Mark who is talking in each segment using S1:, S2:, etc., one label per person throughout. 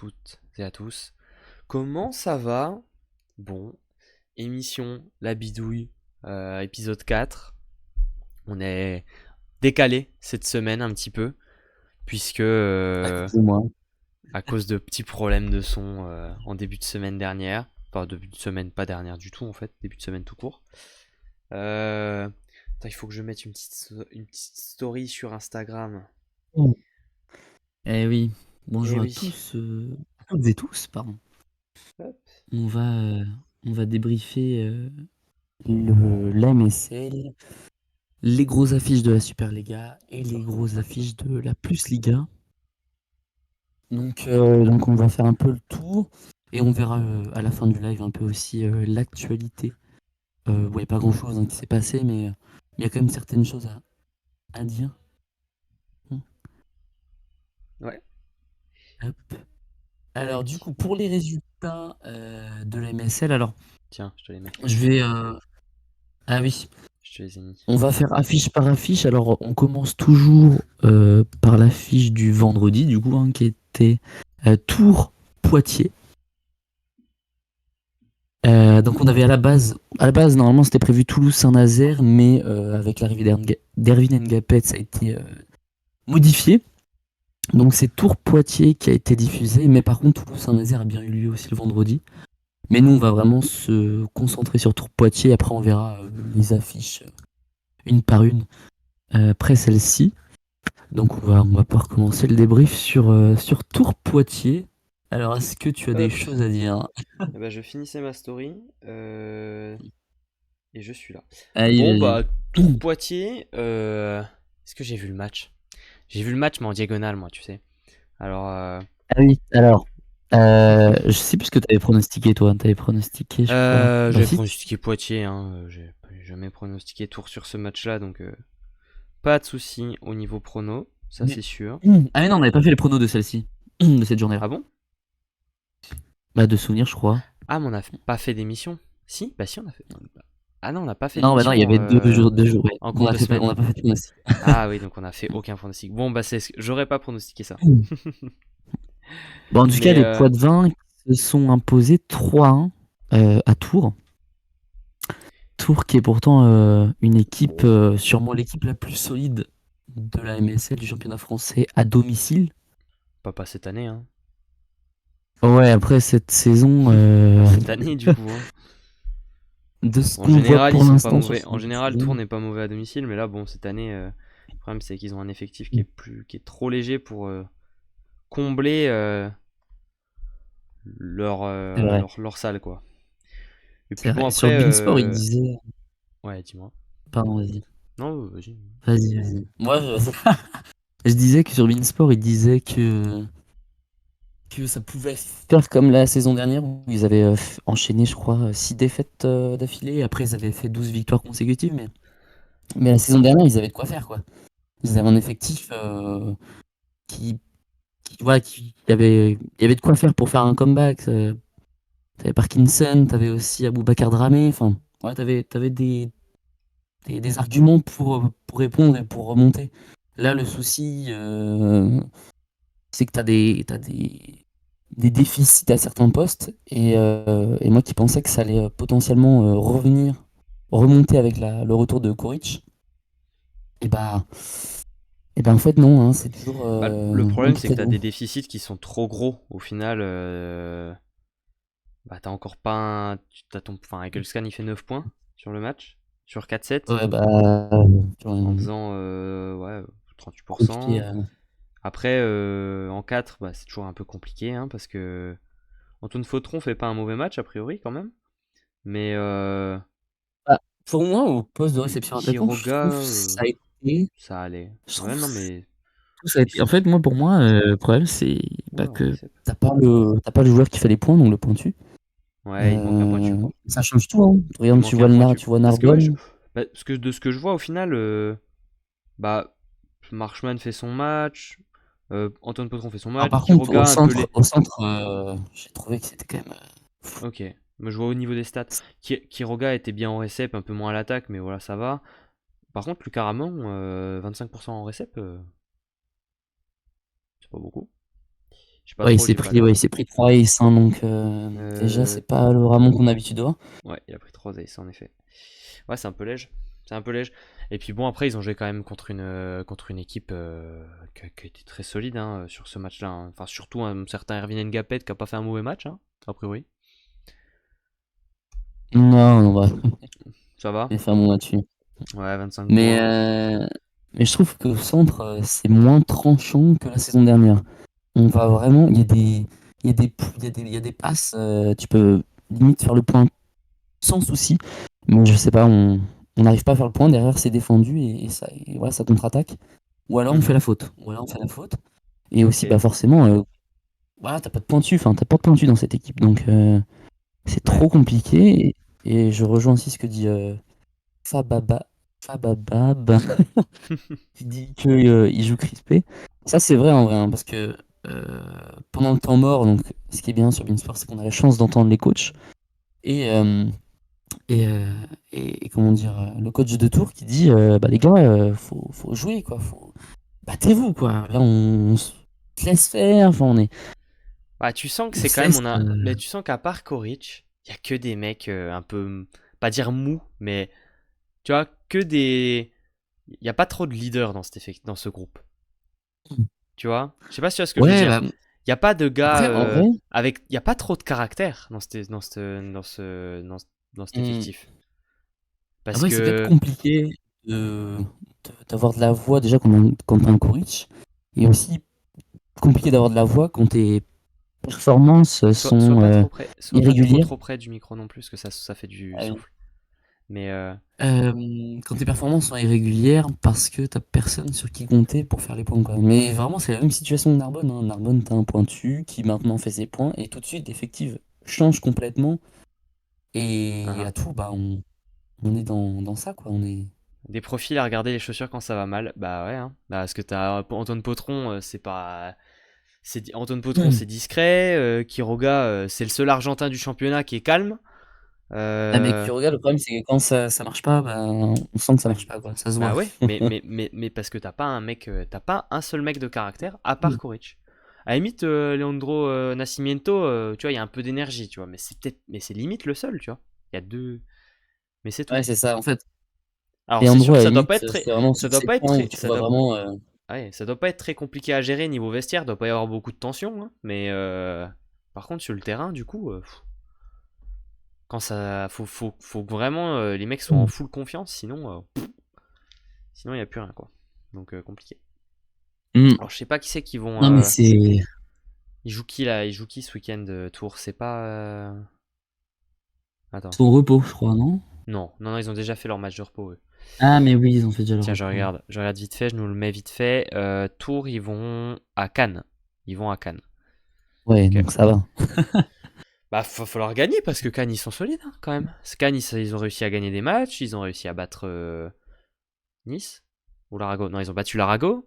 S1: toutes et à tous. Comment ça va? Bon, émission La Bidouille, épisode 4. On est décalé cette semaine un petit peu, puisque
S2: Excusez-moi.
S1: à cause de petits problèmes de son en début de semaine dernière, enfin début de semaine pas dernière du tout en fait, début de semaine tout court. Attends, il faut que je mette une petite story sur Instagram.
S2: Eh oui,
S1: Eh
S2: bonjour à
S1: oui.
S2: tous, à toutes et tous, pardon.
S1: Hop.
S2: On va, euh, on va débriefer l'AMSL, les grosses affiches de la Superliga et les grosses affiches de la Plus Liga. Donc on va faire un peu le tour et on verra à la fin du live un peu aussi l'actualité. Ouais, pas grand-chose qui s'est passé, mais il y a quand même certaines choses à dire. Hmm.
S1: Ouais.
S2: Hop. Alors du
S1: Tac.
S2: coup, pour les résultats de la MSL, alors
S1: Tiens, je te les mets.
S2: je vais... Ah oui,
S1: Je te les ai mis.
S2: on va faire affiche par affiche. Alors on commence toujours par l'affiche du vendredi, du coup, qui était Tours-Poitiers. Donc on avait à la base normalement c'était prévu Toulouse-Saint-Nazaire, mais avec l'arrivée d'Erwin Ngapet, ça a été modifié. Donc c'est Tours-Poitiers qui a été diffusé, mais par contre Toulouse-Saint-Nazaire a bien eu lieu aussi le vendredi. Mais nous, on va vraiment se concentrer sur Tours-Poitiers. Après, on verra les affiches une par une après celle-ci. Donc, on va pouvoir commencer le débrief sur Tours-Poitiers. Alors, est-ce que tu as des
S1: Hop.
S2: choses à dire?
S1: Eh ben, je finissais ma story et je suis là.
S2: Allez,
S1: Bon,
S2: vas-y.
S1: bah, Tour Poitiers. Est-ce que j'ai vu le match? J'ai vu le match, mais en diagonale, moi, tu sais. Alors,
S2: Ah oui, alors, je sais plus ce que tu avais pronostiqué, toi. Tu avais pronostiqué, je crois. Bah,
S1: j'avais
S2: si.
S1: pronostiqué Poitiers, hein. J'ai jamais pronostiqué Tour sur ce match-là, donc pas de souci au niveau prono, ça
S2: Mais-
S1: c'est sûr.
S2: Ah, mais non, on n'avait pas fait les pronos de celle-ci, de cette journée-là.
S1: Ah bon?
S2: Bah, de souvenir, je crois.
S1: Ah, mais on n'a pas fait d'émission? Si? Bah, si, on a fait. Ah non, on n'a pas fait
S2: Non, bah non, il y
S1: d'émission
S2: avait 2 jours, 2 jours, ouais.
S1: en
S2: On
S1: cours
S2: a
S1: de
S2: fait, on
S1: semaine.
S2: n'a pas fait de pronostic.
S1: Ah oui, donc on a fait aucun pronostic. Bon, bah, j'aurais pas pronostiqué ça.
S2: Bon, en tout cas,
S1: Mais
S2: les Poitevins se sont imposés 3-1 à Tours. Tours qui est pourtant une équipe,
S1: bon,
S2: sûrement l'équipe la plus solide de la MSL, du championnat français, à domicile.
S1: pas cette année, hein.
S2: Ouais, après cette saison,
S1: Pas cette année, du coup, hein.
S2: de ce
S1: En
S2: qu'on voit
S1: général, ils
S2: pour
S1: sont pas
S2: l'instant sur
S1: mauvais.
S2: ce
S1: En
S2: début de
S1: général, Tours
S2: saison.
S1: n'est pas mauvais à domicile, mais là, bon, cette année, le problème c'est qu'ils ont un effectif qui est trop léger pour combler leur,
S2: C'est
S1: euh,
S2: vrai,
S1: leur leur salle, quoi. Et
S2: c'est
S1: puis
S2: vrai.
S1: bon,
S2: Sur
S1: après,
S2: Beansport, il disait.
S1: ouais, dis-moi.
S2: Pardon, vas-y.
S1: Non, vas-y.
S2: Vas-y, vas-y. Moi, je disais que sur Beansport, il disait que ça pouvait faire comme la saison dernière où ils avaient enchaîné, je crois, 6 défaites d'affilée. Après, ils avaient fait 12 victoires consécutives. Mais la saison dernière, ils avaient de quoi faire, quoi. Ils avaient un effectif qui, voilà, il y avait de quoi faire pour faire un comeback. T'avais Parkinson, t'avais aussi Aboubacar Dramé. Enfin, ouais, t'avais des arguments pour répondre et pour remonter. Là, le souci, c'est que t'as des déficits à certains postes. Et moi qui pensais que ça allait potentiellement remonter avec le retour de Koric, et bah, en fait, non, hein, c'est toujours
S1: Bah, le
S2: un
S1: problème, c'est que t'as
S2: cadeau.
S1: des déficits qui sont trop gros. Au final, bah, t'as encore pas un. Enfin, Ecclescan, il fait 9 points sur le match, sur 4-7,
S2: Ouais, bah, tu vois,
S1: en faisant ouais,
S2: compliqué.
S1: 38%. Après, en 4, bah, c'est toujours un peu compliqué, hein, parce que Antoine Fautron fait pas un mauvais match, a priori, quand même. Mais
S2: Bah, pour moi, au poste de réception attaquant,
S1: Quiroga, ça allait.
S2: je
S1: Ouais,
S2: trouve,
S1: non, mais.
S2: ça a été. En fait, moi, pour moi, le problème, c'est
S1: Oula,
S2: bah,
S1: en
S2: que
S1: réception.
S2: t'as pas le joueur qui fait les points, donc le pointu.
S1: Ouais, il manque un pointu, quoi.
S2: Ça change tout, hein.
S1: Il
S2: Regarde,
S1: manque un pointu.
S2: Tu vois
S1: Parce que, ouais,
S2: Narbonne.
S1: de ce que je vois, au final, bah, Marchman fait son match, Antoine Potron fait son
S2: Alors,
S1: match,
S2: par contre, au
S1: Quiroga un peu
S2: centre,
S1: les.
S2: j'ai trouvé que c'était quand même.
S1: Ok, mais je vois au niveau des stats. Quiroga était bien en récep, un peu moins à l'attaque, mais voilà, ça va. Par contre, Lucas Ramon, 25% en récep, c'est pas beaucoup. J'ai pas trop lu le
S2: Ouais,
S1: ballon.
S2: il s'est pris 3 aces, hein, donc déjà,
S1: Euh,
S2: c'est pas le Ramon qu'on a l'habitude de voir.
S1: Ouais, il a pris 3 aces en effet. Ouais, c'est un peu léger. C'est un peu léger. Et puis bon, après, ils ont joué quand même contre une équipe qui était très solide hein, sur ce match-là, hein. Enfin, surtout un certain Erwin Ngapet qui a pas fait un mauvais match, hein, a priori.
S2: Non, on va
S1: Ça va?
S2: faire mon là-dessus.
S1: Ouais, 25
S2: Mais,
S1: points.
S2: mais je trouve qu'au centre, c'est moins tranchant que la saison dernière. On va vraiment, il y a des passes, tu peux limite faire le point sans souci. Mais je sais pas, on n'arrive pas à faire le point. Derrière, c'est défendu et voilà, ça contre-attaque. Ou alors on fait
S1: Mhm.
S2: la faute. Ou alors on fait la faute. Et aussi,
S1: Ok.
S2: bah forcément, voilà, t'as pas de pointu. Enfin, t'as pas de pointu dans cette équipe. Donc, c'est
S1: Ouais.
S2: trop compliqué. Et je rejoins aussi ce que dit Fababa. Fababab. Qui dit qu'il joue crispé. Ça, c'est vrai en vrai, hein, parce que euh, pendant le temps mort, donc, ce qui est bien sur Beansport, c'est qu'on a la chance d'entendre les coachs. Et, euh, et comment dire, le coach de Tours qui dit bah, les gars, faut jouer, quoi. Battez-vous, quoi. Là, on se laisse faire. Enfin,
S1: Bah, tu sens que
S2: on
S1: c'est
S2: se
S1: quand même,
S2: laisse.
S1: mais tu sens qu'à part Koric, il y a que des mecs un peu, pas dire mous, mais tu vois, que des. Il n'y a pas trop de leaders dans ce groupe. Tu vois? Je sais pas si tu vois ce que je veux
S2: Ouais,
S1: dire.
S2: bah,
S1: Il n'y a pas de gars
S2: après, en vrai,
S1: Il n'y a pas trop de caractère dans cet
S2: hmm,
S1: effectif. Parce
S2: après c'est peut-être
S1: que.
S2: compliqué d'avoir de la voix déjà quand t'as un Koric. Et aussi compliqué d'avoir de la voix quand tes performances
S1: Sois
S2: sont
S1: pas trop près, sois pas trop
S2: irrégulières.
S1: trop près du micro non plus, parce que ça fait du
S2: Ah oui.
S1: souffle. Mais
S2: Quand tes performances sont irrégulières parce que t'as personne sur qui compter pour faire les points, quoi. Mais vraiment, c'est la même situation que Narbonne, hein. Narbonne, t'as un pointu qui maintenant fait ses points et tout de suite, l'effectif change complètement. Et
S1: uh-huh.
S2: à tout, bah, on est dans ça, quoi. On est.
S1: Des profils à regarder les chaussures quand ça va mal, bah ouais, hein. Bah, parce que t'as Antoine Potron, c'est pas. Antoine Potron, c'est discret. Quiroga, c'est le seul Argentin du championnat qui est calme.
S2: Ah, mais
S1: Euh,
S2: Kuroga, le problème, c'est que quand ça marche pas, bah, on sent que ça marche pas, quoi. Ça se
S1: Bah
S2: voit.
S1: ouais, mais parce que t'as pas un seul mec de caractère à part Koric. À la limite, Leandro Nascimento, tu vois, il y a un peu d'énergie, tu vois, mais c'est limite le seul, tu vois. Il y a deux, mais c'est tout.
S2: Ouais, c'est ça. En fait,
S1: Alors c'est
S2: Leandro,
S1: sûr
S2: à
S1: que
S2: la
S1: ça doit pas
S2: limite,
S1: être très,
S2: c'est vraiment
S1: ça
S2: sur
S1: doit
S2: ces
S1: pas être
S2: points où
S1: très,
S2: tu vois vraiment.
S1: ouais, ça doit pas être très compliqué à gérer niveau vestiaire, doit pas y avoir beaucoup de tension, hein, mais par contre sur le terrain, du coup, quand ça, faut que vraiment les mecs soient en full confiance, sinon il y a plus rien quoi. Donc compliqué.
S2: Hmm.
S1: Alors je sais pas qui c'est qui vont.
S2: Non, mais c'est
S1: Il joue qui là? Il joue qui ce week-end Tours? C'est pas. Attends.
S2: son repos, je crois, non?
S1: Non, non, non, ils ont déjà fait leur match de repos, eux.
S2: Ah, mais oui, ils ont fait déjà le
S1: Tiens,
S2: repos.
S1: je regarde vite fait, je nous le mets vite fait. Tours, ils vont à Cannes. Ils vont à Cannes.
S2: Ouais,
S1: Ok.
S2: donc ça va.
S1: Bah, va falloir gagner parce que Cannes, ils sont solides hein, quand même. Cannes, ils ont réussi à gagner des matchs, ils ont réussi à battre Nice ou l'Arago. Non, ils ont battu l'Arago.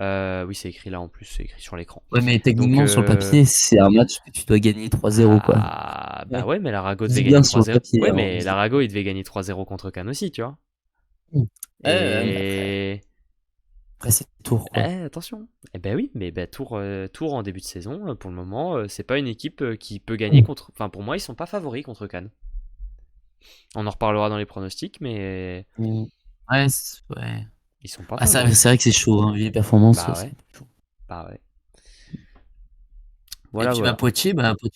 S1: Oui, c'est écrit là en plus, c'est écrit sur l'écran.
S2: Ouais, mais
S1: Donc,
S2: techniquement, sur le papier, c'est un match que tu dois gagner 3-0, quoi.
S1: ah, bah
S2: Ouais.
S1: ouais, mais l'Arago
S2: Je
S1: devait
S2: dis
S1: gagner
S2: bien sur le
S1: 3-0.
S2: papier,
S1: Ouais,
S2: hein,
S1: mais l'Arago, il devait gagner 3-0 contre Cannes aussi, tu vois.
S2: Ouais, mais
S1: Et.
S2: après c'est tour, quoi.
S1: Attention. Eh ben oui, mais ben, Tours en début de saison, pour le moment, c'est pas une équipe qui peut gagner contre. Enfin, pour moi, ils sont pas favoris contre Cannes. On en reparlera dans les pronostics, mais
S2: Mm. Ouais, ouais.
S1: ils sont pas
S2: Ah,
S1: favoris.
S2: c'est vrai que c'est chaud, hein. Vu les performances,
S1: Bah
S2: c'est
S1: ouais,
S2: chaud.
S1: bah ouais.
S2: Et
S1: Voilà,
S2: puis
S1: voilà.
S2: Bah, Poitiers,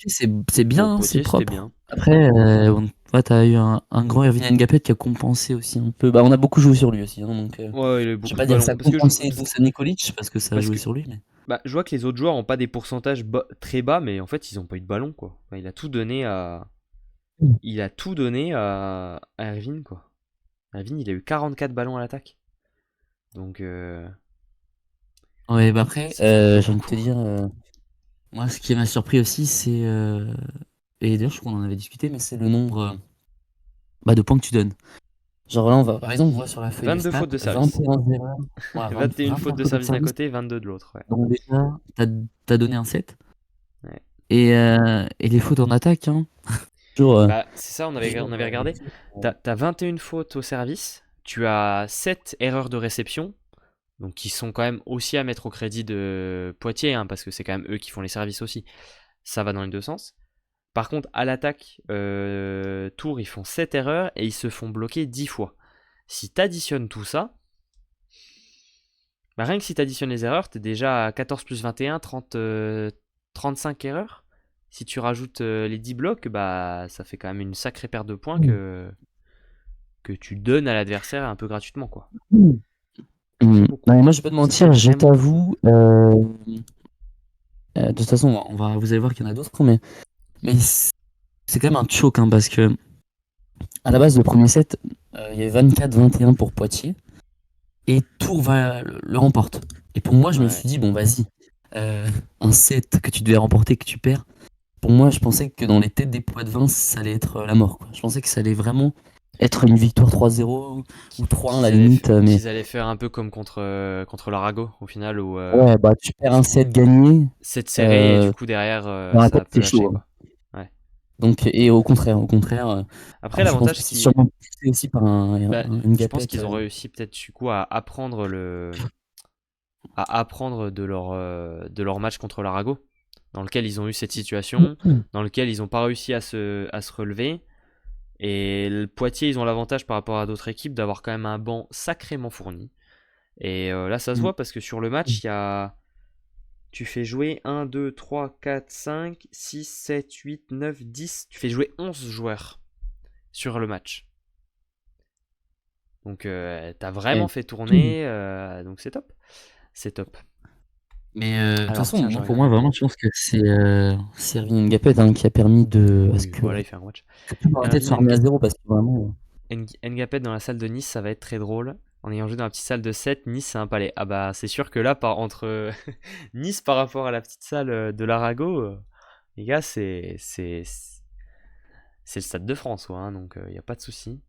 S2: c'est bien,
S1: Bon,
S2: hein, c'est
S1: Poitiers, c'était
S2: propre.
S1: bien.
S2: Après, ouais, t'as eu un grand Erwin Ngapet qui a compensé aussi un peu. Bah, on a beaucoup joué sur lui aussi, hein, donc
S1: Ouais, il a eu
S2: je vais
S1: beaucoup de
S2: pas dire que ça
S1: ballons.
S2: a compensé Dusan Nikolic parce que ça a
S1: Parce
S2: joué
S1: que
S2: sur lui, mais.
S1: bah, je vois que les autres joueurs ont pas des pourcentages très bas, mais en fait, ils ont pas eu de ballon, quoi. Enfin, il a tout donné à Erwin, quoi. Erwin, il a eu 44 ballons à l'attaque. Donc,
S2: Ouais, bah après,
S1: ça fait un peu
S2: j'ai envie de te
S1: beaucoup.
S2: dire, moi, ce qui m'a surpris aussi, c'est. Et d'ailleurs, je crois qu'on en avait discuté, mais c'est le nombre bah, de points que tu donnes. Genre là, par exemple, on voit sur la feuille de
S1: 22
S2: stats,
S1: fautes de service.
S2: 21 erreurs, ouais,
S1: 21 fautes
S2: 21
S1: de
S2: fautes de
S1: service d'un
S2: service.
S1: côté, 22 de l'autre. Ouais.
S2: Donc déjà, t'as donné un set.
S1: Ouais.
S2: Et les fautes en attaque, hein. Toujours.
S1: Bah, c'est ça, on
S2: Toujours,
S1: avait regardé. T'as 21 fautes au service, tu as 7 erreurs de réception, Donc ils sont quand même aussi à mettre au crédit de Poitiers, hein, parce que c'est quand même eux qui font les services aussi. Ça va dans les deux sens. Par contre, à l'attaque, Tours, ils font 7 erreurs et ils se font bloquer 10 fois. Si tu additionnes tout ça, bah rien que si tu additionnes les erreurs, tu es déjà à 14 plus 21, 30, 35 erreurs. Si tu rajoutes les 10 blocs, bah ça fait quand même une sacrée perte de points que tu donnes à l'adversaire un peu gratuitement, quoi. Ça fait beaucoup.
S2: Non, mais moi, je vais pas te
S1: Ça fait
S2: mentir, je
S1: vraiment beaucoup.
S2: t'avoue. De toute façon, vous allez voir qu'il y en a d'autres, mais c'est quand même un choc, hein, parce que à la base, le premier set, il y avait 24-21 pour Poitiers, et Tours le remporte. Et pour moi, je me
S1: Ouais.
S2: suis dit, bon, vas-y, un set que tu devais remporter, que tu perds. Pour moi, je pensais que dans les têtes des poids de vin, ça allait être la mort, quoi. Je pensais que ça allait vraiment être une victoire 3-0 ou 3-1 à la limite, mais
S1: Qu'ils allaient faire un peu comme contre l'Arago, au final, où
S2: ouais, bah tu perds un set gagné,
S1: c'est serré et du
S2: euh,
S1: coup, derrière,
S2: dans la
S1: ça a
S2: tête,
S1: peu
S2: c'est
S1: lâché,
S2: chaud, hein.
S1: quoi. Ouais.
S2: Donc, et au contraire,
S1: Après,
S2: alors je pense
S1: l'avantage,
S2: que
S1: c'est
S2: c'est
S1: qu'ils
S2: sûrement poussé aussi par
S1: bah,
S2: une
S1: je pense
S2: gapette.
S1: qu'ils ont réussi peut-être du coup à apprendre de leur match contre l'Arago, dans lequel ils ont eu cette situation, dans lequel ils n'ont pas réussi à se relever. Et le Poitiers, ils ont l'avantage par rapport à d'autres équipes d'avoir quand même un banc sacrément fourni. Et là, ça se voit parce que sur le match, tu fais jouer 1, 2, 3, 4, 5, 6, 7, 8, 9, 10. Tu fais jouer 11 joueurs sur le match. Donc, t'as vraiment
S2: Ouais.
S1: fait tourner. Donc, c'est top. C'est top.
S2: Mais de toute
S1: Alors,
S2: façon,
S1: tiens, je
S2: moi, pour
S1: regarde.
S2: moi, vraiment, je pense que c'est Erwin Ngapet, hein, qui a permis à ce
S1: Oui,
S2: que
S1: voilà, il fait un match.
S2: tout le tête soit
S1: Erwin
S2: remis à zéro, parce que vraiment.
S1: Ngapet dans la salle de Nice, ça va être très drôle. En ayant joué dans la petite salle de 7, Nice, c'est un palais. Ah bah, c'est sûr que là, entre Nice par rapport à la petite salle de l'Arago, les gars, c'est le Stade de France, quoi, hein, donc il n'y a pas de souci.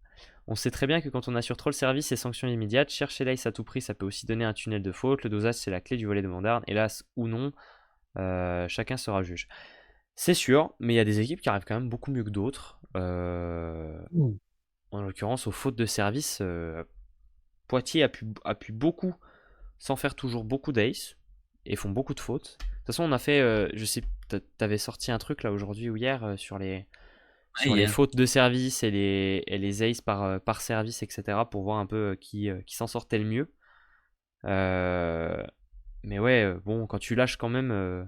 S1: On sait très bien que quand on assure trop le service et sanctions immédiates, chercher l'ace à tout prix, ça peut aussi donner un tunnel de faute. Le dosage, c'est la clé du volet de Vandarne. Hélas ou non, chacun sera juge. C'est sûr, mais il y a des équipes qui arrivent quand même beaucoup mieux que d'autres. En l'occurrence, aux fautes de service, Poitiers a pu beaucoup, sans faire toujours beaucoup d'ace, et font beaucoup de fautes. De toute façon, on a fait, je sais, t'avais sorti un truc là aujourd'hui ou hier
S2: Ouais,
S1: sur les
S2: hier.
S1: fautes de service et les aces par service, etc. pour voir un peu qui s'en sortait le mieux. Euh, mais ouais, bon, quand tu lâches quand même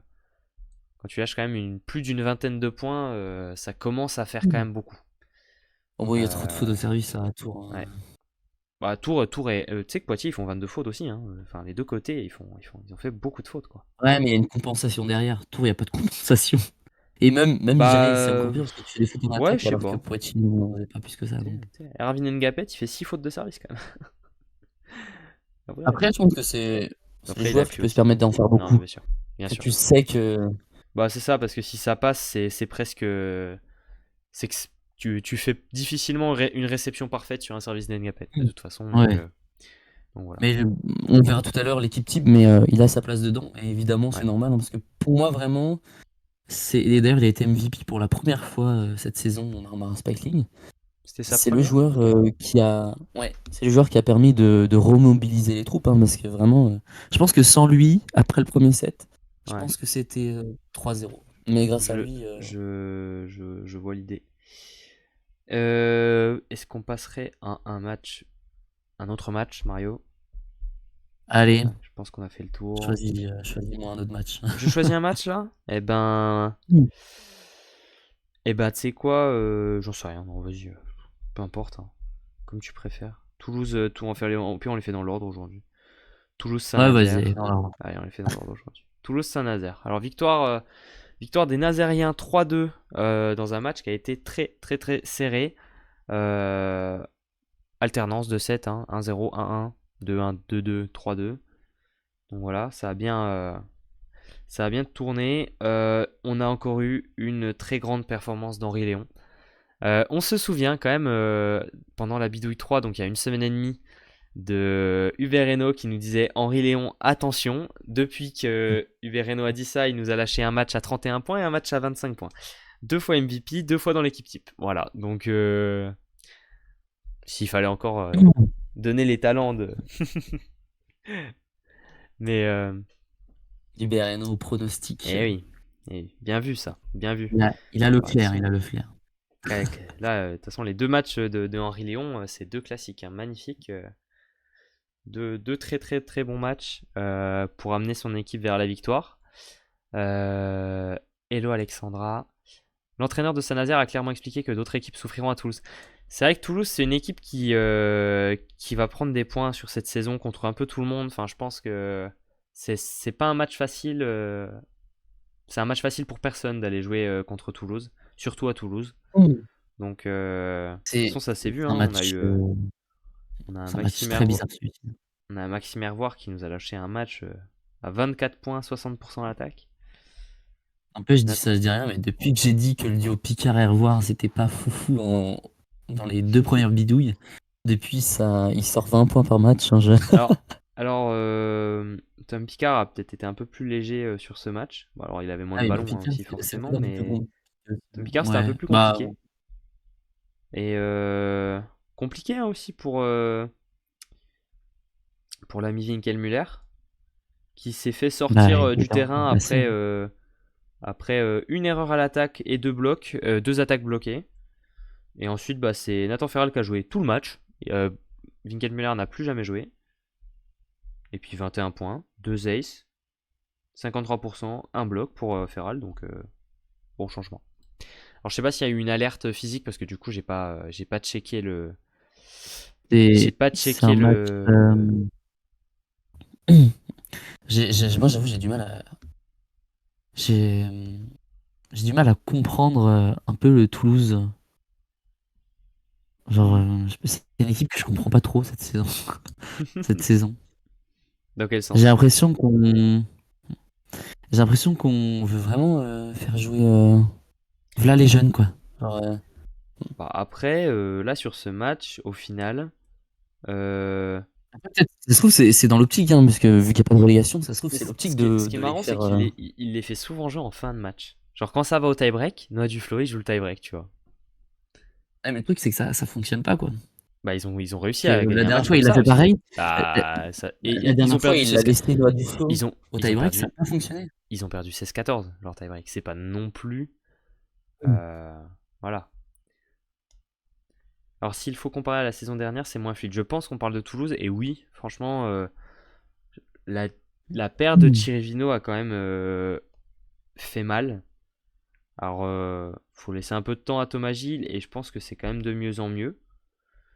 S1: plus d'une vingtaine de points, ça commence à faire quand même beaucoup.
S2: En vrai, il y a trop de fautes
S1: Euh,
S2: de service à Tours, hein.
S1: ouais. Bah, Tours et tu sais que Poitiers ils font 22 fautes aussi, hein. Enfin, les deux côtés ils ont fait beaucoup de fautes, quoi.
S2: Ouais, mais il y a une compensation derrière. Tours, il n'y a pas de compensation. Et même, je
S1: Bah
S2: dirais, c'est encore pire parce que tu fais des fautes en
S1: ouais,
S2: attaque
S1: je sais
S2: alors que
S1: pas.
S2: Poitiers n'en avait pas plus que ça. Donc.
S1: Erwin Ngapet il fait 6 fautes de service quand même. Après,
S2: Après, je pense que c'est le
S1: après il a
S2: joueur qui
S1: pu
S2: peut se
S1: aussi.
S2: permettre d'en faire
S1: Non,
S2: beaucoup.
S1: bien sûr. Bien
S2: Que
S1: sûr.
S2: tu sais que.
S1: Bah c'est ça, parce que si ça passe, c'est presque. C'est que tu fais difficilement une réception parfaite sur un service d'Ngapet, de toute façon,
S2: Ouais.
S1: donc voilà.
S2: Mais on verra tout à l'heure l'équipe type, mais il a sa place dedans. Et évidemment, c'est
S1: Ouais.
S2: normal, hein, parce que pour moi, vraiment, et d'ailleurs, il a été MVP pour la première fois cette saison en Armara Spikeling.
S1: C'était sa
S2: C'est le
S1: première?
S2: joueur qui a. Ouais. C'est le joueur qui a permis de remobiliser les troupes, hein, parce que vraiment, je pense que sans lui, après le premier set, je
S1: Ouais.
S2: pense que c'était 3-0. Mais grâce à
S1: Je,
S2: lui.
S1: je vois l'idée. Est-ce qu'on passerait à un autre match, Mario?
S2: Allez,
S1: Je pense qu'on a fait le tour.
S2: choisis-moi un autre match.
S1: Je choisis un match là? Tu sais quoi? J'en sais rien. Non, vas-y, peu importe, hein. Comme tu préfères. Toulouse, tout on fait, au pire on les fait dans l'ordre aujourd'hui. Toulouse
S2: Ouais, vas-y.
S1: Saint-Nazaire. Allez, on les fait dans l'ordre aujourd'hui. Toulouse Saint-Nazaire. Alors victoire des Nazériens 3-2 dans un match qui a été très très très serré. Euh, Alternance de 7, hein, 1-0, 1-1, 2-1, 2-2, 3-2. Donc voilà, ça a bien tourné. On a encore eu une très grande performance d'Henri Léon. On se souvient quand même, pendant la bidouille 3, donc il y a une semaine et demie, de Hubert Reno qui nous disait Henri Léon, attention. Depuis que Hubert Reno a dit ça, il nous a lâché un match à 31 points et un match à 25 points. 2 fois MVP, 2 fois dans l'équipe type. Voilà, donc s'il fallait encore donner les talents Mais,
S2: Du BRN au pronostic.
S1: eh oui. Eh oui. Bien vu ça, bien vu.
S2: Il a le
S1: Alors, ils
S2: flair, il a
S1: sont...
S2: le flair.
S1: Là, de toute façon, les deux matchs de Henri Léon, c'est deux classiques, hein, magnifiques. Deux très très très bons matchs pour amener son équipe vers la victoire. Hello Alexandra. L'entraîneur de Saint-Nazaire a clairement expliqué que d'autres équipes souffriront à Toulouse. C'est vrai que Toulouse, c'est une équipe qui va prendre des points sur cette saison contre un peu tout le monde. Enfin, je pense que c'est pas un match facile. C'est un match facile pour personne d'aller jouer contre Toulouse, surtout à Toulouse.
S2: Mm.
S1: Donc, de toute
S2: C'est
S1: façon, ça s'est vu.
S2: un
S1: Hein,
S2: match,
S1: on a un
S2: c'est un match
S1: Maxime
S2: très
S1: Hervois,
S2: bizarre celui-ci.
S1: on a un Maxime Hervoir qui nous a lâché un match à 24 points, 60% à l'attaque.
S2: Un peu, je dis
S1: Nat-
S2: ça, je dis rien, mais depuis que j'ai dit que le duo Picard-Hervoire, c'était pas foufou dans les 2 premières bidouilles, depuis ça, il sort 20 points par match. Hein,
S1: Alors, alors Tom Picard a peut-être été un peu plus léger sur ce match. Bon, alors, il avait moins
S2: Ah
S1: de
S2: oui, mais
S1: ballons hein,
S2: Picard,
S1: aussi,
S2: c'est
S1: forcément,
S2: peut-être un peu
S1: mais
S2: compliqué
S1: Tom
S2: aussi.
S1: Picard, c'était un peu
S2: Ouais,
S1: plus
S2: bah,
S1: compliqué. Et compliqué hein, aussi pour l'ami Winkelmüller, qui s'est fait
S2: bah,
S1: sortir
S2: il
S1: du
S2: était encore
S1: terrain
S2: blessé.
S1: après une erreur à l'attaque et deux attaques bloquées. Et ensuite, bah, c'est Nathan Ferral qui a joué tout le match. Winkelmüller n'a plus jamais joué. Et puis 21 points, 2 aces, 53%, un bloc pour Ferral, donc bon changement. Alors je sais pas s'il y a eu une alerte physique parce que du coup j'ai pas checké le j'ai pas
S2: C'est un
S1: checké
S2: match.
S1: le
S2: Moi, j'avoue, j'ai, j'ai du mal à comprendre un peu le Toulouse. Genre, c'est une équipe que je comprends pas trop cette saison. Cette saison.
S1: dans quel
S2: J'ai
S1: sens?
S2: l'impression qu'on, j'ai l'impression qu'on veut vraiment faire jouer, v'là les jeunes, quoi. Genre,
S1: Bah, après là sur ce match au final euh,
S2: peut-être, ça se trouve, c'est dans l'optique, hein, parce que vu qu'il n'y a pas de relégation, ça se trouve,
S1: mais
S2: c'est
S1: ce
S2: l'optique
S1: qui est, ce qui est
S2: de les
S1: marrant c'est
S2: faire.
S1: qu'il les fait souvent jouer en fin de match. Genre quand ça va au tie-break, Noah Duflo il joue le tie-break, tu vois.
S2: Ah, mais le truc, c'est que ça fonctionne pas, quoi.
S1: Bah ils ont réussi
S2: Que
S1: à
S2: la
S1: gagner un
S2: dernière
S1: match
S2: fois,
S1: comme
S2: il a
S1: ça
S2: fait
S1: aussi.
S2: pareil. La,
S1: Et
S2: la
S1: ils ont
S2: dernière fois,
S1: perdu
S2: il l'a
S1: 16
S2: laissé Noah Duflo au
S1: ils ont
S2: tie-break, ça
S1: perdu
S2: n'a pas fonctionné.
S1: ils ont perdu 16-14 leur tie-break. C'est pas non plus
S2: Mm.
S1: voilà. Alors s'il faut comparer à la saison dernière, c'est moins fluide. Je pense qu'on parle de Toulouse et oui, franchement, la, la paire de
S2: Mm.
S1: Chirivino a quand même fait mal. Alors faut laisser un peu de temps à Thomas Gilles et je pense que c'est quand même de mieux en mieux.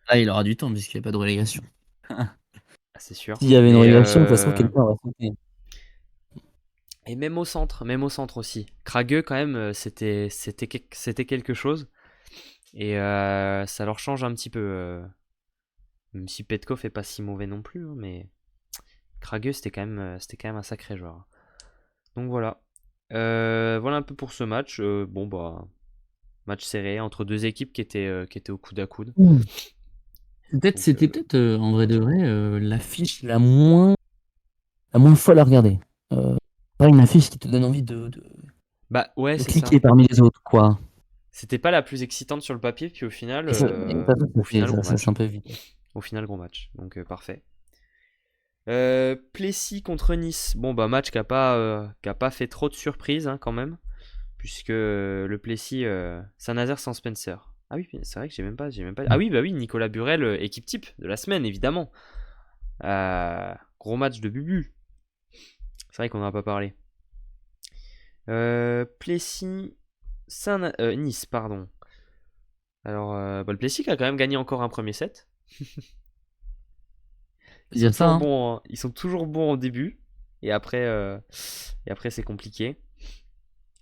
S2: Ah, il aura du temps, puisqu'il n'y a pas de relégation.
S1: Ah, c'est sûr.
S2: S'il y avait une
S1: Mais
S2: relégation, de toute façon, quelqu'un aurait sauté.
S1: et même au centre aussi. Krageux quand même, c'était quelque chose. Et ça leur change un petit peu. Même si Petkov est pas si mauvais non plus, hein, mais Krageux c'était quand même un sacré joueur. Donc voilà. Voilà un peu pour ce match. Bon bah match serré entre deux équipes qui étaient au coude à coude.
S2: Mm.
S1: Donc
S2: C'était peut-être, en vrai de vrai, l'affiche la moins folle à regarder. Pas une affiche qui te donne envie
S1: bah ouais
S2: de
S1: c'est ça.
S2: cliquer parmi les autres, quoi.
S1: C'était pas la plus excitante sur le papier puis
S2: Et
S1: au final gros
S2: ça s'est un
S1: match.
S2: peu vite.
S1: Au final gros match. Donc parfait. Plessis contre Nice. Bon bah match qui a pas fait trop de surprises hein, quand même. Puisque le Plessis Saint-Nazaire sans Spencer. Ah oui, c'est vrai que j'ai même pas. Ah oui, bah oui, Nicolas Burel, équipe type de la semaine évidemment. Gros match de Bubu. C'est vrai qu'on n'en a pas parlé. Plessis Nice, pardon. Alors bah, le Plessis a quand même gagné encore un premier set.
S2: Faut dire ça, hein.
S1: Ils sont toujours bons au début et après c'est compliqué.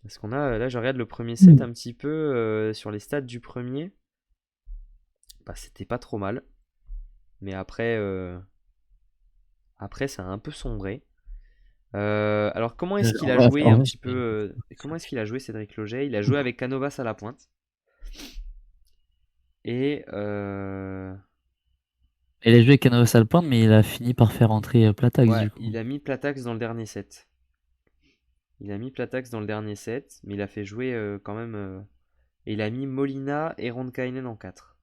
S1: Parce qu'on a là je regarde le premier set
S2: Mm.
S1: un petit peu sur les stats du premier. Bah c'était pas trop mal. Mais après, ça a un peu sombré. Alors, comment est-ce qu'il a joué
S2: En
S1: un
S2: vrai,
S1: petit peu comment est-ce qu'il a joué Cédric Loget? Il a joué avec Canovas à la pointe. Et
S2: il a joué avec Cano Salpin, mais il a fini par faire entrer Platax,
S1: ouais,
S2: du coup.
S1: il a mis Platax dans le dernier set. Mais il a fait jouer quand même. Et il a mis Molina et Ronkainen en 4.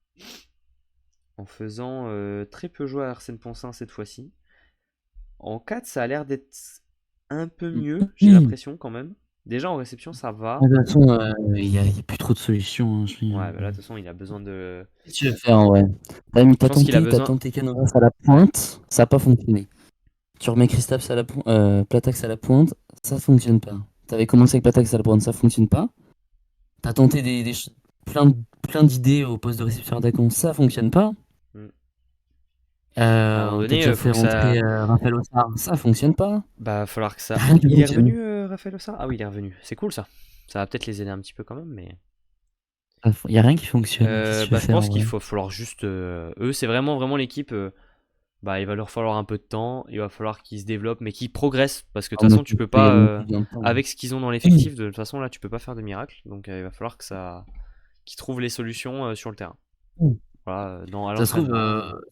S1: En faisant très peu jouer à Arsène Poncin cette fois-ci. En 4, ça a l'air d'être un peu mieux, j'ai l'impression quand même. Déjà en réception, ça va.
S2: De toute façon, il y a plus trop de solutions. Hein,
S1: Ouais, bah là, de toute façon, il a besoin de.
S2: Qu'est-ce que tu veux faire en vrai?
S1: Je pense qu'il a
S2: T'as
S1: besoin.
S2: tenté Canovas à la pointe, ça n'a pas fonctionné. Tu remets Kristaps à la pointe, Platax à la pointe, ça fonctionne pas. T'avais commencé avec Platax à la pointe, ça fonctionne pas. T'as tenté plein, plein d'idées au poste de réception attaquant, ça fonctionne pas.
S1: Hmm. À un moment
S2: T'as
S1: donné,
S2: déjà
S1: faut
S2: fait
S1: que ça.
S2: rentrer Raphaël Ossard, ça fonctionne pas.
S1: Bah, va falloir que
S2: Y
S1: ça.
S2: a rien qui
S1: Il est
S2: fonctionne.
S1: revenu, Raphaël Ossard? Ah oui, il est revenu. C'est cool ça. Ça va peut-être les aider un petit peu quand même, mais.
S2: Y a rien qui fonctionne. Qu'est-ce que tu veux
S1: Bah, je
S2: faire
S1: pense
S2: en
S1: qu'il
S2: vrai?
S1: faut falloir juste. Eux, c'est vraiment, vraiment l'équipe. Bah, il va leur falloir un peu de temps. Il va falloir qu'ils se développent, mais qu'ils progressent. Parce que de
S2: Ah,
S1: toute
S2: moi,
S1: façon,
S2: je
S1: tu peux
S2: il y a
S1: pas.
S2: même plus besoin de temps.
S1: Avec ce qu'ils ont dans l'effectif, de toute façon, là, tu peux pas faire de miracle. Donc, il va falloir que ça. Qu'ils trouvent les solutions sur le terrain. Voilà, à l'entraînement.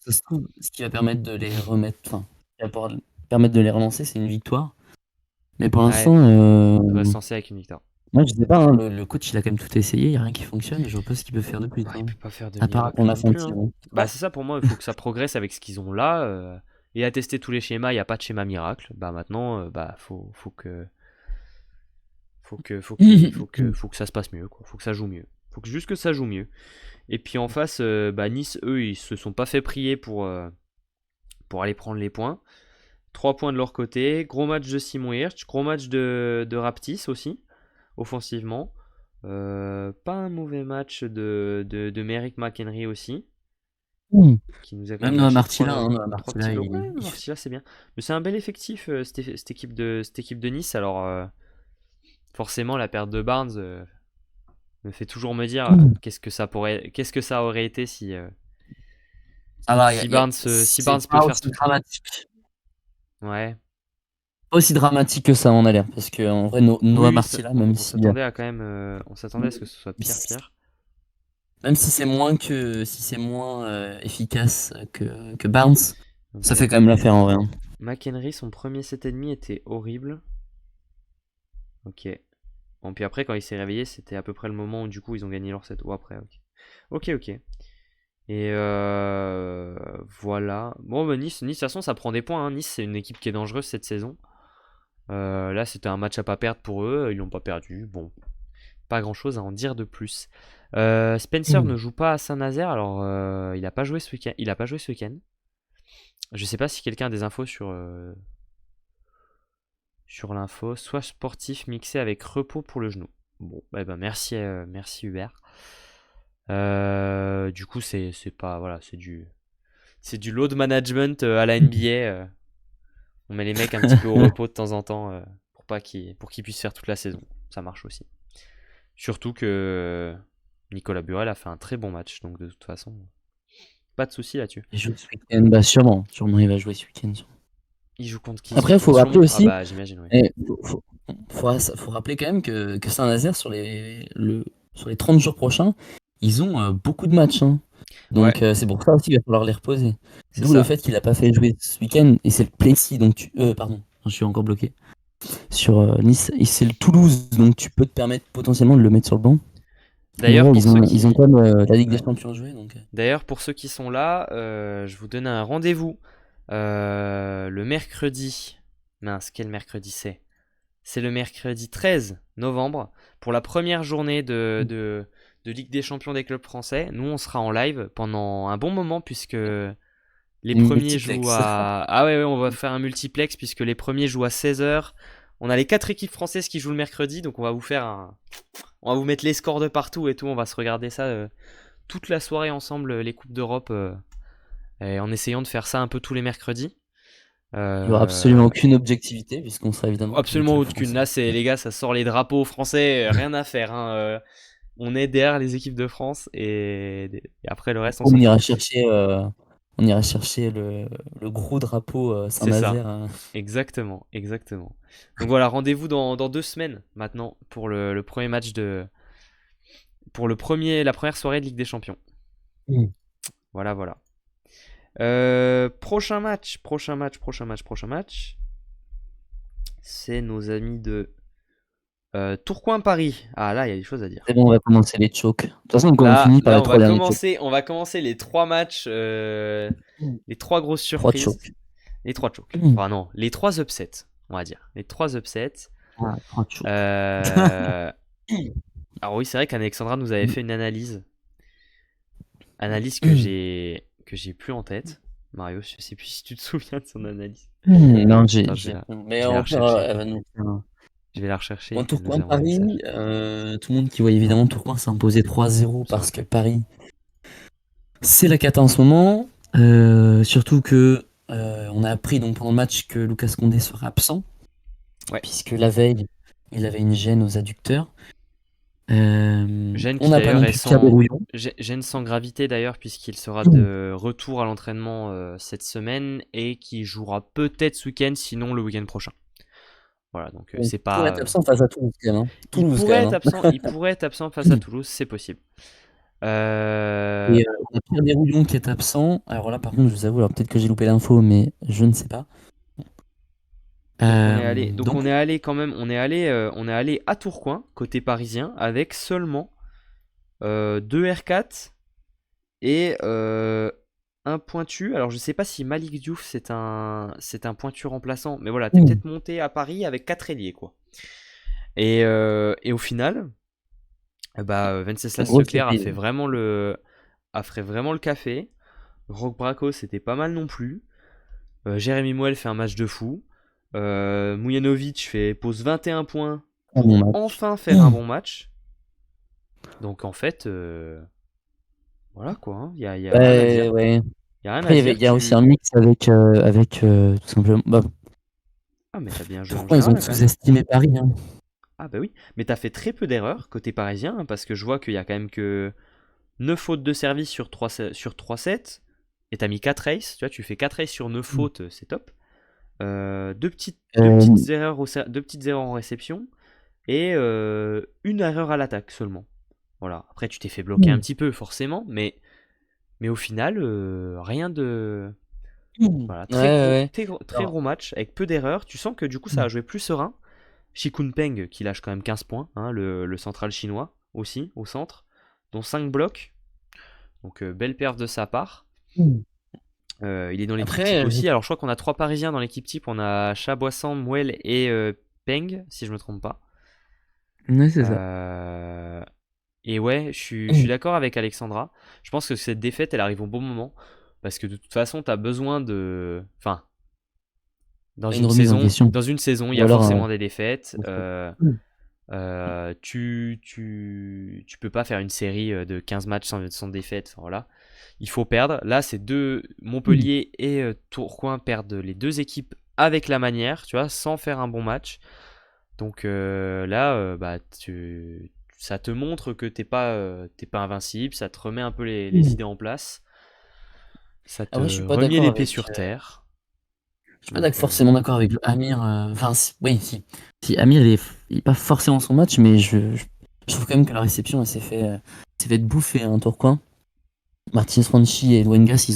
S2: Ça se trouve, ce qui va permettre de les remettre, enfin, qui va permettre de les relancer, c'est une victoire. Mais pour
S1: Ouais,
S2: l'instant,
S1: il devrait se lancer avec une victoire.
S2: moi je sais pas, hein, le coach il a quand même tout essayé, il n'y a rien qui fonctionne, je vois pas ce qu'il peut faire de plus.
S1: Bah, il
S2: Hein.
S1: peut pas faire de
S2: À part
S1: miracle
S2: attendre la
S1: non
S2: fin de
S1: plus, hein.
S2: saison.
S1: Bah, c'est ça pour moi, il faut que ça progresse avec ce qu'ils ont là. Il a testé tous les schémas, il n'y a pas de schéma miracle. Bah maintenant, bah faut que ça se passe mieux, quoi. Faut que ça joue mieux. Faut que juste que ça joue mieux. Et puis en face, bah Nice, eux, ils se sont pas fait prier pour aller prendre les points. 3 points de leur côté. Gros match de Simon Hirsch, gros match de Raptis aussi, offensivement. Pas un mauvais match de Merrick McHenry aussi,
S2: Mmh.
S1: qui nous a quand
S2: Même
S1: même
S2: Noah
S1: lâché
S2: Martilla,
S1: 3
S2: hein, Noah
S1: petits
S2: Martilla,
S1: lots. Ouais, Marcilla, c'est bien. Mais c'est un bel effectif, cette équipe de Nice. Alors, forcément, la perte de Barnes me fait toujours me dire qu'est-ce que ça aurait été
S2: ça va,
S1: si
S2: c'est
S1: Barnes peut
S2: pas
S1: faire
S2: aussi
S1: tout ça.
S2: dramatique.
S1: Ouais.
S2: Pas aussi dramatique que ça en a l'air, parce que en vrai,
S1: Oui,
S2: Noah
S1: oui,
S2: Martilla, même
S1: on
S2: si,
S1: s'attendait à quand même, on s'attendait à ce que ce soit pire.
S2: même si c'est moins efficace que Barnes, ça fait quand même l'affaire en vrai. Hein.
S1: McHenry, son premier 7,5 était horrible. Ok. Bon, puis après, quand il s'est réveillé, c'était à peu près le moment où du coup ils ont gagné leur set. Ou après, ok. Et voilà. Bon, bah, Nice, de toute façon, ça prend des points. Hein. Nice, c'est une équipe qui est dangereuse cette saison. Là, c'était un match à pas perdre pour eux. Ils l'ont pas perdu. Bon, pas grand chose à en dire de plus. Spencer ne joue pas à Saint-Nazaire. Alors, il a pas joué ce week-end. Il a pas joué ce week-end. Je sais pas si quelqu'un a des infos sur l'info. Soit sportif mixé avec repos pour le genou. Bon, bah, merci Hubert. Du coup, c'est pas voilà, c'est du load management à la NBA. On met les mecs un petit peu au repos de temps en temps pour qu'ils puissent faire toute la saison. Ça marche aussi. Surtout que Nicolas Burel a fait un très bon match, donc de toute façon, pas de souci là-dessus.
S2: Il joue ce week-end, bah sûrement, il va jouer ce week-end.
S1: Il joue contre qui?
S2: Après, il faut
S1: Contre
S2: rappeler
S1: Chlon? Ah
S2: aussi,
S1: bah j'imagine, oui.
S2: faut rappeler quand même que Saint-Nazaire, sur les 30 jours prochains, ils ont beaucoup de matchs. Hein.
S1: Ouais,
S2: Donc c'est pour ça aussi qu'il va falloir les reposer.
S1: c'est
S2: D'où le
S1: ça.
S2: fait qu'il a pas fait jouer ce week-end, et c'est le Plessis, donc pardon, je suis encore bloqué. Sur Nice, et c'est le Toulouse, donc tu peux te permettre potentiellement de le mettre sur le banc. Mais
S1: D'ailleurs,
S2: bon,
S1: pour ceux
S2: ils ont
S1: qui,
S2: quand même la Ligue des
S1: ouais.
S2: Champions à jouer, donc...
S1: D'ailleurs, pour ceux qui sont là, je vous donne un rendez-vous le mercredi. Mince, quel mercredi c'est? C'est le mercredi 13 novembre pour la première journée de Ligue des Champions des clubs français. Nous, on sera en live pendant un bon moment puisque les premiers jouent
S2: Multiplex.
S1: à. Ah ouais, on va faire un multiplex puisque les premiers jouent à 16h. On a les 4 équipes françaises qui jouent le mercredi, donc on va vous faire un. On va vous mettre les scores de partout et tout. On va se regarder ça toute la soirée ensemble, les Coupes d'Europe, et en essayant de faire ça un peu tous les mercredis.
S2: Il n'y aura absolument aucune objectivité, puisqu'on sera évidemment que
S1: Absolument
S2: l'équipe
S1: aucune. Là,
S2: française.
S1: c'est les gars, ça sort les drapeaux français, rien à faire. Hein. On est derrière les équipes de France et après le reste, on s'en
S2: On ira
S1: fout.
S2: chercher, le gros drapeau
S1: C'est ça.
S2: Saint-Nazaire. Hein.
S1: Exactement. Donc voilà, rendez-vous dans 2 semaines maintenant pour le premier match pour la première soirée de Ligue des Champions.
S2: Mm.
S1: Voilà. Prochain match. C'est nos amis de Tourcoing-Paris. Ah là, il y a des choses à dire.
S2: C'est bon, on va commencer les chokes. De toute façon, on
S1: Là,
S2: finit par
S1: là
S2: les 3 derniers chokes.
S1: on va commencer les 3 matchs, les 3 grosses
S2: 3
S1: surprises.
S2: chokes.
S1: Les 3 chokes.
S2: Mmh.
S1: Enfin non, les 3 upsets, on va dire. Les 3 upsets.
S2: Ah, 3 chocs.
S1: Alors oui, c'est vrai qu'Alexandra nous avait fait une analyse que j'ai plus en tête. Mario, je sais plus si tu te souviens de son analyse.
S2: Non,
S1: Attends,
S2: mais
S1: je vais la
S2: on
S1: rechercher.
S2: elle va nous faire
S1: Je vais la rechercher.
S2: en
S1: Elle nous a envoyé un
S2: Tourcoing-Paris,
S1: message.
S2: tout le monde qui voit évidemment Tourcoing s'imposer 3-0 parce que Paris, c'est la cata en ce moment. Surtout que on a appris donc pendant le match que Lucas Condé sera absent,
S1: Ouais.
S2: puisque la veille, il avait une gêne aux adducteurs.
S1: Gêne
S2: On
S1: qui
S2: n'a pas
S1: d'ailleurs
S2: non
S1: est
S2: plus Pierre
S1: sans
S2: Berrouillon.
S1: gêne sans gravité d'ailleurs puisqu'il sera de retour à l'entraînement cette semaine et qui jouera peut-être ce week-end, sinon le week-end prochain. Voilà, donc
S2: Il
S1: c'est
S2: pourrait
S1: pas.
S2: être absent face à Toulouse quand même.
S1: Il
S2: Toulouse quand
S1: pourrait
S2: même.
S1: être absent. Il pourrait être absent face à Toulouse, c'est possible.
S2: Et on a Pierre Berrouillon qui est absent. Alors là, par contre, je vous avoue, alors peut-être que j'ai loupé l'info, mais je ne sais pas.
S1: Donc on est allé quand même, on est allé à Tourcoing côté parisien avec seulement 2 R4 et un pointu. Alors je sais pas si Malik Diouf c'est un pointu remplaçant, mais voilà, t'es peut-être monté à Paris avec 4 ailiers quoi. Et au final, Venceslas Leclerc a fait vraiment le café. Rock Braco c'était pas mal non plus. Jérémy Moelle fait un match de fou. Mujanovic pose 21 points pour enfin faire un bon match. Donc en fait, voilà quoi, hein. Y a rien à dire.
S2: Ouais.
S1: Y a rien
S2: Après,
S1: à dire.
S2: il y a aussi un mix avec tout simplement.
S1: Ah mais t'as bien joué en
S2: Pourquoi ils
S1: général
S2: ont
S1: quand même.
S2: sous-estimé Paris, hein.
S1: Ah bah oui, mais t'as fait très peu d'erreurs côté parisien, hein, parce que je vois qu'il y a quand même que 9 fautes de service sur 3 sets, et t'as mis 4 aces, tu vois, tu fais 4 aces sur 9 fautes, c'est top. Deux petites erreurs en réception, et une erreur à l'attaque seulement. Voilà. Après tu t'es fait bloquer un petit peu forcément, mais au final, rien de... Voilà, très gros match, avec peu d'erreurs. Tu sens que du coup ça a joué plus serein. Shikun Peng qui lâche quand même 15 points, hein, le central chinois aussi au centre, dont 5 blocs. Donc belle perf de sa part. Il est dans l'équipe type aussi. Alors je crois qu'on a 3 Parisiens dans l'équipe type. On a Chaboissan, Mouel et Peng, si je me trompe pas.
S2: Ouais, c'est ça.
S1: Et ouais, je suis d'accord avec Alexandra. Je pense que cette défaite, elle arrive au bon moment. Parce que de toute façon, t'as besoin de... Enfin, dans une saison, il y a forcément des défaites. Tu peux pas faire une série de 15 matchs sans défaite. Enfin, voilà. Il faut perdre. Là, c'est Montpellier et Tourcoing perdent les deux équipes avec la manière, tu vois, sans faire un bon match. Donc là, ça te montre que t'es pas invincible. Ça te remet un peu les idées en place. Ça te remet les pieds sur terre.
S2: Je suis pas forcément d'accord avec Amir. Enfin, oui, si. Si Amir, il est pas forcément son match, mais je trouve quand même que la réception, elle s'est fait bouffer un Tourcoing. Martins Franchi et Luengas,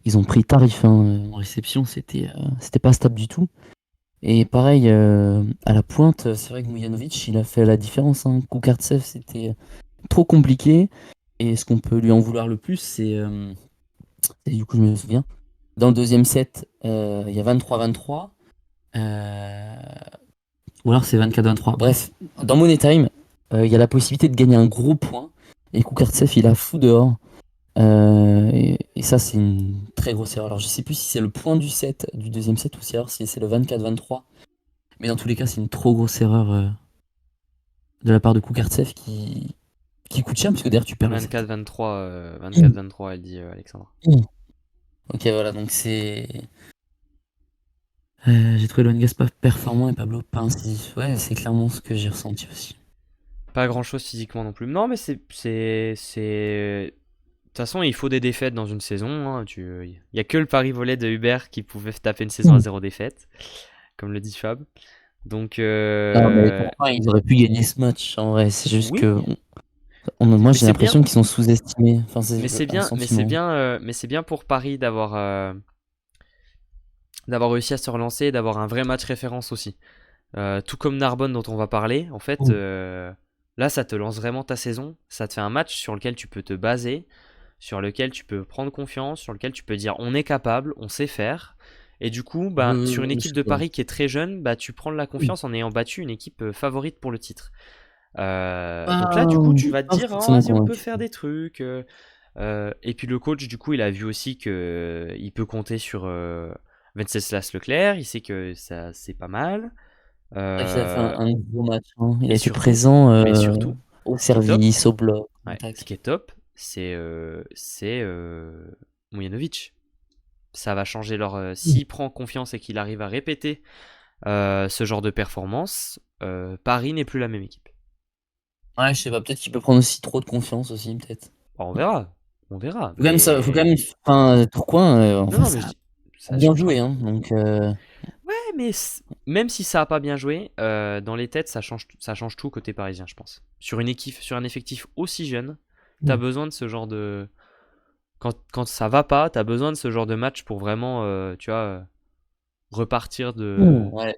S2: ils ont pris tarif, hein, en réception. C'était pas stable du tout. Et pareil, à la pointe, c'est vrai que Mujanovic, il a fait la différence, hein. Kukartsev, c'était trop compliqué. Et ce qu'on peut lui en vouloir le plus, c'est du coup, je me souviens. Dans le deuxième set, il y a 23-23. Ou alors c'est 24-23. Bref, dans Money Time, il y a la possibilité de gagner un gros point. Et Kukartsev, il a fou dehors. Et ça, c'est une très grosse erreur. Alors, je sais plus si c'est le point du set, du deuxième set, ou si c'est le 24-23. Mais dans tous les cas, c'est une trop grosse erreur de la part de Kukartsev qui coûte cher, parce que d'ailleurs, tu perds le set.
S1: 24-23, elle dit Alexandra.
S2: Ok, voilà, donc c'est... j'ai trouvé Luengas pas performant et Pablo pas incisif. Ouais, c'est clairement ce que j'ai ressenti aussi.
S1: Pas grand chose physiquement non plus. Non, mais c'est... De toute façon, il faut des défaites dans une saison. Hein. Il n'y a que le Paris Volley de Hubert qui pouvait taper une saison à 0 défaite, comme le dit Fab. Donc,
S2: Non, mais pourquoi ils auraient pu gagner ce match en vrai? C'est juste
S1: oui.
S2: que moi j'ai l'impression qu'ils sont sous-estimés. Enfin,
S1: mais c'est bien pour Paris d'avoir réussi à se relancer et d'avoir un vrai match référence aussi. Tout comme Narbonne dont on va parler. En fait, là, ça te lance vraiment ta saison. Ça te fait un match sur lequel tu peux te baser, sur lequel tu peux prendre confiance, sur lequel tu peux dire on est capable, on sait faire. Et du coup,
S2: Oui,
S1: bah, sur une
S2: oui,
S1: équipe de Paris qui est très jeune, bah, tu prends de la
S2: oui.
S1: confiance en ayant battu une équipe favorite pour le titre. Donc là, du coup, tu vas te
S2: Pas
S1: dire, oh,
S2: forcément
S1: vas-y, on peut
S2: convaincu.
S1: faire des trucs. Et puis le coach, du coup, il a vu aussi que il peut compter sur Wenceslas Leclerc. Il sait que ça, c'est pas mal.
S2: C'est vrai qu'il a fait
S1: Euh,
S2: un gros match, hein. Il a
S1: et
S2: été
S1: surtout,
S2: présent
S1: mais surtout,
S2: au
S1: ce qui est top,
S2: service, au bloc, au
S1: ouais, ce
S2: tac.
S1: qui est top, c'est Mujanovic. Ça va changer leur.
S2: Oui.
S1: S'il prend confiance et qu'il arrive à répéter ce genre de performance, Paris n'est plus la même équipe.
S2: Ouais, je sais pas, peut-être qu'il peut prendre aussi trop de confiance aussi, peut-être.
S1: Bon, on verra, on verra.
S2: Faut quand
S1: Mais
S2: même, enfin, Tourcoing,
S1: non,
S2: enfin,
S1: non, mais
S2: ça a
S1: ça
S2: bien
S1: changera
S2: joué,
S1: pas.
S2: hein, donc
S1: Ouais, mais même si ça a pas bien joué, dans les têtes, ça change tout côté parisien, je pense. Sur un effectif aussi jeune, t'as
S2: mmh.
S1: besoin de ce genre de. Quand ça va pas, t'as besoin de ce genre de match pour vraiment, tu vois, repartir de.
S2: Ouais.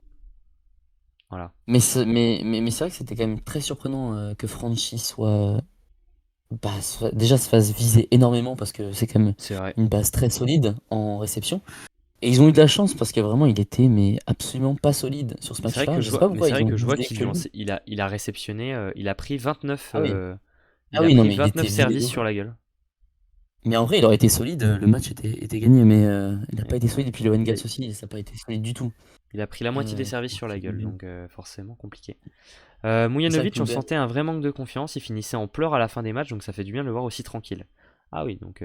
S1: Voilà.
S2: Mais c'est vrai que c'était quand même très surprenant que Franchi déjà se fasse viser énormément parce que c'est quand même
S1: C'est vrai.
S2: une base très solide en réception. Et ils ont eu de la chance parce que vraiment il était mais absolument pas solide sur ce
S1: Mais c'est vrai
S2: match-là.
S1: que
S2: Je
S1: je
S2: sais
S1: vois,
S2: pas
S1: mais
S2: pourquoi
S1: c'est
S2: ils
S1: vrai
S2: ont
S1: que je vois
S2: visé
S1: qu'ils
S2: que
S1: lui ont,
S2: lui.
S1: il a réceptionné, il a pris 29,
S2: Ah oui. Ah
S1: il a
S2: oui, non
S1: pris
S2: mais il
S1: 29
S2: était visé de
S1: services
S2: ouf.
S1: sur la gueule.
S2: Mais en vrai, il aurait été solide, le match était gagné, mais il n'a
S1: Ouais.
S2: pas été solide. Et puis le
S1: Il a,
S2: Engels aussi, ça n'a pas été solide du tout.
S1: il a pris la moitié des services sur la gueule,
S2: C'est
S1: donc forcément compliqué.
S2: ça
S1: Mujanovic,
S2: qui me
S1: on
S2: fait.
S1: sentait un vrai manque de confiance. Il finissait en pleurs à la fin des matchs, donc ça fait du bien de le voir aussi tranquille. Ah oui, donc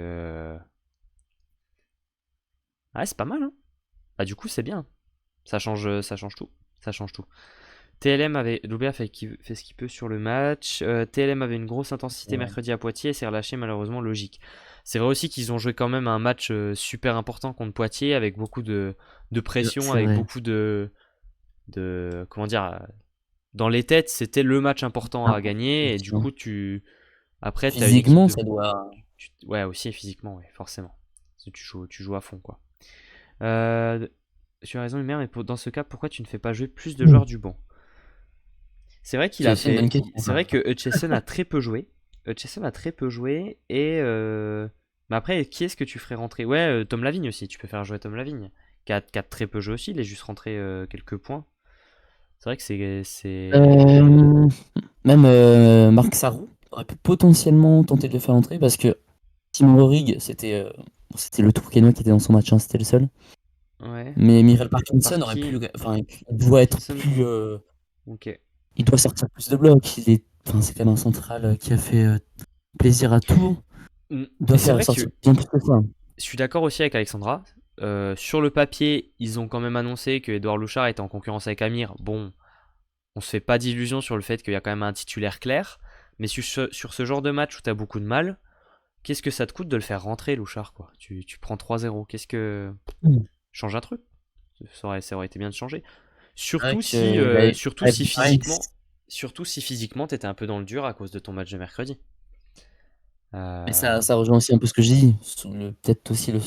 S1: ouais, c'est pas mal, hein. Bah du coup, c'est bien. Ça change tout. Ça change tout. TLM avait, Loubet a fait ce qu'il peut sur le match. TLM avait une grosse intensité
S2: Ouais.
S1: mercredi à Poitiers et s'est relâché malheureusement logique. C'est vrai aussi qu'ils ont joué quand même un match super important contre Poitiers avec beaucoup de pression,
S2: C'est
S1: avec
S2: vrai.
S1: beaucoup comment dire, dans les têtes, c'était le match important
S2: Ah,
S1: à gagner et du
S2: effectivement.
S1: coup, après, t'as une équipe
S2: Physiquement,
S1: de.
S2: ça doit.
S1: Ouais, aussi physiquement, ouais, forcément. Parce que tu joues à fond, quoi. Euh, tu as raison, Lumière, mais dans ce cas, pourquoi tu ne fais pas jouer plus de
S2: Hmm.
S1: joueurs du banc? C'est vrai qu'il a
S2: C'est une bonne
S1: fait.
S2: question,
S1: C'est
S2: ça.
S1: vrai que Hutchison a très peu joué. Hutchison a très peu joué et. Mais après, qui est-ce que tu ferais rentrer? Ouais, Tom Lavigne aussi. Tu peux faire jouer Tom Lavigne, qui a très peu joué aussi. Il est juste rentré quelques points. C'est vrai que
S2: Euh, Même Marc Sarrou aurait pu potentiellement tenter de le faire entrer parce que Simon Rodrigue, c'était le Tourquenois qui était dans son match, hein, c'était le seul.
S1: Ouais.
S2: Mais Michael Parkinson aurait pu.
S1: Parky.
S2: Enfin, il doit être
S1: Parkinson.
S2: plus.
S1: Ok.
S2: Il doit sortir plus de blocs. Enfin, c'est quand même un central qui a fait plaisir à Tours. Il doit
S1: Et c'est
S2: faire
S1: vrai
S2: sortir
S1: que
S2: bien plus que ça.
S1: je suis d'accord aussi avec Alexandra. Sur le papier, ils ont quand même annoncé que Edouard Louchard était en concurrence avec Amir. Bon, on se fait pas d'illusions sur le fait qu'il y a quand même un titulaire clair. Mais sur ce genre de match où tu as beaucoup de mal, qu'est-ce que ça te coûte de le faire rentrer, Louchard, quoi? Tu prends 3-0. Qu'est-ce que.
S2: Mm.
S1: Change un truc. Ça aurait été bien de changer.
S2: Avec, il avait préparé.
S1: Surtout si physiquement t'étais un peu dans le dur à cause de ton match de mercredi.
S2: Mais
S1: Euh,
S2: ça rejoint aussi un peu ce que je dis. Peut-être aussi le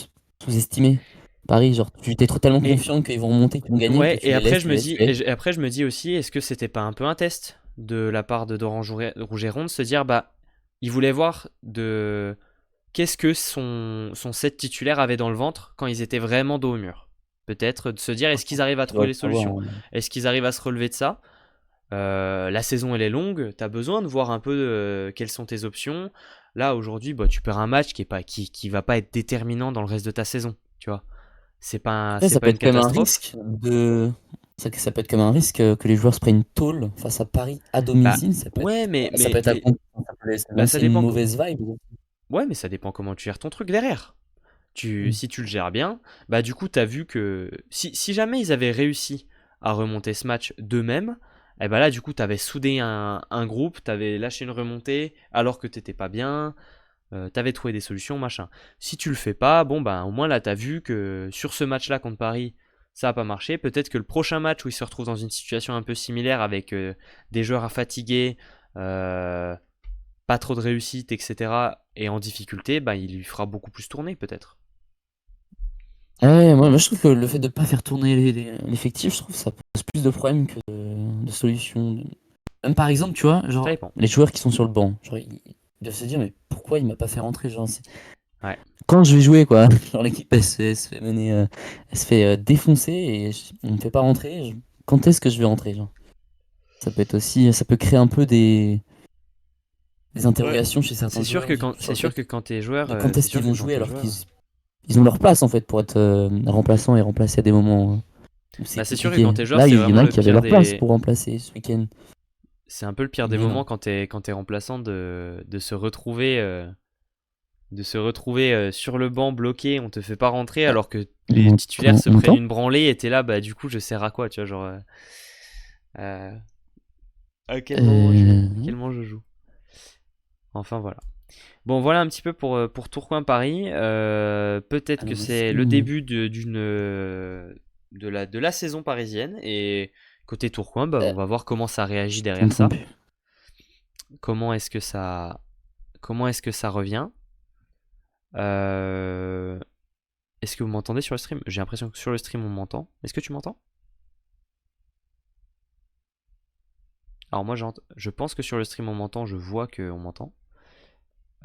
S2: sous-estimer. Paris, genre, tu t'es trop tellement
S1: Et
S2: confiant qu'ils vont remonter, qu'ils vont gagner, que
S1: ouais,
S2: tu les laisses, tu les laisses tuer.
S1: et après je me dis aussi, est-ce que c'était pas un peu un test de la part de Doran Rougeron de se dire, bah, il voulait voir de qu'est-ce que son set titulaire avait dans le ventre quand ils étaient vraiment dos au mur. Peut-être de se dire, est-ce qu'ils arrivent à
S2: Tu dois
S1: trouver
S2: le
S1: les
S2: savoir,
S1: solutions?
S2: hein.
S1: Est-ce qu'ils arrivent à se relever de ça? La saison elle est longue, t'as besoin de voir un peu quelles sont tes options. Là aujourd'hui, bah, tu perds un match qui va pas être déterminant dans le reste de ta saison, tu vois.
S2: Après,
S1: C'est
S2: ça
S1: pas
S2: peut
S1: une
S2: être quand même un
S1: catastrophe.
S2: risque de. Ça peut être comme un risque que les joueurs se prennent une tôle face à Paris à
S1: Bah
S2: domicile.
S1: ouais,
S2: Ça peut être ça peut
S1: bah,
S2: lancer une mauvaise vibe.
S1: ouais, mais ça dépend comment tu gères ton truc derrière.
S2: Mm.
S1: Si tu le gères bien, bah du coup t'as vu que si jamais ils avaient réussi à remonter ce match d'eux-mêmes, et bah là du coup t'avais soudé un groupe, t'avais lâché une remontée alors que t'étais pas bien, t'avais trouvé des solutions, machin. Si tu le fais pas, bon bah au moins là t'as vu que sur ce match-là contre Paris, ça a pas marché. Peut-être que le prochain match où ils se retrouvent dans une situation un peu similaire avec des joueurs à fatiguer, euh, pas trop de réussite, etc. et en difficulté, bah il lui fera beaucoup plus tourner peut-être.
S2: Ouais, moi, je trouve que le fait de pas faire tourner l'effectif, je trouve que ça pose plus de problèmes que de solutions. Même par exemple, tu vois,
S1: Ça
S2: genre,
S1: dépend.
S2: les joueurs qui sont sur le banc, genre, ils doivent se dire, mais pourquoi il m'a pas fait rentrer, genre,
S1: Ouais.
S2: Quand je vais jouer, quoi. Genre l'équipe, elle se fait mener, elle se fait défoncer et on me fait pas rentrer. Quand est-ce que je vais rentrer, genre? Ça peut être aussi, ça peut créer un peu des
S1: Ouais.
S2: interrogations chez certains joueurs sur
S1: C'est
S2: le
S1: sûr
S2: fait
S1: que quand t'es joueur,
S2: de quand
S1: c'est
S2: est-ce
S1: sûr
S2: qu'ils
S1: que
S2: vont
S1: quand
S2: jouer
S1: t'es
S2: alors
S1: joueur.
S2: qu'ils ont leur place en fait pour être remplaçants et remplacer à des moments où c'est
S1: Bah, c'est sûr que
S2: compliqué.
S1: quand t'es joueur,
S2: Là,
S1: c'est
S2: il y en
S1: vraiment
S2: a un
S1: le
S2: qui avait
S1: pire
S2: leur place
S1: des.
S2: pour remplacer ce week-end.
S1: C'est un peu le pire des
S2: Mais
S1: moments
S2: non.
S1: quand t'es remplaçant de se retrouver sur le banc bloqué, on te fait pas rentrer
S2: Ah,
S1: alors que les titulaires se
S2: on
S1: prennent
S2: m'entend?
S1: une branlée et t'es là, bah du coup je sers à quoi, tu vois, genre euh, à
S2: Euh,
S1: quel moment je joue. Enfin voilà. Bon voilà un petit peu pour Tourcoing Paris. Peut-être que
S2: alors
S1: c'est le début de la saison parisienne et côté Tourcoing, bah,
S2: euh,
S1: on va voir comment ça réagit
S2: je
S1: derrière
S2: t'entends
S1: ça.
S2: plus.
S1: Comment est-ce que ça comment est-ce que ça revient. Euh, Est-ce que vous m'entendez sur le stream? J'ai l'impression que sur le stream on m'entend. Est-ce que tu m'entends? Alors moi je pense que sur le stream on m'entend, je vois qu'on m'entend.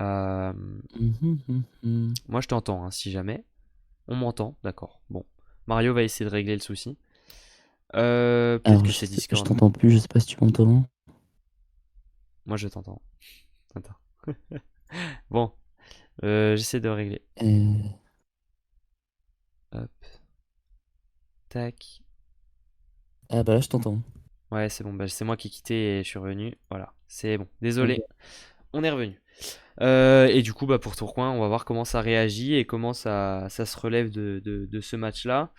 S1: Euh,
S2: Mhm, mhm, mhm.
S1: Moi je t'entends, hein, si jamais. On m'entend, d'accord. Bon. Mario va essayer de régler le souci. Peut-être
S2: Alors,
S1: que c'est
S2: je
S1: Discord.
S2: t'entends plus, je sais pas si tu m'entends.
S1: Moi je t'entends. Attends. Bon, j'essaie de régler.
S2: Euh,
S1: Hop, tac.
S2: Ah bah là, je t'entends.
S1: Ouais, c'est bon, bah, c'est moi qui ai quitté et je suis revenu. Voilà, c'est bon. Désolé,
S2: Ok.
S1: on est revenu. Et du coup, bah, pour Tourcoing, on va voir comment ça réagit et comment ça se relève de ce match-là.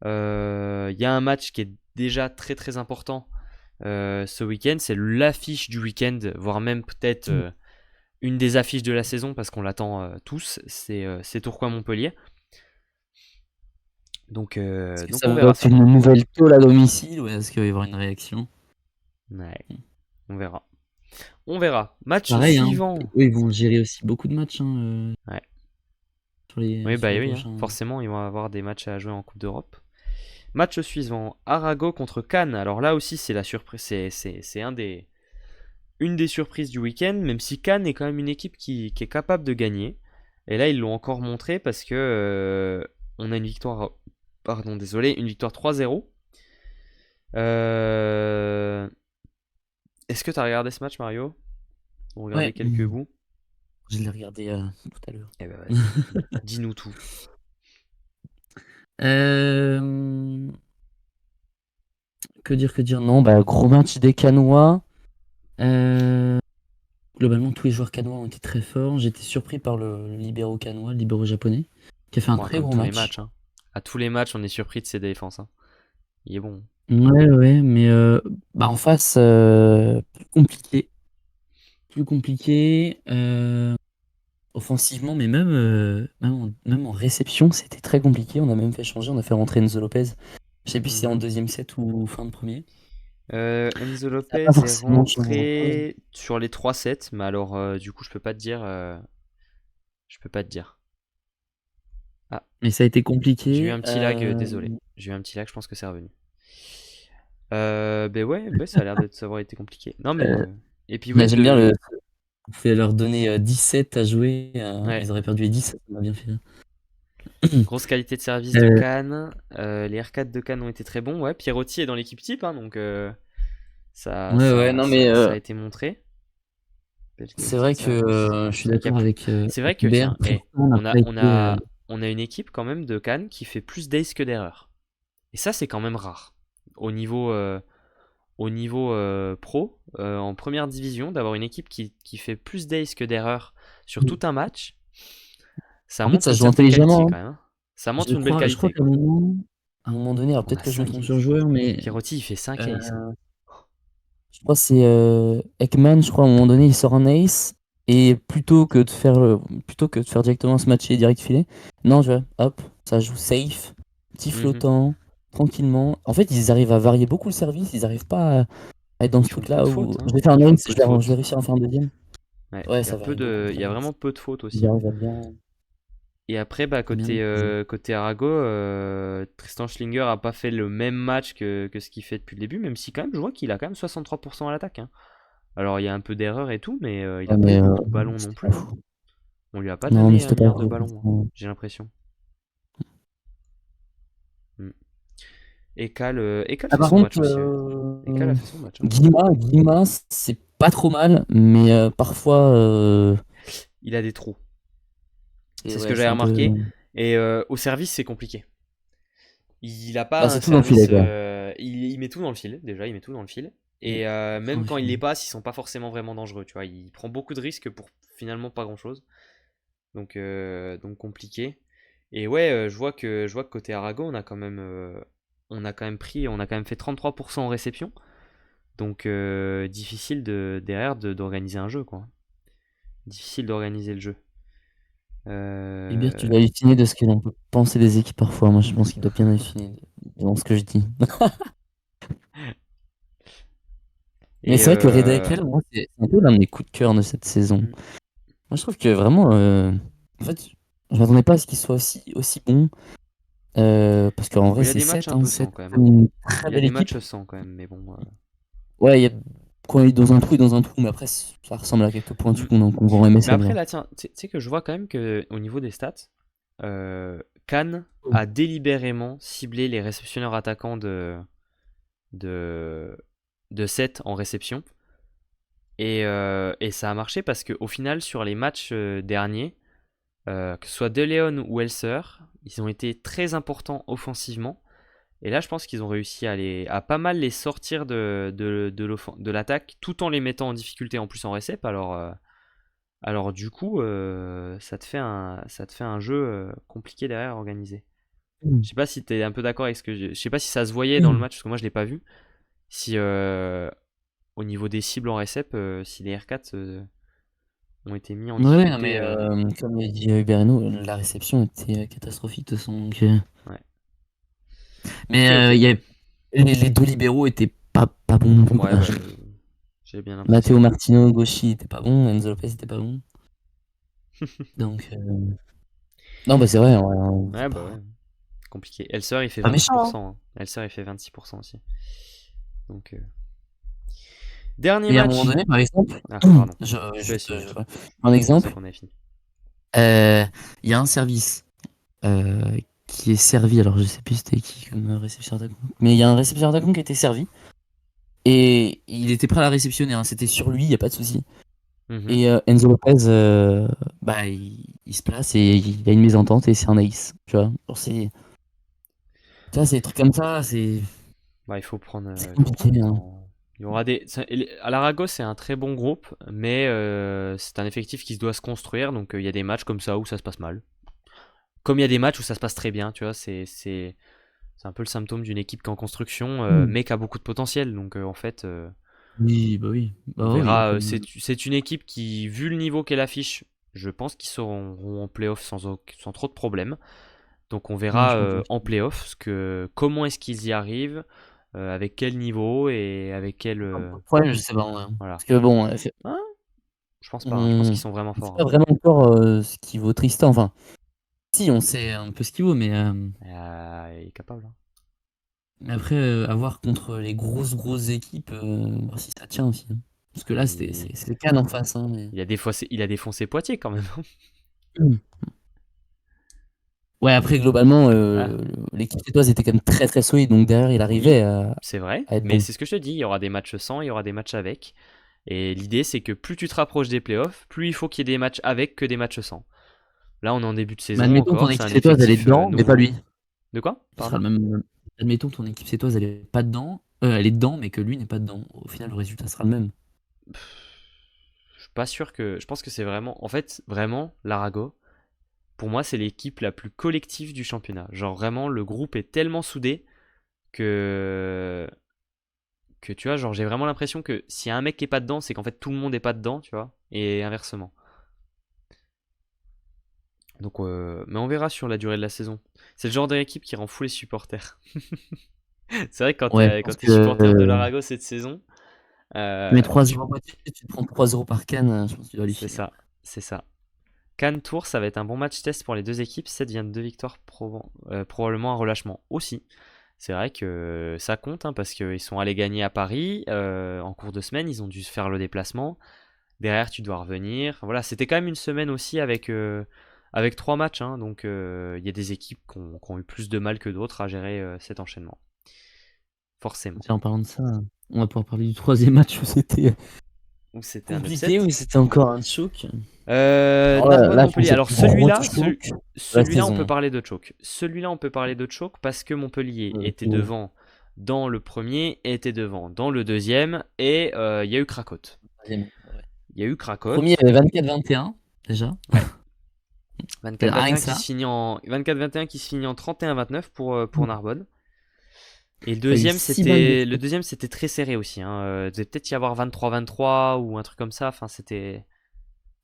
S1: Il y a un match qui est déjà très très important ce week-end. C'est l'affiche du week-end, voire même peut-être une des affiches de la saison parce qu'on l'attend tous. C'est Tourcoing-Montpellier.
S2: Est-ce que
S1: Donc
S2: ça
S1: on
S2: va
S1: verra
S2: être
S1: ça.
S2: une nouvelle tôle à domicile ou est-ce qu'il va y avoir une réaction?
S1: Ouais, on verra. On verra. Match
S2: Pareil, hein.
S1: suivant.
S2: Eux, ils vont gérer aussi beaucoup de matchs hein,
S1: Ouais.
S2: sur les
S1: Oui, hein.
S2: prochains.
S1: Forcément, ils vont avoir des matchs à jouer en Coupe d'Europe. Match suivant, Arago contre Cannes. Alors là aussi, c'est la surprise. C'est une des surprises du week-end, même si Cannes est quand même une équipe qui est capable de gagner. Et là, ils l'ont encore montré parce que on a une victoire. Pardon, désolé, une victoire 3-0. Euh, Est-ce que tu as regardé ce match, Mario? On regardait
S2: Ouais,
S1: quelques bouts.
S2: je l'ai regardé tout à l'heure.
S1: Eh ben vas-y, dis-nous tout.
S2: Euh, que dire? Non, bah gros match des Canois. Euh, Globalement, tous les joueurs canois ont été très forts. J'étais surpris par le libéro canois, le libéro japonais, qui a fait un
S1: Bon,
S2: très
S1: comme
S2: gros
S1: tous les
S2: match.
S1: matchs, hein. À tous les matchs, on est surpris de ses défenses, hein. Il est bon.
S2: Ouais, ouais, mais bah en face, plus compliqué. Plus compliqué. Offensivement, mais même en réception, c'était très compliqué. On a même fait changer, on a fait rentrer Enzo Lopez. Je sais plus si c'est en
S1: Mhm.
S2: deuxième set ou fin de premier.
S1: Enzo
S2: Ça n'a pas
S1: Lopez est
S2: forcément changé grand-chose.
S1: rentré sur les 3 sets, mais alors du coup je peux pas te dire. Je peux pas te dire. Ah,
S2: Mais ça a été
S1: j'ai eu
S2: compliqué.
S1: un petit lag, désolé. J'ai eu un petit lag, je pense que c'est revenu. Ben ouais, ouais, ça a l'air d'avoir été compliqué. Non mais
S2: Euh,
S1: et puis
S2: mais
S1: oui,
S2: j'aime bien on fait leur donner 17 à jouer.
S1: ouais,
S2: Ils auraient perdu les 10, ça m'a bien fait.
S1: grosse qualité de service de
S2: Euh,
S1: Cannes. Les R4 de Cannes ont été très bons. Ouais, Pierrotti est dans l'équipe type, hein, donc
S2: ouais, ouais, non, mais
S1: ça a été montré. Belle
S2: c'est
S1: qualité de
S2: vrai que
S1: service.
S2: je suis
S1: C'est vrai qu'il y a
S2: d'accord
S1: plus.
S2: avec
S1: C'est vrai que
S2: Hubert.
S1: tiens,
S2: Tristan n'a pas
S1: on a une équipe quand même de Cannes qui fait plus d'ace que d'erreurs. Et ça, c'est quand même rare. Au niveau pro, en première division, d'avoir une équipe qui fait plus d'ace que d'erreurs sur tout un match, ça
S2: En fait,
S1: montre
S2: ça
S1: une
S2: joue
S1: certaine qualité
S2: intelligemment, hein.
S1: quand même, hein. Ça montre une belle
S2: Je crois
S1: qualité,
S2: qu'à
S1: quoi.
S2: un moment donné, alors
S1: On
S2: peut-être
S1: a
S2: que je me
S1: 5
S2: trompe sur le
S1: aces.
S2: joueur, mais
S1: Pierrotti, il fait 5
S2: euh,
S1: aces, hein.
S2: je crois que c'est Ekman, je crois, à un moment donné, il sort un ace, et plutôt que de faire directement ce match et direct filet, non, je vois, hop, ça joue safe, petit
S1: Mhm.
S2: flottant, tranquillement. En fait, ils arrivent à varier beaucoup le service, ils arrivent pas à être dans
S1: Ils
S2: ce
S1: font peu
S2: truc-là
S1: de
S2: où
S1: fautes,
S2: je
S1: hein.
S2: vais faire un
S1: Ils font
S2: ace,
S1: peu de
S2: je vais
S1: fautes.
S2: réussir à en faire un deuxième.
S1: Ouais,
S2: Ouais, ça varie beaucoup le
S1: il y a
S2: service.
S1: vraiment peu de fautes
S2: Ils
S1: aussi.
S2: arrivent
S1: Et après, bah,
S2: à bien maîtriser.
S1: côté Arago, Tristan Schlinger a pas fait le même match que ce qu'il fait depuis le début, même si quand même, je vois qu'il a quand même 63% à l'attaque, hein. Alors, il y a un peu d'erreur et tout, mais il
S2: Ouais,
S1: a pas eu
S2: mais
S1: beaucoup de ballons non
S2: c'était pas
S1: plus, hein.
S2: fou.
S1: On lui a pas
S2: Non, mais
S1: donné un
S2: c'était pas
S1: milliard de
S2: vrai.
S1: ballons, hein, j'ai l'impression. Mm. Ekal
S2: Ah,
S1: fait
S2: par
S1: son
S2: contre,
S1: match aussi, ouais. Ekal a fait son match, hein.
S2: Guima, c'est pas trop mal, mais parfois,
S1: Il a des trous.
S2: et
S1: C'est ce que
S2: ouais,
S1: j'avais
S2: c'est un peu.
S1: remarqué. Et au service, c'est compliqué. Il a
S2: Bah,
S1: pas un
S2: c'est tout dans le
S1: service.
S2: filet, quoi.
S1: Il met tout dans le fil, déjà, il met tout dans le fil.
S2: Mm.
S1: Et
S2: Tout dans
S1: même
S2: le
S1: quand il les
S2: filet.
S1: passe, ils sont pas forcément vraiment dangereux, tu vois. Il prend beaucoup de risques pour finalement pas grand-chose. Donc compliqué. Et ouais, je vois que côté Arago, on a quand même fait 33% en réception. Donc difficile derrière d'organiser un jeu, quoi. Difficile d'organiser le jeu.
S2: Et bien, tu
S1: Euh,
S2: vas halluciner de ce que l'on peut penser des équipes parfois. Moi, je pense qu'il doit bien halluciner dans ce que je dis. Mais
S1: et
S2: c'est vrai que Reda Ekal, moi, c'est un peu l'un de mes coups de cœur de cette saison.
S1: mm.
S2: Moi, je trouve que vraiment, en fait, je m'attendais pas à ce qu'il soit aussi bon. Parce qu'en
S1: Bon,
S2: vrai,
S1: il a
S2: c'est
S1: des matchs
S2: 7
S1: un
S2: hein,
S1: peu
S2: 7,
S1: sans quand même,
S2: c'est
S1: hein.
S2: une très
S1: Il a
S2: belle
S1: des
S2: équipe.
S1: matchs sans quand même, mais bon.
S2: Ouais, quand il est dans un trou, il est dans un trou, mais après, ça ressemble à quelques pointus
S1: Mm.
S2: qu'on va aimer
S1: Mais
S2: ça
S1: après,
S2: bien.
S1: là, tiens, tu sais que je vois quand même que au niveau des stats, Cannes a délibérément ciblé les réceptionneurs attaquants de, de 7 en réception. Et ça a marché parce qu'au final, sur les matchs derniers, que ce soit De Leon ou Elser, ils ont été très importants offensivement. Et là, je pense qu'ils ont réussi à pas mal les sortir de l'attaque tout en les mettant en difficulté en plus en récep. Alors du coup, ça te fait un jeu compliqué derrière à organiser.
S2: Mm.
S1: Je sais pas si tu es un peu d'accord avec ce que je sais pas si ça se voyait dans le
S2: Mm.
S1: match parce que moi je l'ai pas vu. Si au niveau des cibles en récep, si les R4 ont été mis en
S2: Ouais, non, mais
S1: difficulté.
S2: comme l'a dit Berno, la réception était catastrophique de toute façon.
S1: Ouais.
S2: Mais
S1: Ok, ok.
S2: il y a... les deux libéraux étaient pas bons non plus,
S1: Ouais,
S2: quoi.
S1: bah, j'ai bien
S2: Matteo
S1: l'impression.
S2: Martino, Gauchi était pas bon, Enzo Lopez était pas bon. Donc, non, bah c'est vrai, ouais,
S1: Ouais,
S2: c'est
S1: bah ouais. Compliqué. Elser, il fait
S2: pas méchant, hein.
S1: 26%, hein. Elser, il fait 26% aussi. Donc, dernier
S2: Mais à un moment
S1: match.
S2: donné, par exemple,
S1: Ah, pardon. Je te laisse
S2: juste
S1: finir.
S2: un
S1: Je pensais
S2: exemple,
S1: qu'on avait fini.
S2: euh, il y a un service qui est servi, alors je sais plus c'était qui comme réception d'attaquant, mais il y a un réception d'attaquant qui était servi, et il était prêt à la réceptionner, hein, c'était sur lui, il n'y a pas de souci.
S1: Mhm.
S2: Et Enzo Lopez, bah, il se place et il y a une mésentente et c'est un ace, tu vois. Genre, ça, c'est des trucs comme ça,
S1: Bah,
S2: c'est
S1: il faut prendre
S2: compliqué,
S1: le
S2: hein.
S1: temps. Il y aura à l'Arago, c'est un très bon groupe, mais c'est un effectif qui doit se construire. Donc, il y a des matchs comme ça où ça se passe mal. Comme il y a des matchs où ça se passe très bien, tu vois. C'est un peu le symptôme d'une équipe qui est en construction,
S2: Hmm.
S1: mais qui a beaucoup de potentiel. Donc, en fait,
S2: Oui, bah oui.
S1: on
S2: Bah oui,
S1: verra.
S2: comme...
S1: C'est une équipe qui, vu le niveau qu'elle affiche, je pense qu'ils seront en playoff sans trop de problèmes. Donc on
S2: Ouais,
S1: verra
S2: je pense
S1: en
S2: aussi.
S1: playoff comment est-ce qu'ils y arrivent, avec quel niveau et avec quel.
S2: Pour le problème, je sais pas, ouais.
S1: Voilà.
S2: Parce que bon,
S1: Hein, je pense pas, hein. Je pense
S2: on
S1: qu'ils sont vraiment
S2: on sait
S1: forts,
S2: pas
S1: hein.
S2: vraiment encore ce qui vaut Tristan. Enfin, si, on sait un peu ce qu'il vaut,
S1: Il est capable, hein.
S2: mais après, à voir contre les grosses équipes, voir si ça tient aussi, hein. Parce que là,
S1: Il,
S2: c'est Cannes en face, hein, mais...
S1: il a défoncé Poitiers quand même, hein.
S2: Hmm. Ouais, après, globalement,
S1: Ah,
S2: l'équipe sétoise était quand même très solide, donc derrière, il arrivait
S1: oui, c'est vrai.
S2: à être
S1: Mais
S2: bon.
S1: c'est ce que je te dis, il y aura des matchs sans, il y aura des matchs avec. Et l'idée, c'est que plus tu te rapproches des playoffs, plus il faut qu'il y ait des matchs avec que des matchs sans. Là, on est en début de
S2: Mais
S1: saison
S2: admettons ton
S1: encore, c'est
S2: équipe
S1: un
S2: sétoise, elle est
S1: effectif
S2: dedans, mais pas
S1: nouveau.
S2: lui.
S1: De quoi?
S2: Ce sera
S1: Pardon?
S2: le même. Admettons ton équipe sétoise, elle est pas dedans. Elle est dedans, mais que lui n'est pas dedans. Au final, le résultat sera le même.
S1: Je suis pas sûr que. Je pense que c'est vraiment. En fait, vraiment, l'Arago, pour moi, c'est l'équipe la plus collective du championnat. Genre, vraiment, le groupe est tellement soudé que. Que tu vois, genre, j'ai vraiment l'impression que s'il y a un mec qui est pas dedans, c'est qu'en fait tout le monde est pas dedans, tu vois. Et inversement. Donc, mais on verra sur la durée de la saison. C'est le genre d'équipe qui rend fou les supporters. C'est vrai que
S2: Ouais,
S1: quand
S2: parce
S1: t'es
S2: que
S1: supporter de l'Arago cette saison,
S2: tu mets
S1: tu
S2: 3-0 à Poitiers, tu te prends 3-0 par Cannes, je pense que tu dois les
S1: c'est
S2: filer.
S1: ça, c'est ça. Cannes Tour, ça va être un bon match test pour les deux équipes. 7 vient de 2 victoires, probablement un relâchement aussi. C'est vrai que ça compte, hein, parce qu'ils sont allés gagner à Paris en cours de semaine. Ils ont dû faire le déplacement. Derrière, tu dois revenir. Voilà, c'était quand même une semaine aussi avec 3 matchs, hein, donc il y a des équipes qui ont eu plus de mal que d'autres à gérer cet enchaînement. Forcément.
S2: Tiens, en parlant de ça, on va pouvoir parler du troisième match où c'était
S1: Ou c'était un upset.
S2: compliqué, où c'était encore un choc. Là, je pense
S1: Narbonne-Montpellier.
S2: que c'est le
S1: Alors
S2: plus gros
S1: celui-là,
S2: choc de la
S1: celui-là, on peut
S2: saison.
S1: parler de choc. Celui-là, on peut parler de choc parce que Montpellier était
S2: Euh,
S1: devant dans le premier, était devant dans le deuxième, et il y a eu Krakot.
S2: troisième, ouais.
S1: Il y a eu
S2: Premier,
S1: Krakot.
S2: il y avait 24-21, déjà.
S1: Ouais.
S2: Rien
S1: 24-21
S2: que
S1: qui
S2: ça.
S1: se finit en 24-21 qui se finit en 31-29 pour Narbonne. Et le
S2: Il y a eu
S1: deuxième,
S2: 6 balles de
S1: c'était très serré aussi, hein. Il devait peut-être y avoir 23-23 ou un truc comme ça. Enfin, c'était.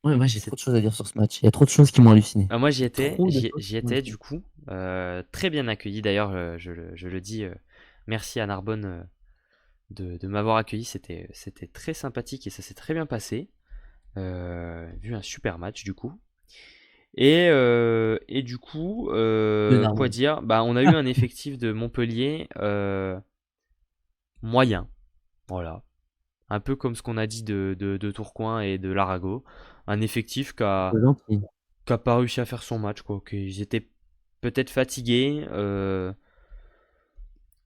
S2: Ouais, moi j'ai
S1: c'est-
S2: trop de choses à dire sur ce match. Il y a trop de choses qui m'ont halluciné.
S1: Moi, j'y
S2: Il y a
S1: étais,
S2: trop de
S1: j'y
S2: choses
S1: j'y
S2: qui m'ont
S1: étais
S2: halluciné.
S1: du coup. Très bien accueilli d'ailleurs, je le dis. Merci à Narbonne de m'avoir accueilli. C'était très sympathique et ça s'est très bien passé. Vu un super match du coup. Et du coup,
S2: De
S1: quoi
S2: Narbonne.
S1: dire? Bah, on a eu un effectif de Montpellier moyen. Voilà. Un peu comme ce qu'on a dit de Tourcoing et de Larago. Un effectif qui a,
S2: C'est gentil.
S1: qui a pas réussi à faire son match, quoi. Qu'ils étaient peut-être fatigués.
S2: Je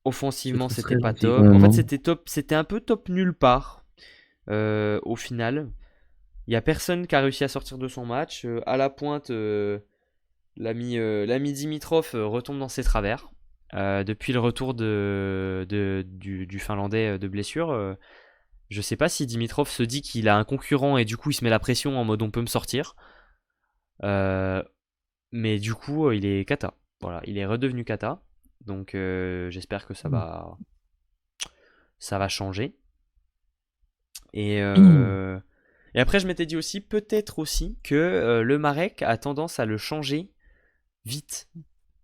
S1: Offensivement,
S2: trouve
S1: c'était
S2: très
S1: pas
S2: gentil quand
S1: top. En
S2: même,
S1: fait,
S2: hein.
S1: c'était un peu top nulle part. Au final, il y a personne qui a réussi à sortir de son match. À la pointe, l'ami Dimitrov retombe dans ses travers. Depuis le retour du Finlandais de blessure, je sais pas si Dimitrov se dit qu'il a un concurrent et du coup il se met la pression en mode on peut me sortir. Euh, mais du coup, il est kata. Voilà, il est redevenu kata. Donc j'espère que ça va changer. Et, euh, et après, je m'étais dit aussi, peut-être aussi, que le Marek a tendance à le changer vite.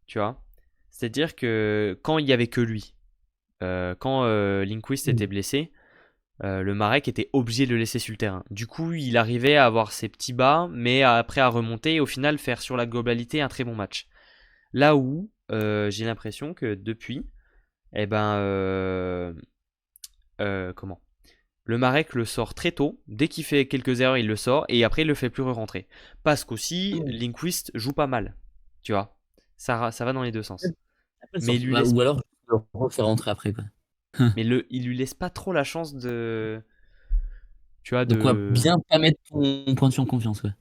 S1: Tu vois. C'est-à-dire que quand il y avait que lui, quand Lindqvist était blessé, le Marek était obligé de le laisser sur le terrain. Du coup, il arrivait à avoir ses petits bas, mais après à remonter et au final faire sur la globalité un très bon match. Là où j'ai l'impression que depuis, eh ben, comment le Marek le sort très tôt. Dès qu'il fait quelques erreurs, il le sort et après il le fait plus re-rentrer. Parce qu'aussi, Lindqvist joue pas mal. Tu vois, ça va dans les deux sens.
S2: Après,
S1: Mais il lui laisse,
S2: ou alors, je le refais rentrer après, quoi.
S1: mais il lui laisse pas trop la chance de, tu vois,
S2: De quoi
S1: de,
S2: bien pas mettre ton pointu en confiance, ouais.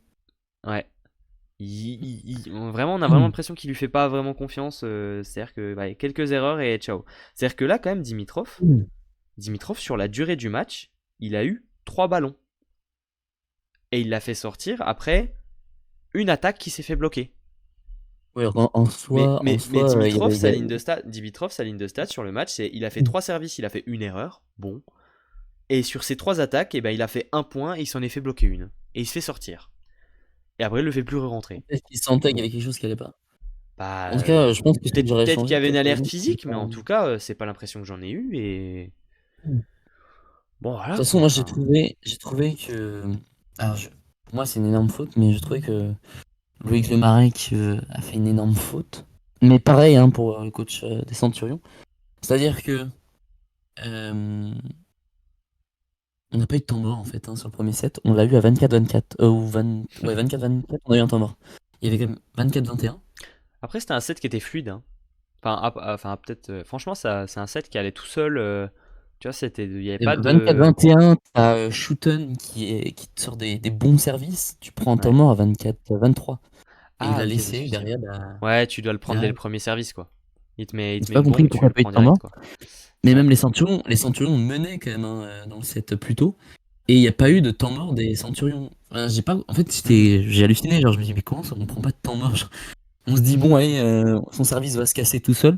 S1: ouais. Vraiment, on a vraiment l'impression qu'il lui fait pas vraiment confiance. C'est-à-dire que quelques erreurs et ciao. C'est-à-dire que là, quand même, Dimitrov sur la durée du match, il a eu 3 ballons et il l'a fait sortir après une attaque qui s'est fait bloquer.
S2: Ouais, en
S1: Mais,
S2: soi,
S1: mais, mais
S2: il y
S1: Dimitrov,
S2: avait,
S1: Dimitrov, sa ligne de stats sur le match, il a fait 3 services, il a fait une erreur. Bon. Et sur ces 3 attaques, eh ben, il a fait un point et il s'en est fait bloquer une. Et il se fait sortir. Et après, il le fait plus re-rentrer.
S2: peut-être qu'il sentait qu'il y avait quelque chose qui allait pas.
S1: Bah,
S2: En tout cas, je pense que ce que j'aurais
S1: peut-être qu'il y
S2: changé,
S1: avait une
S2: peut-être par
S1: alerte
S2: exemple, c'est
S1: physique, mais
S2: pas.
S1: en tout cas, c'est pas l'impression que j'en ai eue. Et bon,
S2: De
S1: voilà
S2: toute façon,
S1: quoi.
S2: moi
S1: Enfin,
S2: j'ai trouvé que. Alors, pour moi, c'est une énorme faute, mais je trouvais que Loïc Lemarec a fait une énorme faute. Mais pareil, hein, pour le coach des Centurions. C'est-à-dire que euh, on n'a pas eu de temps mort en fait, hein, sur le premier set. On l'a eu à 24-24. Ou 20... Ouais, 24-24, on a eu un temps mort. Il y avait quand même 24-21.
S1: après, c'était un set qui était fluide, hein. Enfin, peut-être. Franchement, c'est un set qui allait tout seul. Tu vois, il y avait
S2: Et
S1: pas de.
S2: 24-21, t'as Shooten qui te sort des bons services. Tu prends un temps
S1: Ouais.
S2: mort à 24-23. Et il
S1: Ah,
S2: a
S1: ok, je me
S2: laissé
S1: suis dit.
S2: derrière. Bah,
S1: Ouais, tu dois le prendre dès
S2: derrière.
S1: le premier service, quoi. Il te
S2: J'ai
S1: met
S2: pas
S1: une
S2: compris
S1: bombe, tu
S2: pourquoi il
S1: le
S2: n'y a pas eu de
S1: prends
S2: temps
S1: direct,
S2: mort.
S1: quoi.
S2: Mais
S1: C'est vrai.
S2: même les Centurions menaient quand même, hein, dans le set plus tôt. Et il n'y a pas eu de temps mort des Centurions. Enfin, j'ai pas... En fait, j'ai halluciné. Genre, je me dis, mais comment ça, on prend pas de temps mort? Genre, on se dit, bon, allez, son service va se casser tout seul.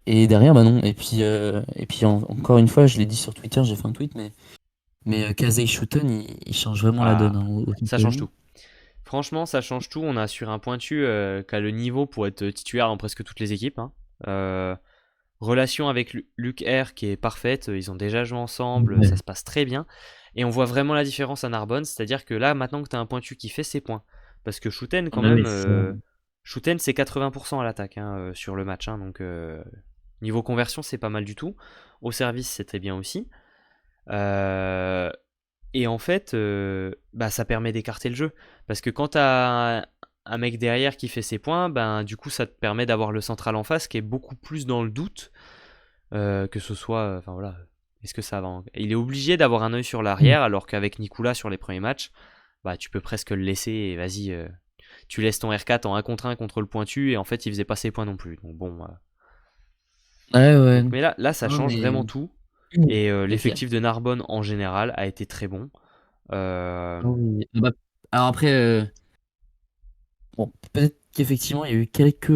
S2: Et derrière, bah non. Et puis encore une fois, je l'ai dit sur Twitter, j'ai fait un tweet, mais Kazei Shooten, il change vraiment la donne,
S1: Ah,
S2: hein, au
S1: ça change
S2: Centurions.
S1: tout. Franchement, ça change tout. On a sur un pointu qui a le niveau pour être titulaire dans presque toutes les équipes, hein. Relation avec Luc R qui est parfaite. Ils ont déjà joué ensemble, ça
S2: Ouais.
S1: se passe très bien. Et on voit vraiment la différence à Narbonne. C'est-à-dire que là, maintenant que tu as un pointu qui fait ses points, parce que Shooten,
S2: Ah
S1: quand
S2: bah
S1: même,
S2: oui, c'est ça.
S1: Shooten, c'est 80% à l'attaque, hein, sur le match, hein. Donc, niveau conversion, c'est pas mal du tout. Au service, c'est très bien aussi. Euh, Et en fait, bah, ça permet d'écarter le jeu. Parce que quand t'as un mec derrière qui fait ses points, ben, du coup, ça te permet d'avoir le central en face qui est beaucoup plus dans le doute. Que ce soit. Enfin voilà. Est-ce que ça va Il est obligé d'avoir un œil sur
S2: Mm.
S1: l'arrière, alors qu'avec Nicolas sur les premiers matchs, bah, tu peux presque le laisser et vas-y. Tu laisses ton R4 en 1 contre 1 contre le pointu et en fait, il faisait pas ses points non plus. Donc bon.
S2: Ouais, ouais.
S1: Mais là, ça
S2: Non,
S1: change
S2: mais.
S1: vraiment tout.
S2: Mm.
S1: Et
S2: Ok.
S1: l'effectif de Narbonne en général a été très bon. Euh,
S2: Ah oui. Bah, alors après, bon, peut-être qu'effectivement, il y a eu quelques.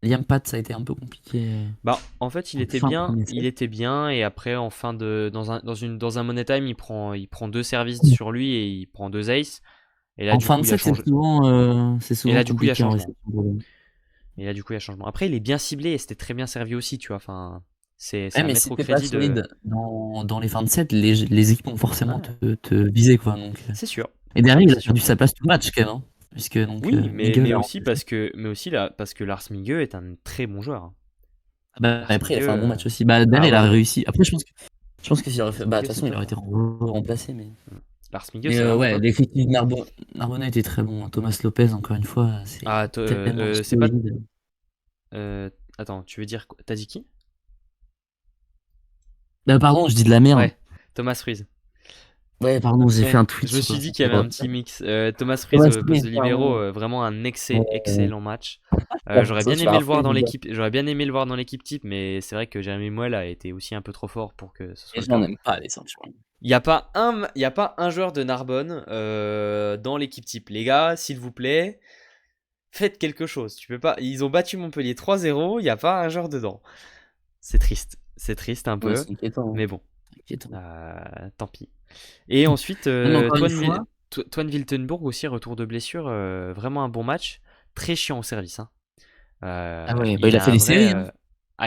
S2: Liam Pat, ça a été un peu compliqué.
S1: Bah, en fait,
S2: En fin de premier
S1: il
S2: set.
S1: était bien, et après, en fin de, dans un money time, il prend deux services sur lui et il prend deux aces. Et là,
S2: En
S1: du
S2: fin
S1: coup,
S2: de
S1: il y a
S2: set,
S1: changé.
S2: c'est
S1: Et
S2: souvent
S1: là, du coup, il y a
S2: compliqué en
S1: changement.
S2: réception.
S1: Et là, du coup, il y a changement. Après, il est bien ciblé et c'était très bien servi aussi, tu vois. Enfin, c'est
S2: Ouais,
S1: à
S2: mais
S1: mettre
S2: si
S1: au
S2: t'es pas
S1: crédit de.
S2: solide dans les fins de set, les équipes vont forcément
S1: Ouais,
S2: te viser, quoi. Donc.
S1: c'est sûr.
S2: Et derrière, il
S1: C'est
S2: a
S1: sûr.
S2: perdu sa place tout le match, quand même. Hein, puisque donc,
S1: Oui,
S2: Miguel
S1: mais
S2: a
S1: aussi
S2: remplacé.
S1: parce que, là, parce que Lars Miguel est un très bon joueur, hein.
S2: Ah bah,
S1: Lars
S2: après, il a
S1: Miguel,
S2: fait un bon match aussi. Bah,
S1: ah
S2: derrière, il
S1: ouais,
S2: a
S1: ouais.
S2: réussi. Après, je pense que s'il aurait
S1: Lars
S2: fait. Bah, de
S1: Miguel,
S2: toute
S1: c'est
S2: façon, il
S1: top,
S2: aurait
S1: hein.
S2: été remplacé. Mais,
S1: Lars Miguel,
S2: mais
S1: c'est vraiment
S2: ouais,
S1: top.
S2: l'effectif de Narbonne était très bon. Thomas Lopez, encore une fois, c'est
S1: Ah,
S2: tellement
S1: c'est pas.
S2: solide.
S1: Attends, tu veux dire quoi? T'as dit qui?
S2: Bah, pardon, je dis de la merde.
S1: Ouais, Thomas Ruiz.
S2: Ouais, pardon, j'ai fait
S1: Ouais,
S2: un tweet
S1: je me
S2: sur
S1: suis dit qu'il y
S2: sur,
S1: avait un petit mix. Thomas Ruiz
S2: Thomas
S1: au poste
S2: Smith,
S1: de libéraux,
S2: pardon.
S1: vraiment un
S2: Euh,
S1: excellent match. J'aurais
S2: ça,
S1: bien
S2: tu m'as
S1: aimé le
S2: rappelé
S1: voir dans
S2: du gars.
S1: l'équipe. J'aurais bien aimé le voir dans l'équipe type, mais c'est vrai que Jérémy Moelle a été aussi un peu trop fort pour que ce soit
S2: Les
S1: le
S2: gens
S1: cas.
S2: n'aiment pas les ceintures.
S1: Il y a pas un joueur de Narbonne dans l'équipe type. Les gars, s'il vous plaît, faites quelque chose. Tu peux pas. Ils ont battu Montpellier 3-0. Il y a pas un joueur dedans. C'est triste un
S2: Ouais,
S1: peu,
S2: c'est inquiétant. Hein.
S1: mais bon,
S2: Inquiétant.
S1: tant pis. Et ensuite,
S2: Non, mais encore une fois.
S1: Toine Wiltenburg aussi, retour de blessure, vraiment un bon match. Très chiant au service, hein.
S2: Ah ouais, bah, il
S1: Il
S2: a
S1: a
S2: fait
S1: un
S2: les
S1: vrai,
S2: séries. Hein.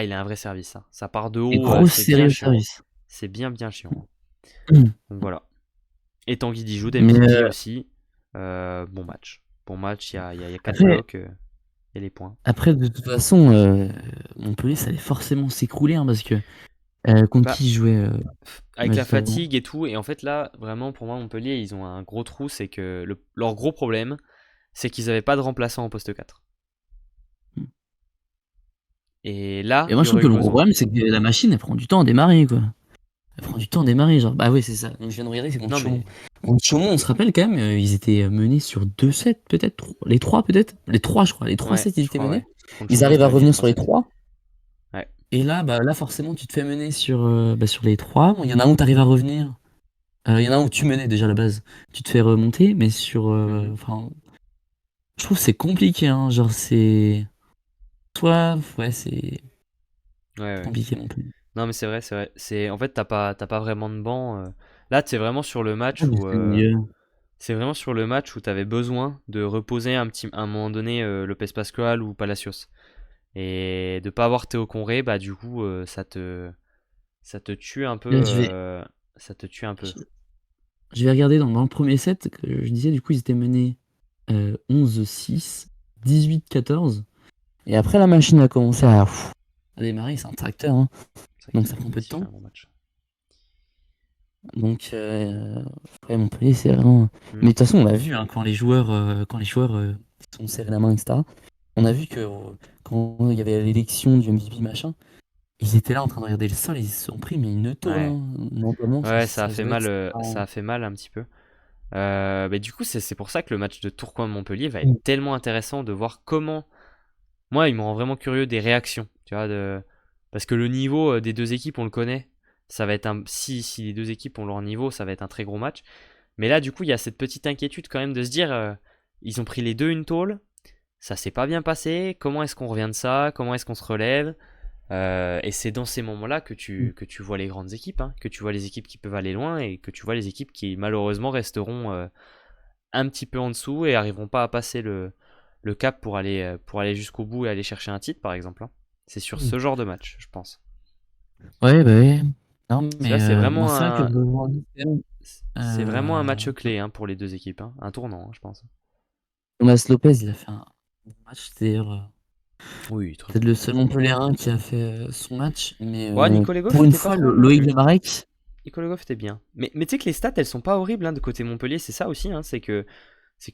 S1: il a un vrai service, hein. Ça part de
S2: Des
S1: haut,
S2: grosses
S1: c'est
S2: séries
S1: bien
S2: au
S1: chiant, hein.
S2: service.
S1: C'est bien chiant, hein. Donc voilà. Et Tanguy Dijoud,
S2: Mais
S1: MVP aussi. Bon match. Bon match, il y a 4
S2: après,
S1: blocs, il y a les points.
S2: après, de toute façon, Montpellier, ça allait forcément s'écrouler hein, parce que contre
S1: Bah,
S2: qui ils jouaient le
S1: avec la
S2: match d'avant.
S1: fatigue et tout, et en fait là, vraiment pour moi, Montpellier, ils ont un gros trou, c'est que leur gros problème, c'est qu'ils n'avaient pas de remplaçant en poste 4. Et là,
S2: Et moi,
S1: il y
S2: je trouve
S1: aurait
S2: que
S1: eu
S2: le gros
S1: besoin.
S2: problème, c'est que la machine, elle prend du temps à démarrer, quoi. Elle prend du temps à démarrer, genre. Bah oui, c'est ça. Donc, je viens de regarder, c'est contre
S1: Non
S2: Chaumont.
S1: mais,
S2: Contre Chaumont, on se rappelle quand même, ils étaient menés sur 2 sets, peut-être. Les 3, peut-être. Les 3, je crois. Les 3
S1: ouais,
S2: sets, ils
S1: je
S2: étaient
S1: crois,
S2: menés.
S1: ouais. Contre
S2: Ils
S1: Chaumont,
S2: arrivent
S1: ils
S2: à
S1: avaient mis
S2: revenir sur les
S1: 3-7.
S2: 3.
S1: Ouais.
S2: Et là, bah, là, forcément, tu te fais mener sur les 3. Bon, il y en a un où tu arrives à revenir. Il y en a un où tu menais déjà à la base. Tu te fais remonter, mais
S1: Mhm.
S2: enfin, je trouve que c'est compliqué, hein. Genre, c'est. Toi, ouais, c'est
S1: Ouais, ouais.
S2: compliqué non plus.
S1: Non mais c'est vrai, c'est vrai. En fait, t'as pas vraiment de banc. Là, c'est vraiment sur le
S2: Ouais,
S1: match
S2: mais
S1: où,
S2: c'est mieux.
S1: t'avais besoin de reposer à un moment donné Lopez Pascual ou Palacios. Et de pas avoir Théo Conré, bah du coup, ça te tue un peu.
S2: Là, je vais,
S1: Ça te tue un peu.
S2: je je vais regarder dans le premier set, que je disais, du coup, ils étaient menés 11-6, 18-14. Et après, la machine a commencé à démarrer, c'est un tracteur, hein.
S1: C'est vrai
S2: Donc
S1: qu'il
S2: ça
S1: a
S2: prend peu de
S1: aussi fait
S2: temps.
S1: un bon match.
S2: Donc, ouais, Montpellier, c'est vraiment.
S1: Mm.
S2: Mais de toute façon, on a vu hein, quand les joueurs se sont serrés la main, etc. On a vu que quand il y avait l'élection du MVP machin, ils étaient là en train de regarder le sol, et ils se sont pris mais une tôle.
S1: Ouais.
S2: Hein. Mentalement,
S1: Ouais,
S2: ça se voit que c'était
S1: ça
S2: pas.
S1: a fait mal un petit peu. Mais du coup, c'est pour ça que le match de Tourcoing-Montpellier va être tellement intéressant de voir comment. Moi, il me rend vraiment curieux des réactions. Tu vois, parce que le niveau des deux équipes, on le connaît. Ça va être si les deux équipes ont leur niveau, ça va être un très gros match. Mais là, du coup, il y a cette petite inquiétude quand même de se dire ils ont pris les deux une tôle, ça s'est pas bien passé. Comment est-ce qu'on revient de ça? Comment est-ce qu'on se relève? Et c'est dans ces moments-là que tu vois les grandes équipes, hein, que tu vois les équipes qui peuvent aller loin et que tu vois les équipes qui malheureusement resteront un petit peu en dessous et arriveront pas à passer le cap pour aller jusqu'au bout et aller chercher un titre, par exemple, hein. C'est sur ce genre de match, je pense.
S2: Ouais, bah ouais. Non,
S1: Parce que là,
S2: mais bon, c'est vrai que je le vois quand même.
S1: c'est vraiment un match
S2: Euh,
S1: clé hein, pour les deux équipes, hein. Un tournant, hein, je pense.
S2: Thomas Lopez, il a fait un bon match. C'est d'ailleurs
S1: Oui, très
S2: peut-être
S1: bon.
S2: le seul Montpellierin qui a fait son match. Mais
S1: Ouais, Nicolas Goff
S2: pour une
S1: était pas
S2: fois,
S1: trop mal non
S2: Loïc
S1: plus.
S2: Lemarec.
S1: Ikologov était bien. Mais tu sais que les stats, elles sont pas horribles hein, de côté Montpellier, c'est ça aussi. Hein, c'est que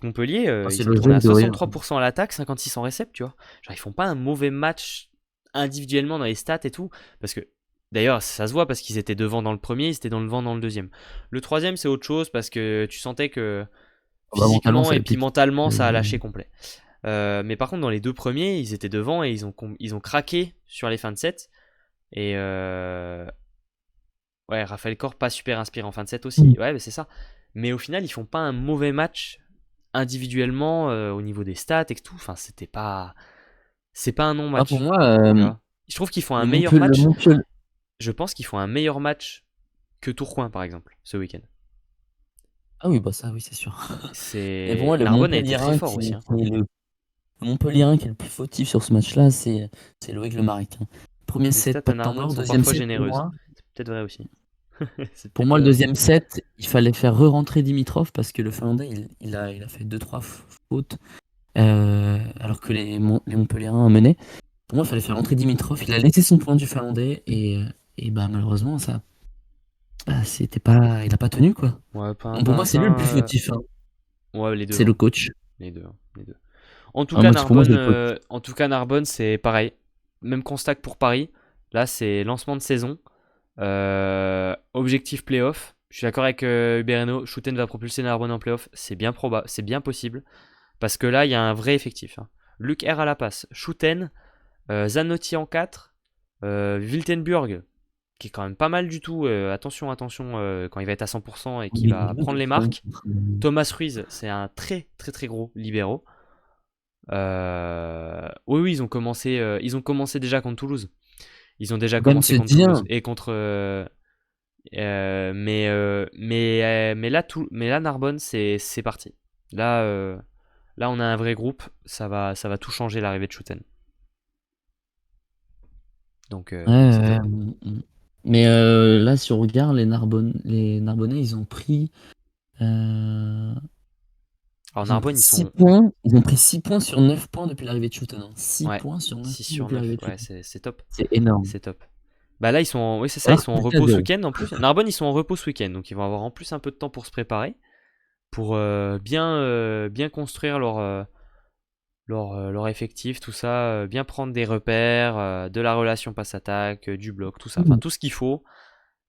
S1: Montpellier,
S2: Ah, c'est
S1: ils ont tourné à
S2: logique de rire.
S1: 63% à l'attaque, 56 en récept, tu vois. Genre, ils font pas un mauvais match individuellement dans les stats et tout. Parce que, d'ailleurs, ça se voit parce qu'ils étaient devant dans le premier, ils étaient dans le vent dans le deuxième. Le troisième, c'est autre chose parce que tu sentais que
S2: Bah, mentalement,
S1: physiquement
S2: ça
S1: et
S2: avait
S1: puis
S2: piqué.
S1: mentalement, ça a lâché complet. Mais par contre, dans les deux premiers, ils étaient devant et ils ont craqué sur les fins de set. Et ouais, Raphaël Corp, pas super inspiré en fin de set aussi. Ouais, mais c'est ça. Mais au final, ils font pas un mauvais match individuellement au niveau des stats et tout. Enfin, c'est pas un
S2: Ah, pour
S1: non-match.
S2: moi,
S1: Tu vois. Je trouve qu'ils font un
S2: le
S1: meilleur
S2: Montpellier, le
S1: match.
S2: Montpellier-
S1: Je pense qu'ils font un meilleur match que Tourcoing, par exemple, ce week-end.
S2: Ah oui, bah ça, oui, c'est sûr. Et pour
S1: C'est
S2: moi, le
S1: Narbonne a été très
S2: Montpellierin
S1: fort aussi. Hein.
S2: qui est le Montpellierin qui est le plus fautif sur ce match-là, c'est Loïc Lemarec, hein. Premier
S1: Les
S2: set,
S1: stats
S2: pas
S1: à
S2: de temps
S1: Narbonne
S2: mort.
S1: sont
S2: Deuxième
S1: parfois
S2: set,
S1: généreuses. C'est peut-être vrai aussi. C'est
S2: pour
S1: peut-être
S2: moi, le
S1: vrai aussi.
S2: deuxième set, il fallait faire re-rentrer Dimitrov parce que le Finlandais, il a fait 2-3 fautes alors que les Montpelliérains menaient. Pour moi, il fallait faire rentrer Dimitrov. Il a laissé son point du Finlandais et bah, malheureusement, ça, bah, c'était pas, il a pas tenu, quoi.
S1: Ouais,
S2: Donc, pour moi, c'est lui le plus fautif, hein.
S1: Ouais, les deux.
S2: C'est le
S1: Hein.
S2: coach.
S1: Les deux. Hein. Les deux. En tout
S2: Ah,
S1: cas,
S2: pour moi, c'est
S1: Narbonne,
S2: le coach.
S1: C'est pareil. Même constat que pour Paris. Là, c'est lancement de saison. Objectif playoff. Je suis d'accord avec Ubereno. Schouten va propulser Narbonne en playoff. C'est bien probable, c'est bien possible. Parce que là, il y a un vrai effectif. Hein. Luc R à la passe. Schouten, Zanotti en 4. Wiltenburg, qui est quand même pas mal du tout. Attention, quand il va être à 100% et qu'il va prendre les marques. Thomas Ruiz, c'est un très très très gros libéraux. Oui, ils ont commencé déjà contre Toulouse. Ils ont déjà
S2: Faut quand même
S1: commencé
S2: se
S1: contre
S2: dire,
S1: Toulouse et contre. Mais là, Narbonne, c'est parti. Là, là, on a un vrai groupe. Ça va tout changer l'arrivée de Schouten. Donc c'est
S2: ouais,
S1: top.
S2: mais là, si on regarde, les Narbonnais, ils ont pris
S1: Alors
S2: Ils ont pris
S1: Narbonne, ils
S2: 6
S1: sont
S2: points. Ils ont pris 6 points sur 9 points depuis l'arrivée de Schouten, hein. 6
S1: ouais,
S2: points sur 9
S1: 6
S2: points
S1: sur
S2: depuis
S1: 9.
S2: l'arrivée de
S1: Ouais,
S2: Schouten.
S1: c'est top.
S2: C'est énorme.
S1: C'est top. Bah là, oui, c'est ça, ils
S2: Alors
S1: sont en
S2: qu'ils étaient à
S1: repos ce
S2: 0.
S1: week-end en plus. Narbonne, ils sont en repos ce week-end, donc ils vont avoir en plus un peu de temps pour se préparer, pour bien construire leur effectif, tout ça, bien prendre des repères, de la relation passe-attaque, du bloc, tout ça, enfin tout ce qu'il faut.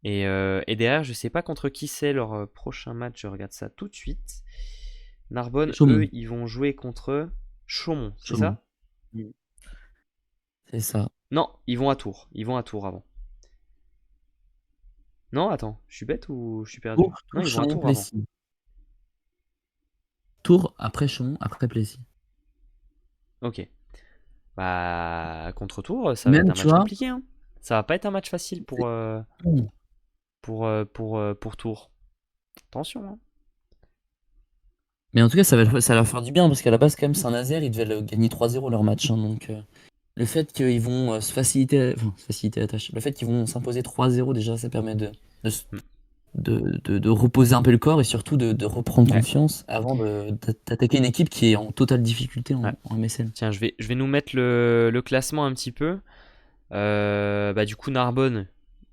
S1: Et derrière, je sais pas contre qui c'est leur prochain match, je regarde ça tout de suite.
S2: C'est
S1: Narbonne, eux,
S2: Chaumont.
S1: ils vont jouer contre Chaumont, c'est
S2: Chaumont.
S1: ça?
S2: Mm. C'est ça.
S1: Non, ils vont à Tours. Ils vont à Tours avant. Non, attends, je suis bête ou je suis perdu? Non,
S2: Tour,
S1: ils vont à
S2: Chaumont,
S1: Tours avant.
S2: Plessis. Tour, après Chaumont, après Plessis.
S1: Ok. Bah, contre Tours, ça va être
S2: Même,
S1: un
S2: tu
S1: match
S2: vois.
S1: compliqué, hein. Ça va pas être un match facile
S2: c'est-
S1: pour Tours. Attention, hein.
S2: Mais en tout cas, ça va leur faire du bien parce qu'à la base, quand même, Saint-Nazaire, ils devaient gagner 3-0 leur match, hein. Donc, le fait qu'ils vont se faciliter la tâche, le fait qu'ils vont s'imposer 3-0, déjà, ça permet de, se-
S1: Hmm.
S2: de reposer un peu le corps et surtout de reprendre
S1: Ouais,
S2: confiance avant d'attaquer une équipe qui est en totale difficulté
S1: ouais.
S2: en MSL.
S1: Tiens, je vais nous mettre le classement un petit peu. Bah, du coup, Narbonne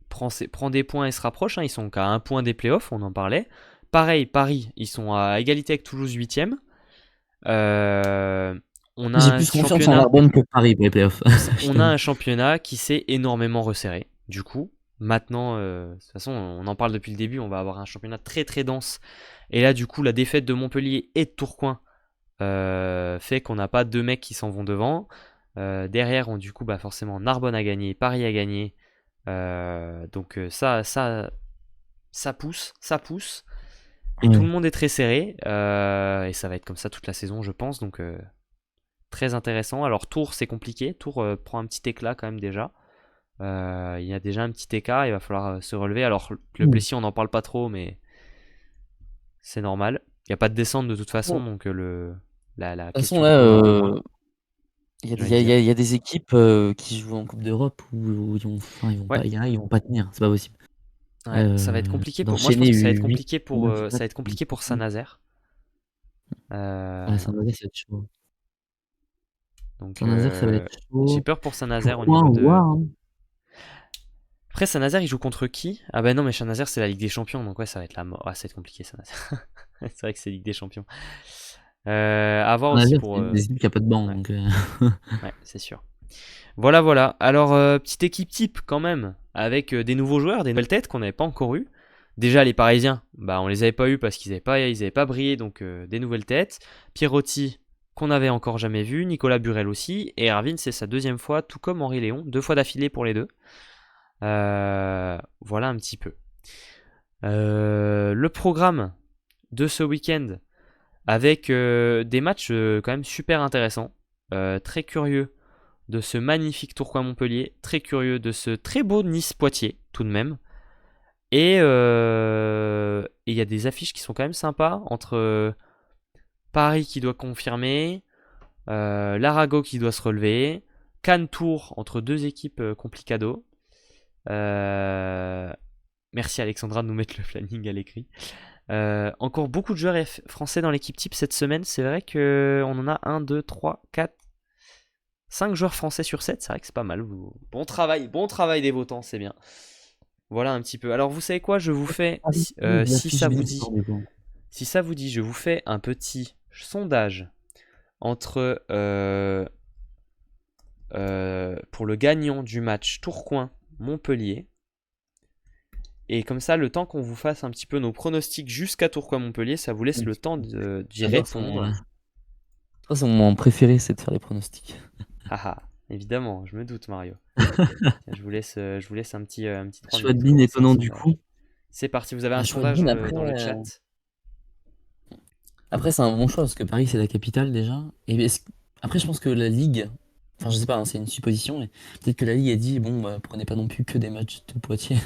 S1: prend des points et se rapproche. Hein. Ils sont qu'à un point des playoffs, on en parlait. Pareil, Paris, ils sont à égalité avec Toulouse 8ème. On a
S2: J'ai
S1: un
S2: plus confiance en
S1: championnat
S2: Narbonne que Paris pour les playoffs. Je
S1: on a
S2: t'avoue.
S1: un championnat qui s'est énormément resserré. Du coup, maintenant, de toute façon, on en parle depuis le début, on va avoir un championnat très très dense. Et là, du coup, la défaite de Montpellier et de Tourcoing fait qu'on n'a pas deux mecs qui s'en vont devant. Derrière, du coup, bah, forcément, Narbonne a gagné, Paris a gagné. Ça pousse, ça pousse. Et tout le
S2: Ouais.
S1: monde est très serré. Et ça va être comme ça toute la saison, je pense. Donc, très intéressant. Alors, Tours, c'est compliqué. Tours prend un petit éclat quand même déjà. Il y a déjà un petit écart, il va falloir se relever. Alors, le
S2: De
S1: Plessis, on n'en parle pas trop, mais c'est normal. Il n'y a pas de descente de toute façon, donc la
S2: toute façon,
S1: question se
S2: là,
S1: pose un peu moins, j'ai envie de dire.
S2: il y a des équipes qui jouent en Coupe d'Europe où
S1: Ouais,
S2: ils vont pas tenir, c'est pas possible.
S1: ouais, ça va être compliqué pour. Moi, je pense
S2: D'enchaîner
S1: que ça va être
S2: 8
S1: compliqué
S2: ou
S1: pour,
S2: 9
S1: ça va
S2: matchs.
S1: être compliqué pour Saint-Nazaire.
S2: Ouais,
S1: Euh,
S2: Saint-Nazaire, ça va être chaud.
S1: donc,
S2: Saint-Nazaire, ça va être
S1: j'ai
S2: chaud.
S1: peur pour Saint-Nazaire au
S2: Tourcoing,
S1: niveau
S2: on voit,
S1: de.
S2: hein.
S1: Après, Saint-Nazaire, il joue contre qui? Ah bah non, mais Saint-Nazaire, c'est la Ligue des Champions, donc ouais, ça va être la mort. Ah, ça va être compliqué, Saint-Nazaire. C'est vrai que c'est Ligue des Champions. À voir
S2: On a
S1: aussi
S2: dire,
S1: pour...
S2: c'est des équipes qui a pas de banc,
S1: Ouais,
S2: donc
S1: ouais, c'est sûr. Voilà, voilà. Alors, petite équipe type quand même, avec des nouveaux joueurs, des nouvelles têtes qu'on n'avait pas encore eues. Déjà, les Parisiens, bah, on les avait pas eu parce qu'ils avaient pas brillé, donc des nouvelles têtes. Pierrotti, qu'on n'avait encore jamais vu. Nicolas Burel aussi. Et Erwin, c'est sa deuxième fois, tout comme Henri Léon. 2 fois d'affilée pour les deux. Voilà un petit peu. Le programme de ce week-end avec des matchs quand même super intéressants. Très curieux de ce magnifique Tourcoing-Montpellier. Très curieux de ce très beau Nice-Poitiers, tout de même. Et il y a des affiches qui sont quand même sympas entre Paris qui doit confirmer, l'Arago qui doit se relever, Cannes-Tours entre deux équipes complicado. Euh, Merci Alexandra de nous mettre le planning à l'écrit. Encore beaucoup de joueurs français dans l'équipe type cette semaine. C'est vrai qu'on en a 1, 2, 3, 4, 5 joueurs français sur 7. C'est vrai que c'est pas mal. Bon travail des votants, c'est bien. Voilà un petit peu. Alors vous savez quoi, je vous fais, si ça vous dit, je vous fais un petit sondage entre pour le gagnant du match Tourcoing-Montpellier. Et comme ça, le temps qu'on vous fasse un petit peu nos pronostics jusqu'à Tourcoing-Montpellier, ça vous laisse le temps d'y répondre.
S2: C'est mon moment préféré, c'est de faire les pronostics.
S1: Haha, évidemment, je me doute, Mario. Tiens, je vous laisse un petit 3
S2: Choix de
S1: minutes
S2: ligne
S1: commencer un
S2: étonnant du
S1: sondage.
S2: coup.
S1: C'est parti, vous avez un
S2: Un choix de
S1: sondage
S2: ligne
S1: dans le chat.
S2: après c'est un bon choix parce que Paris c'est la capitale déjà. Après je pense que la Ligue, enfin je sais pas, hein, c'est une supposition, mais peut-être que la Ligue a dit bon bah, prenez pas non plus que des matchs de Poitiers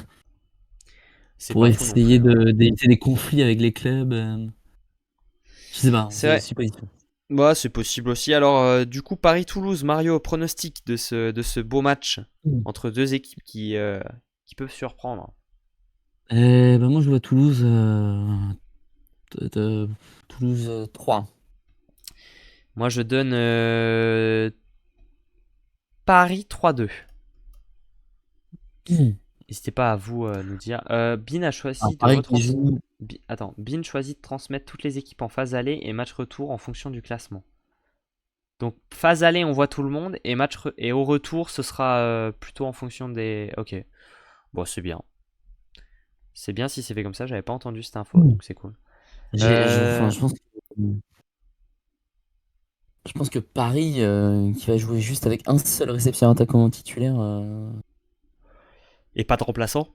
S1: C'est
S2: pour
S1: pas faux non plus,
S2: essayer
S1: hein.
S2: d'éviter des conflits avec les clubs. Je sais pas, hein,
S1: C'est
S2: c'est une
S1: vrai.
S2: supposition.
S1: Bah, c'est possible aussi. Alors, du coup, Paris-Toulouse, Mario, pronostic de ce beau match
S2: Mm.
S1: entre deux équipes qui peuvent surprendre.
S2: Bah, moi je vois Toulouse, Toulouse 3.
S1: Moi, je donne Paris 3-2.
S2: Mm.
S1: N'hésitez pas à vous nous dire. Bin a
S2: Alors
S1: choisi de
S2: Paris qui
S1: retransmettre.
S2: joue.
S1: Attends, Bin choisit de transmettre toutes les équipes en phase aller et match retour en fonction du classement. Donc phase aller, on voit tout le monde et et au retour, ce sera plutôt en fonction des. Ok, bon, c'est bien. C'est bien si c'est fait comme ça. J'avais pas entendu cette info,
S2: Mm.
S1: donc c'est cool.
S2: Enfin,
S1: Euh,
S2: je pense que Paris, qui va jouer juste avec un seul réception attaquant titulaire,
S1: Et pas de remplaçant.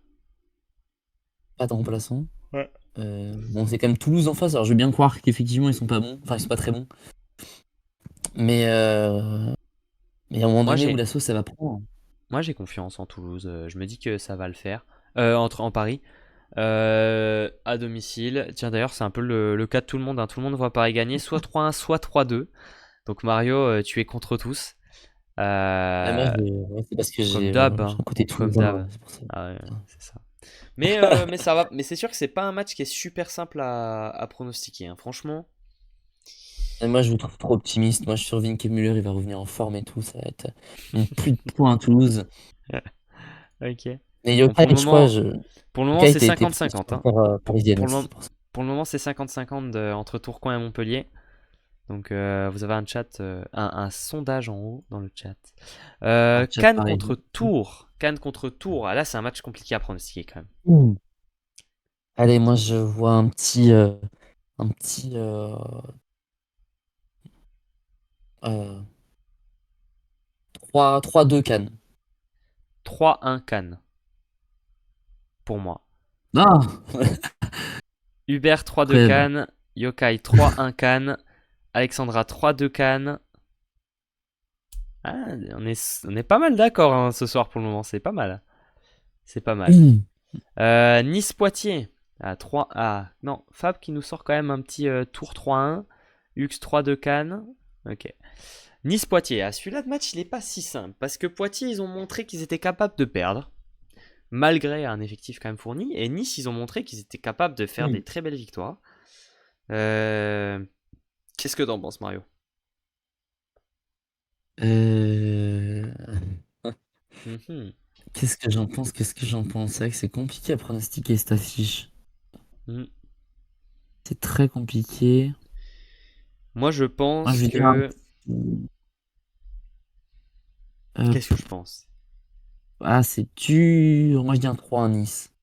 S2: pas de remplaçant.
S1: Ouais.
S2: Bon, c'est quand même Toulouse en face, alors je veux bien croire qu'effectivement ils sont pas bons, enfin ils sont pas très bons. Mais, mais à un moment
S1: Moi
S2: donné où
S1: j'ai,
S2: la sauce ça va prendre.
S1: moi j'ai confiance en Toulouse. Je me dis que ça va le faire. En Paris. À domicile. Tiens, d'ailleurs, c'est un peu le cas de tout le monde, hein. Tout le monde voit Paris gagner, soit 3-1, soit 3-2. Donc Mario, tu es contre tous.
S2: Ah, moi,
S1: Euh,
S2: c'est parce que
S1: Comme d'hab,
S2: j'ai
S1: hein.
S2: un côté
S1: Comme
S2: toulousain,
S1: d'hab.
S2: c'est pour ça.
S1: Ah ouais, c'est ça. Mais ça va. Mais c'est sûr que c'est pas un match qui est super simple à pronostiquer, hein. Franchement.
S2: Et moi je vous trouve trop optimiste, moi je suis sûr Vinke Müller il va revenir en forme et tout, ça va être une pluie de points à Toulouse.
S1: Ok.
S2: Mais
S1: Bon, pour
S2: Yokai,
S1: le
S2: je crois,
S1: moment, pour le moment
S2: Yokai
S1: c'est
S2: était
S1: 50-50, hein.
S2: supporter parisienne
S1: Pour le,
S2: aussi,
S1: mom-
S2: c'est pour ça.
S1: pour le moment, c'est 50-50 entre Tourcoing et Montpellier. Donc, vous avez un chat, un sondage en haut dans le chat.
S2: Un chat
S1: Cannes contre
S2: parisien.
S1: Tours. Cannes contre Tours. Ah, là, c'est un match compliqué à pronostiquer quand même.
S2: Mmh. Allez, moi je vois un petit euh, 3-2 Cannes.
S1: 3-1 Cannes, pour moi.
S2: Ah,
S1: Hubert 3-2
S2: incroyable.
S1: Cannes. Yokai 3-1 Cannes. Alexandra 3-2 Cannes. Ah, on est pas mal d'accord, hein, ce soir pour le moment. C'est pas mal. C'est pas mal.
S2: Mmh.
S1: Nice-Poitiers. À 3. Ah, non. Fab qui nous sort quand même un petit tour 3-1. Hux 3-2 Cannes. Ok. Nice-Poitiers. Ah, celui-là de match, il est pas si simple. Parce que Poitiers, ils ont montré qu'ils étaient capables de perdre. Malgré un effectif quand même fourni. Et Nice, ils ont montré qu'ils étaient capables de faire
S2: Mmh.
S1: des très belles victoires. Euh, Qu'est-ce que t'en penses, Mario?
S2: Euh,
S1: Mhm.
S2: Qu'est-ce que j'en pense? C'est vrai que c'est compliqué à pronostiquer cette affiche.
S1: Hmm.
S2: C'est très compliqué.
S1: Moi, je
S2: Moi, je
S1: pense
S2: vais dire un
S1: que.
S2: petit.
S1: Qu'est-ce que je pense?
S2: Ah, c'est dur. Moi, je dis un 3 à Nice.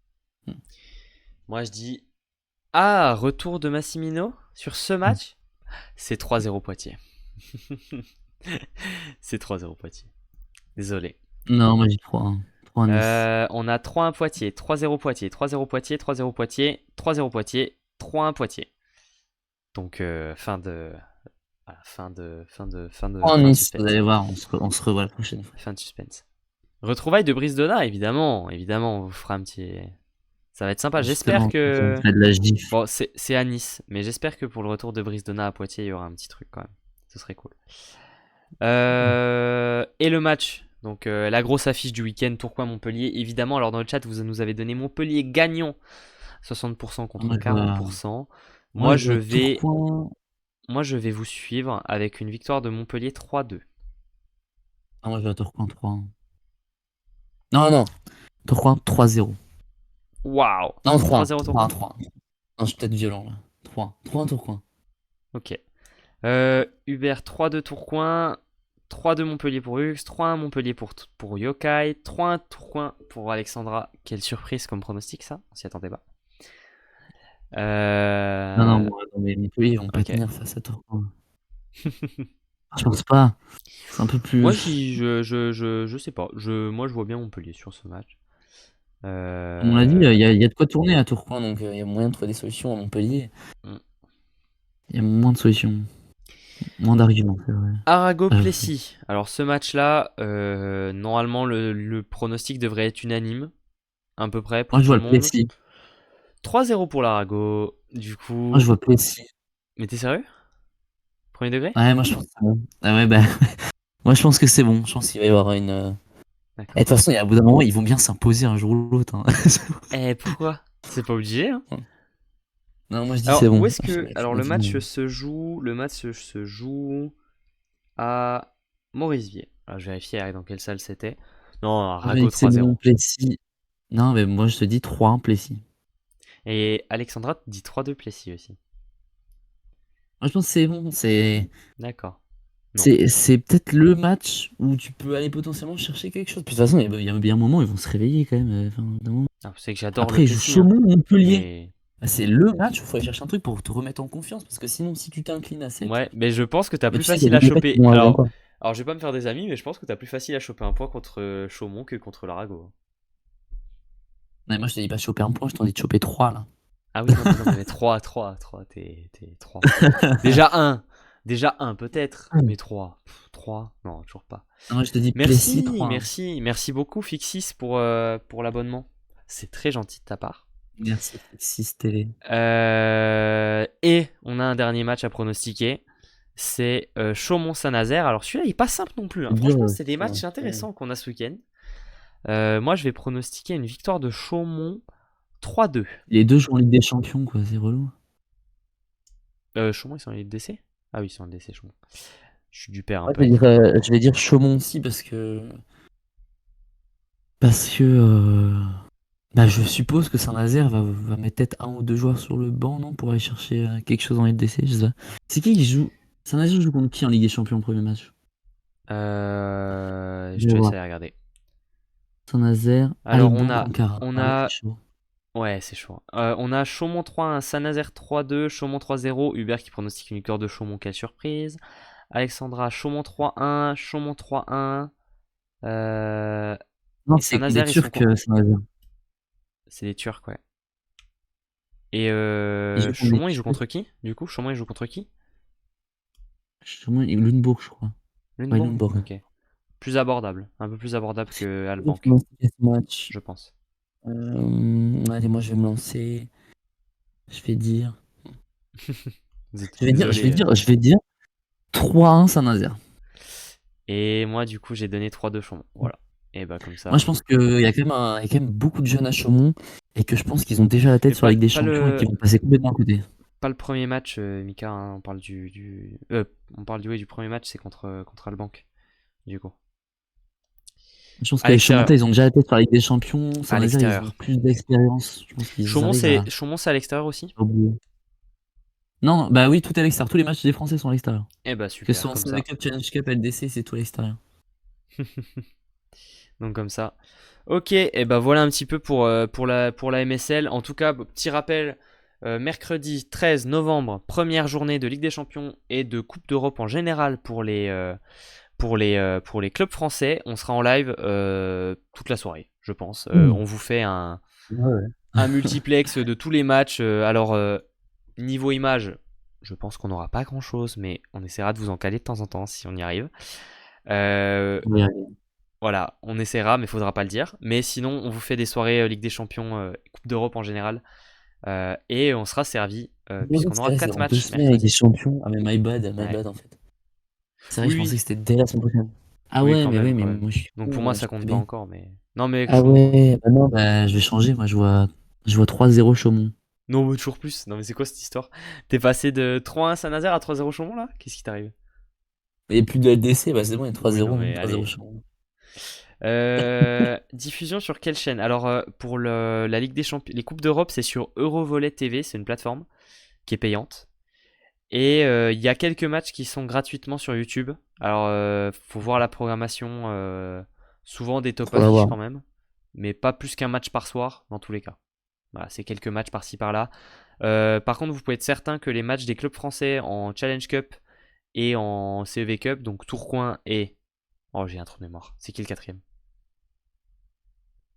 S1: Moi, je dis. Ah, retour de Massimino sur ce match? C'est 3-0 Poitiers. C'est 3-0 Poitiers. Désolé.
S2: Non, moi, je dis 3-1. 3 à Nice.
S1: On a 3-1 Poitiers, 3-0 Poitiers, 3-0 Poitiers, 3-0 Poitiers, 3-0 Poitiers, 3-1 Poitiers. Donc voilà,
S2: Trois à
S1: fin de
S2: Nice, vous
S1: suspense.
S2: allez voir, on se revoit la prochaine fois.
S1: Fin de suspense. Retrouvailles de Brice Donat, évidemment. Évidemment, on vous fera un petit. Ça va être sympa. J'espère
S2: Justement, ça me
S1: que.
S2: fait de la gif.
S1: Bon, c'est à Nice, mais j'espère que pour le retour de Brice Donat à Poitiers, il y aura un petit truc quand même. Ce serait cool. Et le match. Donc la grosse affiche du week-end, Tourcoing-Montpellier. Évidemment, alors dans le chat, vous nous avez donné Montpellier gagnant. 60% contre
S2: Moi, je vois,
S1: 40%.
S2: moi,
S1: Moi,
S2: je
S1: je
S2: vois
S1: vais,
S2: Tourcoing.
S1: moi, je vais vous suivre avec une victoire de Montpellier 3-2.
S2: Ah, moi, je vois Tourcoing 3-1. Non, non, Tourcoing 3-0.
S1: Waouh!
S2: Non, 3-1.
S1: 3-0
S2: 3-1,
S1: Tourcoing?
S2: 3-1. Non, je suis peut-être violent là. 3-1. 3-1 Tourcoing.
S1: Ok. Hubert 3-2 Tourcoing. 3-2 Montpellier pour Hux. 3-1 Montpellier pour Yokai. 3-1 Tourcoing pour Alexandra. Quelle surprise comme pronostic, ça. On s'y attendait pas.
S2: Non, non,
S1: Euh,
S2: non, mais Montpellier, ils vont pas
S1: Ok.
S2: tenir face à Tourcoing. Je pense pas. C'est un peu
S1: Moi,
S2: plus.
S1: je sais pas. Moi, je vois bien Montpellier sur ce match.
S2: Comme on l'a dit,
S1: Euh,
S2: il y a de quoi tourner à Tourcoing, donc il y a moyen de trouver des solutions à Montpellier.
S1: hmm.
S2: Il y a moins de solutions. Moins d'arguments, c'est vrai. J'avoue.
S1: Arago-Plessis. Alors, ce match-là, normalement, le pronostic devrait être unanime, à peu près,
S2: Moi,
S1: pour
S2: je
S1: tout
S2: vois
S1: le
S2: le
S1: monde.
S2: Plessis.
S1: 3-0 pour l'Arago. Du
S2: Moi, je
S1: coup.
S2: vois Plessis.
S1: Mais t'es sérieux? Premier degré?
S2: Ouais, moi, je pense que c'est bon. Ah ouais, bah. Moi, je pense que c'est bon. Je pense qu'il va y avoir une. Et de
S1: D'accord.
S2: toute façon, il y a, au bout d'un moment, ils vont bien s'imposer un jour ou l'autre, hein.
S1: Eh, pourquoi? C'est pas obligé, hein.
S2: Non, moi, je dis c'est
S1: Alors, où
S2: bon.
S1: est-ce que. Alors,
S2: Je me
S1: le match
S2: dis,
S1: se joue. Le match se joue à Maurice-Vier. Alors, je vérifiais dans quelle salle c'était. Non,
S2: moi, je me
S1: Arago
S2: dis que c'est bon,
S1: 3-0.
S2: Plessis. Non, mais moi, je te dis 3-1 Plessis.
S1: Et Alexandra te dit 3-2 Plessis aussi.
S2: Moi, je pense que c'est bon.
S1: D'accord. Non.
S2: C'est peut-être le match où tu peux aller potentiellement chercher quelque chose. Puis de toute façon, il y a bien un moment, ils vont se réveiller quand même. Enfin, au bout d'un moment.
S1: Ah, vous savez que j'adore le
S2: Après, ils jouent
S1: Plessis, hein.
S2: Chaumont, Montpellier.
S1: Mais.
S2: Bah, c'est le match où il faut aller chercher un truc pour te remettre en confiance. Parce que sinon, si tu t'inclines à 7,
S1: Ouais, mais je pense que t'as
S2: bah,
S1: plus
S2: tu sais qu'il y
S1: facile
S2: a
S1: à
S2: des défaites qui
S1: choper.
S2: vont arriver
S1: Alors,
S2: encore.
S1: alors, je vais pas me faire des amis, mais je pense que t'as plus facile à choper un point contre Chaumont que contre l'Arago.
S2: Mais moi, je te dis pas de choper un point, je t'en dis de choper 3 là.
S1: Ah oui, non, mais 3, 3, 3, t'es 3. Déjà un. Déjà un, peut-être. Mais 3. 3. Non, toujours pas.
S2: Moi, je te dis Plessis
S1: Merci,
S2: 3.
S1: merci, merci beaucoup, Fixis, pour l'abonnement. C'est très gentil de ta part.
S2: Merci, Plessis Télé.
S1: Et on a un dernier match à pronostiquer. C'est Chaumont-Saint-Nazaire. Alors celui-là, il est pas simple non plus, hein.
S2: C'est dur,
S1: Franchement, c'est des
S2: putain.
S1: matchs intéressants qu'on a ce week-end. Moi, je vais pronostiquer une victoire de Chaumont 3-2.
S2: Les deux jouent en Ligue des Champions, quoi, c'est relou.
S1: Chaumont, ils sont en LDC? Ah oui, ils sont en LDC, Chaumont. Je suis du père un
S2: Moi,
S1: peu avec les noms.
S2: je vais dire Chaumont aussi parce que. Parce que. Bah, je suppose que Saint-Nazaire va mettre peut-être un ou deux joueurs sur le banc, non, pour aller chercher quelque chose en LDC, je sais pas. C'est qui joue? Saint-Nazaire joue contre qui en Ligue des Champions au premier match?
S1: Je
S2: Je
S1: te
S2: vais
S1: laisse
S2: voir.
S1: aller regarder.
S2: Saint-Nazaire,
S1: Alors,
S2: Alban, Ankara.
S1: on
S2: Ah ouais, c'est
S1: a,
S2: chaud.
S1: ouais, c'est chaud. On a Chaumont 3-1, Saint-Nazaire 3-2, Chaumont 3-0. Hubert qui pronostique une victoire de Chaumont, quelle surprise. Alexandra, Chaumont 3-1, Chaumont 3-1.
S2: Non,
S1: Et
S2: c'est les
S1: Saint-Nazaire, ils sont.
S2: Turcs, Saint-Nazaire.
S1: C'est des Turcs, ouais. Et
S2: Ils jouent contre des
S1: Chaumont, il joue
S2: Turcs.
S1: contre qui? Du coup, Chaumont, il joue contre qui?
S2: Chaumont et Lunebourg, je crois. Ouais,
S1: Lunebourg?
S2: Lunebourg.
S1: Ok. Plus abordable. Un peu plus abordable que
S2: Comment
S1: Albank,
S2: ce match?
S1: je pense.
S2: Allez, moi je vais me lancer. Je vais dire.
S1: Vous êtes désolé.
S2: Je vais dire 3-1 Saint-Nazaire.
S1: Et moi, du coup, j'ai donné 3-2 Chaumont. Voilà. Et bah, comme
S2: Moi,
S1: ça.
S2: je pense qu'il y a il y a quand même beaucoup de jeunes à Chaumont et que je pense qu'ils ont déjà la tête
S1: Mais
S2: sur la Ligue des Champions et qu'ils vont passer complètement à côté.
S1: pas le premier match, Mika, hein. On parle on parle du premier match, c'est contre Albank, du coup.
S2: Je pense
S1: À
S2: qu'avec
S1: l'extérieur.
S2: Chaumont, ils ont déjà la tête sur la Ligue des Champions.
S1: À
S2: Saint-Nazaire, ils ont
S1: l'extérieur.
S2: plus d'expérience. Je pense qu'ils
S1: Chaumont,
S2: arrivent
S1: c'est
S2: à
S1: Chaumont, c'est à l'extérieur aussi?
S2: oublier. Non, bah oui, tout est à l'extérieur. Tous les matchs des Français sont à l'extérieur.
S1: Eh bah
S2: Que ce soit
S1: super,
S2: en
S1: comme
S2: CEV
S1: ça.
S2: Cup, Challenge Cup, LDC, c'est tout à l'extérieur.
S1: Donc comme ça. Ok, et ben voilà un petit peu pour la MSL. En tout cas, petit rappel, mercredi 13 novembre, première journée de Ligue des Champions et de Coupe d'Europe en général pour les clubs français. On sera en live toute la soirée, je pense. On vous fait
S2: Ouais.
S1: un multiplex de tous les matchs. Alors, niveau image, je pense qu'on n'aura pas grand-chose, mais on essaiera de vous en caler de temps en temps si on y arrive.
S2: Ouais.
S1: Voilà, on essaiera, mais il faudra pas le dire. Mais sinon, on vous fait des soirées Ligue des Champions, Coupe d'Europe en général. Et on sera servi, puisqu'on aura 4
S2: En 2
S1: matchs
S2: semaines avec des
S1: mercredi.
S2: champions. Ah, mais my
S1: Ouais.
S2: bad en fait. C'est vrai,
S1: Oui,
S2: je pensais
S1: oui,
S2: que c'était dès la semaine prochaine. Ah
S1: oui,
S2: ouais, mais ouais,
S1: quand
S2: mais
S1: même.
S2: moi je suis
S1: Donc pour
S2: con,
S1: moi,
S2: je
S1: ça
S2: suis
S1: compte pas
S2: teubé.
S1: encore, mais. Non, mais
S2: Ah
S1: Chaumont.
S2: ouais, bah non, bah je vais changer. Moi je vois 3-0 Chaumont.
S1: Non, mais toujours plus. Non, mais c'est quoi cette histoire? T'es passé de 3-1 Saint-Nazaire à 3-0 Chaumont là? Qu'est-ce qui t'arrive?
S2: Il n'y a plus de LDC, bah c'est bon, il y a
S1: Oui, non,
S2: 3-0,
S1: mais
S2: 3-0
S1: allez.
S2: Chaumont.
S1: Diffusion sur quelle chaîne? Alors, pour la Ligue des Champions, les Coupes d'Europe, c'est sur Eurovolley TV, c'est une plateforme qui est payante. Et il y a quelques matchs qui sont gratuitement sur YouTube. Alors, faut voir la programmation, souvent des top
S2: Faut la
S1: affiches
S2: voir.
S1: quand même, mais pas plus qu'un match par soir dans tous les cas. Voilà, c'est quelques matchs par-ci par-là. Par contre, vous pouvez être certain que les matchs des clubs français en Challenge Cup et en CEV Cup, donc Tourcoing et. Oh, j'ai un trou de mémoire. C'est qui le quatrième?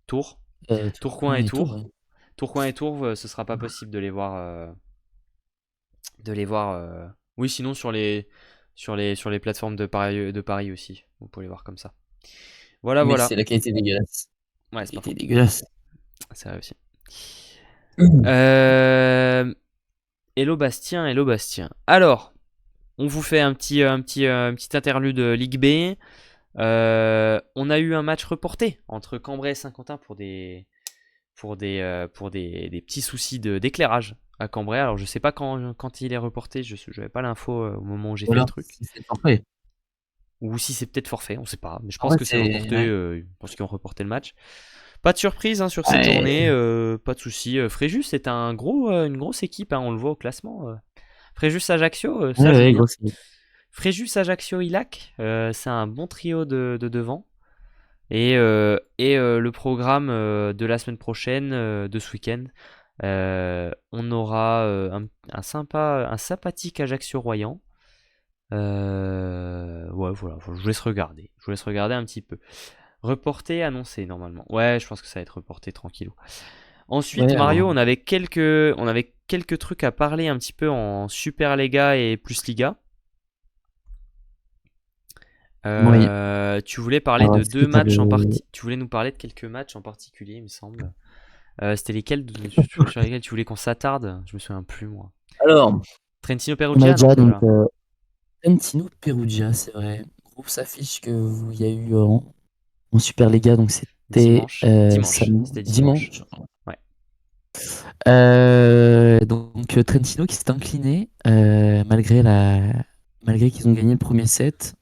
S1: Tours. Tourcoing
S2: Tourcoing
S1: et
S2: et Tours,
S1: Tours.
S2: ouais.
S1: Tourcoing et Tours, ce sera pas possible de les voir. De les voir. Oui, sinon sur les plateformes de Paris aussi. Vous pouvez les voir comme ça. Voilà,
S2: Mais c'est
S1: voilà.
S2: la qualité dégueulasse.
S1: Ouais,
S2: La
S1: c'est pas
S2: qualité
S1: faux.
S2: dégueulasse.
S1: C'est vrai aussi. Euh... Hello Bastien, hello Bastien. Alors, on vous fait un petit interlude Ligue B. On a eu un match reporté entre Cambrai et Saint-Quentin pour des petits soucis d'éclairage à Cambrai. Alors je sais pas quand il est reporté, je n'avais pas l'info au moment où j'ai fait le
S2: Voilà,
S1: truc.
S2: c'est parfait.
S1: Ou si c'est peut-être forfait, on sait pas. Mais je
S2: En
S1: pense
S2: vrai,
S1: que c'est
S2: c'est.
S1: reporté
S2: Ouais.
S1: parce qu'ils ont reporté le match. Pas de surprise hein, sur cette
S2: Ouais,
S1: journée, pas de soucis. Fréjus c'est une grosse équipe, hein, on le voit au classement. Fréjus Ajaccio, ça joue
S2: ouais,
S1: bien.
S2: gros, c'est.
S1: Fréjus Ajaccio Ilac, c'est un bon trio de devant. Le programme de la semaine prochaine, de ce week-end, on aura un sympathique Ajaccio-Royan. Ouais, voilà, je vous laisse regarder. Je vous laisse regarder un petit peu. Reporté, annoncé normalement. Ouais, je pense que ça va être reporté tranquillou. Ensuite,
S2: Ouais,
S1: Mario,
S2: alors.
S1: on avait quelques trucs à parler un petit peu en Super Lega et Plus Liga.
S2: Oui.
S1: Tu voulais parler
S2: Alors,
S1: de
S2: est-ce que
S1: deux
S2: t'as
S1: matchs en
S2: le.
S1: partie. Tu voulais nous parler de quelques matchs en particulier, il me semble. C'était lesquels sur lesquels tu voulais qu'on s'attarde? Je me souviens plus moi.
S2: Alors,
S1: Trentino
S2: on avait
S1: Perugia, non
S2: déjà donc
S1: déjà.
S2: Trentino Perugia, c'est vrai. Grosse affiche que il y a eu en Superliga, donc c'était
S1: Dimanche.
S2: samedi,
S1: C'était dimanche.
S2: dimanche.
S1: Ouais.
S2: Donc Trentino qui s'est incliné malgré qu'ils ont gagné le premier set.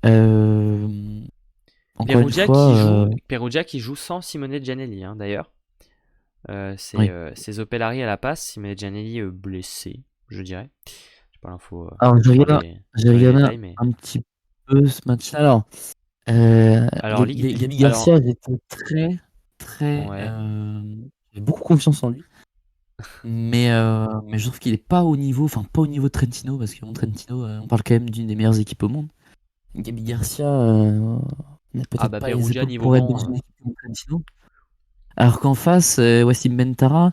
S2: Euh, Encore une fois,
S1: Perugia qui joue sans Simone Giannelli hein, d'ailleurs.
S2: oui.
S1: C'est Zoppellari à la passe, Simone Giannelli blessé, je dirais. J'ai pas l'info
S2: Alors j'ai
S1: sur les
S2: regardé
S1: détails, mais.
S2: un petit peu ce match-là. Alors,
S1: Alors, Ligue.
S2: Gabi
S1: Alors,
S2: Garcia, j'étais très, très,
S1: ouais.
S2: j'avais beaucoup confiance en lui. Mais je trouve qu'il est pas au niveau, enfin pas au niveau de Trentino, parce que bon, Trentino, on parle quand même d'une des meilleures équipes au monde. Gabi Garcia n'a
S1: Ah
S2: peut-être
S1: bah
S2: pas les
S1: Perugia
S2: épaules
S1: niveau
S2: pour être dans
S1: banc.
S2: une équipe comme Trentino. Alors qu'en face, Wassim Bentara,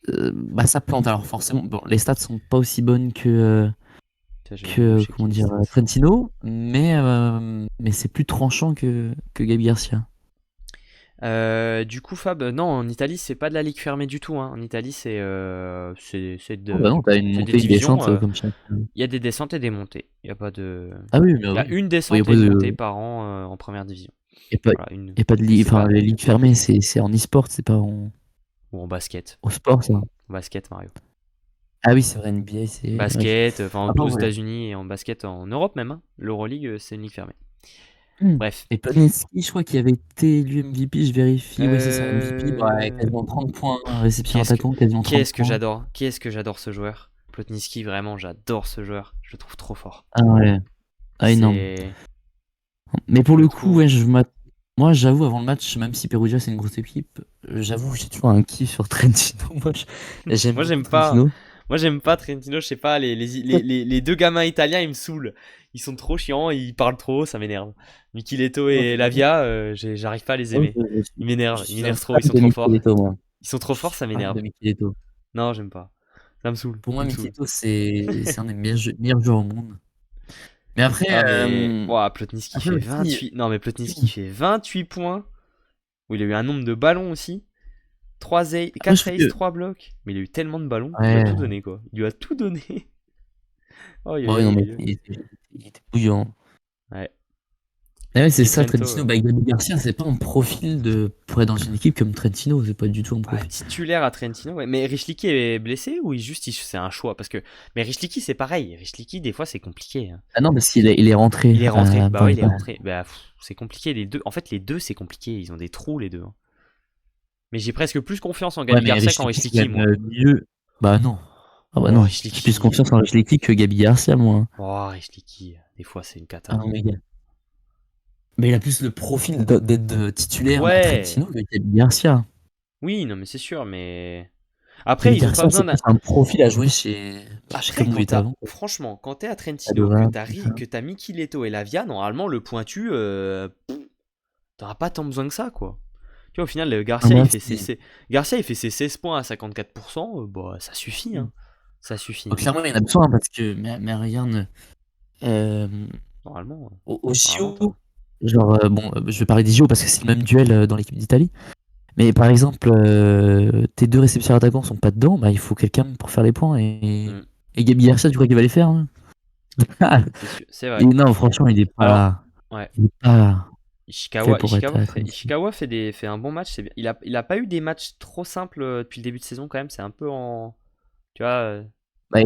S2: bah ça plante. Alors forcément, bon, les stats sont pas aussi bonnes
S1: Tiens, je vais aller
S2: que
S1: checker
S2: comment
S1: les
S2: dire,
S1: stats.
S2: Trentino, mais c'est plus tranchant que Gabi Garcia.
S1: Du coup, Fab, non, en Italie, c'est pas de la ligue fermée du tout, hein. En Italie,
S2: Oh bah non, t'as une
S1: c'est des
S2: montée, une
S1: divisions.
S2: descente comme chaque.
S1: Il y a des descentes et des montées. Il y a pas de.
S2: Ah oui, mais
S1: Il y a
S2: oui.
S1: une
S2: Il n'y a
S1: descente
S2: pas
S1: et une montée
S2: de,
S1: par an en première division.
S2: y a pas,
S1: Voilà,
S2: y a pas de
S1: mais
S2: ligue,
S1: c'est
S2: enfin
S1: pas
S2: les ligues fermées, c'est en e-sport, c'est pas
S1: ou en basket.
S2: au sport ça.
S1: En basket, Mario.
S2: Ah oui, c'est vrai, NBA, c'est. Oui.
S1: Basket, enfin
S2: Ah bon,
S1: aux
S2: ouais.
S1: États-Unis et en basket en Europe même, hein. L'Euroleague, c'est une ligue fermée. Bref.
S2: Et Plotnitsky, je crois qu'il avait été élu MVP, je vérifie. Oui, c'est ça, MVP. Ouais,
S1: Euh...
S2: quasiment 30 points, réception
S1: Qu'est-ce que...
S2: attaquant, quasiment 30 points.
S1: Qu'est-ce que j'adore ce joueur. Plotnitsky, vraiment, j'adore ce joueur. Je le trouve trop fort.
S2: Ah ouais, ah, énorme.
S1: C'est...
S2: Mais
S1: Je
S2: pour
S1: le
S2: le coup,
S1: trouve...
S2: ouais, moi, j'avoue, avant le match, même si Perugia c'est une grosse équipe, j'avoue, j'ai toujours un kiff sur Trentino. J'aime
S1: Moi,
S2: beaucoup
S1: j'aime pas.
S2: Trentino.
S1: Moi, j'aime pas Trentino, je sais pas, les deux gamins italiens, ils me saoulent. Ils sont trop chiants, ils parlent trop, ça m'énerve. Micheletto et Lavia, j'arrive pas à les
S2: Moi,
S1: aimer.
S2: je
S1: Ils
S2: suis un
S1: m'énervent trop,
S2: fan
S1: ils sont
S2: de
S1: trop forts.
S2: Micheletto, moi.
S1: Ils sont trop
S2: Je
S1: forts,
S2: suis
S1: ça
S2: fan
S1: m'énerve.
S2: de Micheletto.
S1: Non, j'aime pas. Ça me saoule,
S2: Pour moi,
S1: il me saoule.
S2: Micheletto, c'est un des meilleurs joueurs au monde. Mais après,
S1: Ah, mais. Ouah, Plotnitsky
S2: après
S1: fait
S2: aussi,
S1: 28. Non, mais Plotnitsky fait 28 points. Où il a eu un nombre de ballons aussi. 4
S2: après, je trouve
S1: aces,
S2: que
S1: 3 blocs. Mais il a eu tellement de ballons, il lui a tout
S2: ouais,
S1: donné quoi. Il lui a tout donné. Oh,
S2: bon, ouais, non, mais
S1: aïe.
S2: il était bouillant.
S1: Ouais.
S2: Ah ouais,
S1: Et
S2: c'est
S1: puis
S2: ça,
S1: Trento.
S2: Trentino. Bah, Gabi Garcia, c'est pas un profil pour être dans une équipe comme Trentino, c'est pas du tout un
S1: Bah,
S2: profil.
S1: titulaire à Trentino, ouais. Mais Richliki est blessé ou c'est un choix parce que. Mais Richliki, c'est pareil. Richliki, des fois, c'est compliqué, hein.
S2: Ah non, parce qu'il est rentré.
S1: Il est rentré. Bah
S2: Enfin,
S1: ouais, il est rentré. Bah, c'est compliqué. Les deux. En fait, les deux, c'est compliqué. Ils ont des trous, les deux, hein. Mais j'ai presque plus confiance en
S2: ouais,
S1: Gabi
S2: mais
S1: Garcia qu'en
S2: Richliki, c'est
S1: Richliki,
S2: quand
S1: moi.
S2: même mieux. Bah non. Ah bah
S1: Oh,
S2: non. J'ai plus
S1: Richliki.
S2: confiance en Richliki que Gabi Garcia, moi, hein.
S1: Oh, Richliki. Des fois, c'est une
S2: Ah
S1: cata.
S2: non, mais gars. Mais il a plus le profil d'être titulaire à
S1: Ouais.
S2: Trentino que Gabi Garcia.
S1: Oui, non, mais c'est sûr, mais. Après,
S2: Gabi
S1: ils ont pas
S2: Garcia,
S1: besoin
S2: c'est
S1: d'un.
S2: plus un profil à jouer chez. Bah, je sais
S1: Après,
S2: comment il était avant.
S1: franchement, quand t'es à Trentino,
S2: Padova, tout ça.
S1: que t'as Micheletto et Lavia, normalement, le pointu, t'auras pas tant besoin que ça, quoi. Tu vois, au final,
S2: Ah, moi, si.
S1: Garcia, il fait ses 16 points à 54%, bah, ça suffit, hein. Ça suffit,
S2: Oh,
S1: hein.
S2: clairement, il y en a besoin parce que. Mais regarde. euh,
S1: Normalement,
S2: au
S1: normalement,
S2: JO,
S1: t'as.
S2: genre, bon, je vais parler des JO parce que c'est le même duel dans l'équipe d'Italie. Mais par exemple, tes deux récepteurs attaquants sont pas dedans, bah il faut quelqu'un pour faire les points.
S1: Hmm,
S2: Et Gabi Garcia, tu crois qu'il va les faire, hein?
S1: c'est sûr, c'est
S2: Et
S1: vrai.
S2: non, franchement,
S1: Alors, ouais.
S2: il est pas fait
S1: Ishikawa,
S2: pour être à Trentino.
S1: Ishikawa fait un bon match, c'est bien. Il a pas eu des matchs trop simples depuis le début de saison, quand même. C'est un peu en. Tu vois,
S2: Bah,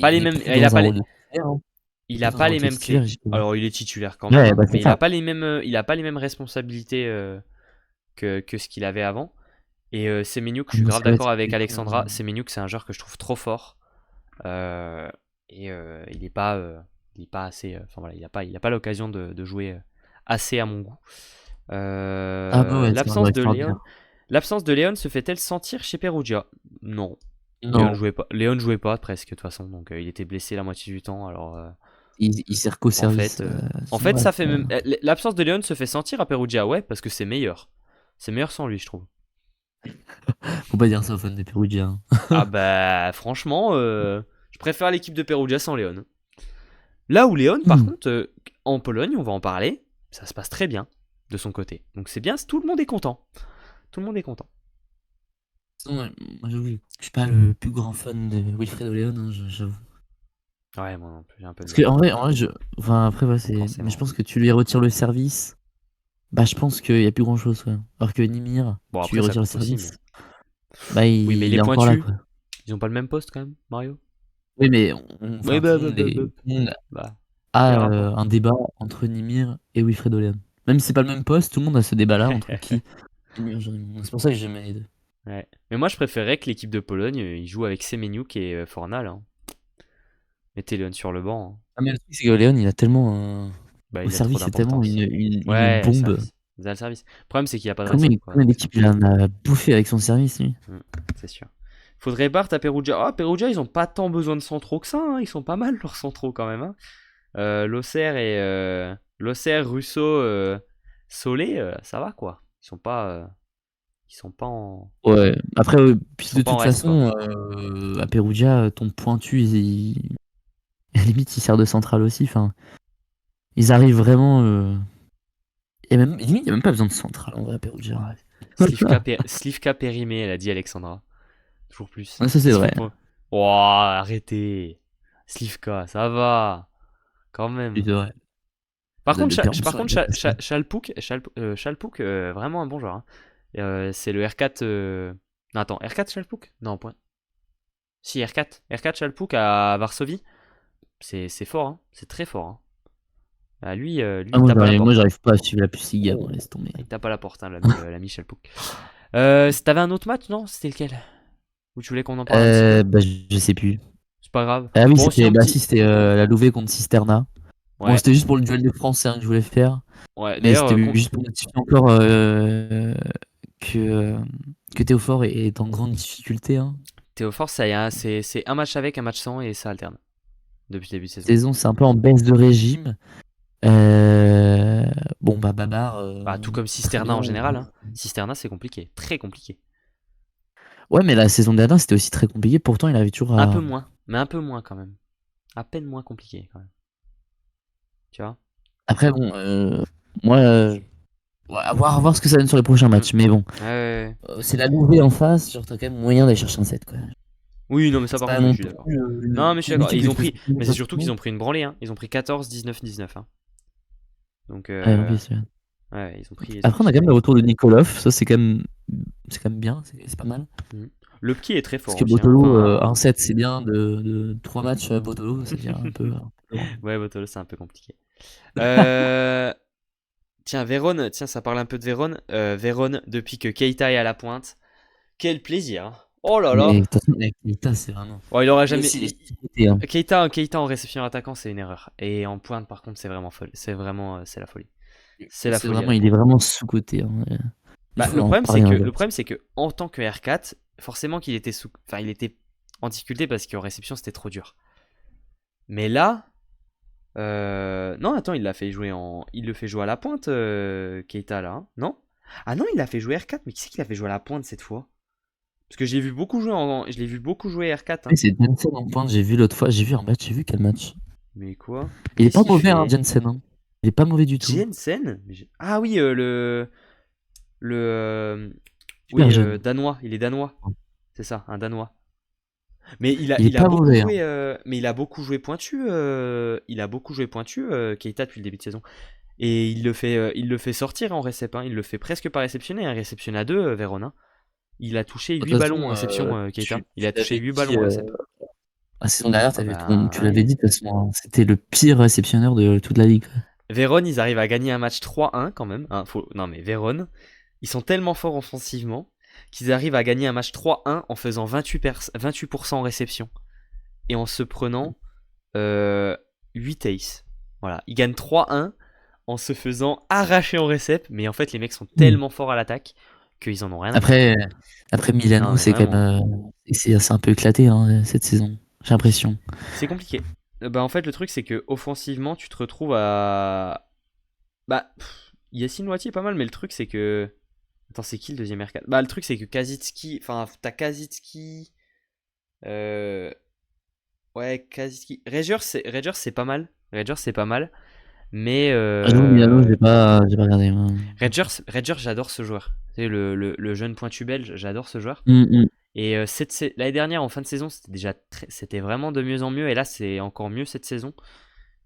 S1: pas les
S2: il est
S1: mêmes.
S2: plus dans un rôle de titulaire, hein. Il est
S1: Il a
S2: plus dans
S1: pas
S2: un rôle
S1: les
S2: de
S1: mêmes
S2: titulaire,
S1: clés.
S2: justement.
S1: Alors, il est titulaire quand même,
S2: Ouais,
S1: hein,
S2: bah c'est
S1: mais
S2: ça.
S1: il a pas les mêmes responsabilités que ce qu'il avait avant. Et Semenyuk, je suis
S2: Moi,
S1: grave
S2: ça va être
S1: d'accord avec
S2: quelqu'un,
S1: Alexandra. Semenyuk, c'est un joueur que je trouve trop fort. Euh, et il est pas assez. Enfin voilà, il a pas l'occasion de jouer assez à mon goût.
S2: Ah bah ouais, c'est un joueur
S1: L'absence de Léon.
S2: extraordinaire.
S1: L'absence de Léon se fait-elle sentir chez Perugia? Non.
S2: Non,
S1: Léon jouait pas presque de toute façon, donc il était blessé la moitié du temps. Alors
S2: il sert qu'au
S1: en
S2: service.
S1: fait, en
S2: Son
S1: fait, ça
S2: reste,
S1: fait même l'absence de Léon se fait sentir à Perugia, ouais, parce que c'est meilleur. C'est meilleur sans lui, je trouve.
S2: faut pas dire ça aux fans de Perugia, hein.
S1: Ah bah franchement, je préfère l'équipe de Perugia sans Léon. Là où Léon, par
S2: Hmm.
S1: contre, en Pologne, on va en parler, ça se passe très bien de son côté. Donc c'est bien, tout le monde est content. Tout le monde est content.
S2: Sinon, ouais, moi, j'avoue, je suis pas le plus grand fan de Wilfredo Leon, hein, j'avoue.
S1: Ouais, moi non plus, j'ai un peu de
S2: Parce que
S1: mal.
S2: en vrai, enfin après, ouais, mais je
S1: Forcément.
S2: pense que tu lui retires le service, bah je pense qu'il y a plus grand chose, quoi. Alors que Nimir,
S1: Bon,
S2: tu lui
S1: après, ça
S2: retires le
S1: compte aussi, mais.
S2: service, bah
S1: Oui, mais
S2: il
S1: les
S2: est encore là,
S1: pointus,
S2: quoi.
S1: ils ont pas le même poste quand même, Mario.
S2: Oui, mais
S1: Oui,
S2: enfin, tout le monde
S1: bah, il y a
S2: a
S1: un rapport.
S2: un débat entre Nimir et Wilfredo Leon. Même si c'est pas le même poste, tout le monde a ce débat-là entre qui est le meilleur joueur du monde. C'est pour ça que j'aime les deux.
S1: Ouais. Mais moi, je préférerais que l'équipe de Pologne, il joue avec Semenyuk et Fornal, hein. Mettez Léon sur le banc, hein.
S2: Ah, mais le truc, c'est que Leon, il a tellement.
S1: Bah,
S2: Au
S1: il a trop
S2: service, c'est tellement
S1: d'importance.
S2: une
S1: Ouais,
S2: bombe.
S1: service. Ils ont le service. Le problème, c'est qu'il n'y a pas de
S2: Combien,
S1: réception, quoi.
S2: combien
S1: Donc c'est un
S2: d'équipes
S1: peu
S2: il
S1: chiant.
S2: en a bouffé avec son service, lui?
S1: Mm, c'est sûr. Faudrait Bart à Perugia. Ah, Perugia, ils ont pas tant besoin de centraux que ça, hein. Ils sont pas mal, leurs centraux, quand même, hein. Losser, Russo, Solé, ça va, quoi. Ils sont pas en.
S2: Ouais. Après,
S1: Ils
S2: puis
S1: sont
S2: de
S1: pas en
S2: toute
S1: reste, quoi.
S2: façon, à Perugia, ton pointu, à la limite, il sert de centrale aussi. Enfin, ils arrivent vraiment. Et même, limite, il n'y a même pas besoin de centrale en vrai à Perugia.
S1: Ouais.
S2: Ouais,
S1: Slivka périmé, elle a dit Alexandra. Toujours plus.
S2: ça, c'est
S1: Qu'est-ce qu'il
S2: vrai.
S1: faut pas. Oh, arrêtez. Slivka, ça va. Quand
S2: C'est
S1: même.
S2: vrai.
S1: Par contre,
S2: De Péremption, il est passé.
S1: Chalpouk, vraiment un bon joueur, hein. C'est le R4. Non, attends, R4 Chalpouk? Non, point. Si, R4. R4 Chalpouk à Varsovie. C'est fort, hein. C'est très fort, hein. Ah, lui,
S2: Ah,
S1: il tape à la porte.
S2: j'arrive pas à suivre la Puciga, moi, laisse tomber.
S1: Il tape à la porte, hein, la Michel Pouk. T'avais un autre match, non? C'était lequel? Ou tu voulais qu'on en parle un petit peu?
S2: Bah, je sais plus.
S1: C'est pas grave.
S2: Ah oui,
S1: Bon,
S2: c'était
S1: sinon,
S2: bah, si,
S1: petit.
S2: c'était la Louvet contre Cisterna. Bon,
S1: Ouais,
S2: c'était juste pour le duel de France hein, que je voulais faire.
S1: ouais.
S2: Mais
S1: D'ailleurs,
S2: c'était juste pour notifier encore que, euh, que Théophore est en grande difficulté. Hein.
S1: Théophore, c'est un match avec, un match sans et ça alterne depuis le début de saison.
S2: Saison, c'est un peu en baisse de régime. Euh, Bon, bah, Babar,
S1: Bah, tout comme
S2: très
S1: Cisterna
S2: bien.
S1: en général. Hein. Cisterna, c'est compliqué, très compliqué.
S2: Ouais, mais la saison dernière, c'était aussi très compliqué. Pourtant, il arrive toujours
S1: Un peu
S2: à.
S1: moins, mais un peu moins quand même. À peine moins compliqué quand même. Tu vois?
S2: Après, bon, moi, ouais, à voir ce que ça donne sur les prochains
S1: Mm.
S2: matchs. Mais bon,
S1: Ouais, ouais, ouais.
S2: c'est la Louvet en face. Genre, t'as quand même moyen d'aller chercher un set, quoi.
S1: Oui, non, mais ça
S2: C'est
S1: par
S2: pas
S1: contre, oui,
S2: non
S1: je suis
S2: plus
S1: d'accord. Non, mais je suis
S2: une
S1: d'accord. Et
S2: équipe
S1: ils
S2: que
S1: ont
S2: tu peux
S1: pris,
S2: soutenir
S1: mais c'est surtout qu'ils
S2: facilement.
S1: ont pris une branlée. Hein. Ils ont pris 14, 19, 19. Hein. Donc,
S2: Ouais, en plus, ouais.
S1: ouais, ils ont
S2: Après, on
S1: pris
S2: a quand
S1: cher.
S2: même le retour de Nikolov. Ça, c'est quand même bien. C'est pas mal.
S1: Mm. Le petit est très
S2: Parce
S1: fort
S2: que
S1: aussi. Hein.
S2: Botolo,
S1: Enfin,
S2: un set, c'est bien. De 3 matchs, Botolo, ça devient un peu long.
S1: ouais, Botolo, c'est un peu compliqué. Euh, Tiens, Vérone, tiens, ça parle un peu de Vérone. Vérone, depuis que Keita est à la pointe, quel plaisir. Hein. Oh là
S2: Mais
S1: là.
S2: de toute façon, avec Keita, c'est vraiment.
S1: Oh, il aura
S2: Lui
S1: jamais.
S2: aussi, il est sous-coté, hein.
S1: Keita en réception attaquant, c'est une erreur. Et en pointe, par contre, c'est vraiment folle. C'est vraiment, c'est la folie. C'est la folie avec
S2: Il est
S1: lui.
S2: vraiment sous-coté. Hein. Il
S1: Bah,
S2: faut en parler un jour.
S1: le problème, c'est que en tant que R4, forcément qu'il était enfin, il était en difficulté parce qu'en réception, c'était trop dur. Mais là, non, attends, il le fait jouer à la pointe, Keita là, hein, non? Ah non, il a fait jouer R4, mais qui c'est qui l'a fait jouer à la pointe cette fois? Parce que je l'ai vu beaucoup jouer R4,
S2: Oui,
S1: hein.
S2: c'est Jensen en pointe. J'ai vu l'autre fois. J'ai vu un match. J'ai vu quel match.
S1: Mais quoi?
S2: Il est
S1: Qu'est-ce
S2: pas
S1: qu'il
S2: mauvais, hein,
S1: fait?
S2: Jensen. Hein. Il est pas mauvais du tout.
S1: Jensen? Ah oui, le,
S2: Super
S1: oui,
S2: jeune.
S1: danois. Il est danois. C'est ça, un danois. Mais
S2: Il est pas mauvais. Hein.
S1: mais il a beaucoup joué pointu. Il a beaucoup joué pointu, Keita depuis le début de saison. Et il le fait sortir en récep. Hein. Il le fait presque pas réceptionner. Hein. Réceptionne à deux, Véron. Hein. Il a touché
S2: De
S1: 8
S2: toute
S1: ballons en
S2: façon,
S1: réception, Keita. Il
S2: tu
S1: a touché
S2: l'avais
S1: 8
S2: dit
S1: ballons en récep.
S2: la saison dernière,
S1: Ah
S2: tu
S1: bah
S2: l'avais
S1: ouais.
S2: dit de toute façon. Hein. C'était le pire réceptionneur de toute la ligue. Quoi.
S1: Véron, ils arrivent à gagner un match 3-1 quand même. Hein. Non mais Véron, ils sont tellement forts offensivement qu'ils arrivent à gagner un match 3-1 en faisant 28% en réception. Et en se prenant 8 aces. Voilà, ils gagnent 3-1 en se faisant arracher en récep, mais en fait les mecs sont
S2: Mm.
S1: tellement forts à l'attaque qu'ils en ont rien à foutre.
S2: Après, après
S1: Non
S2: Milano,
S1: mais
S2: c'est quand
S1: vraiment,
S2: même. C'est un peu éclaté hein, cette saison. J'ai l'impression.
S1: c'est compliqué. Bah en fait le truc c'est que offensivement tu te retrouves à... Bah, Yacine Loiti est pas mal, mais le truc c'est que... Attends, c'est qui le deuxième R4? Bah le truc c'est que Kazitski... Enfin, t'as Kazitski... Euh... Ouais, Kazitski... Ragers c'est pas mal. Ragers c'est pas mal. Mais
S2: J'avoue, Milano, j'ai pas regardé. Moi.
S1: Ragers, j'adore ce joueur. C'est le jeune pointu belge, j'adore ce joueur.
S2: Mm, mm.
S1: Et l'année dernière, en fin de saison, c'était vraiment de mieux en mieux. Et là, c'est encore mieux cette saison.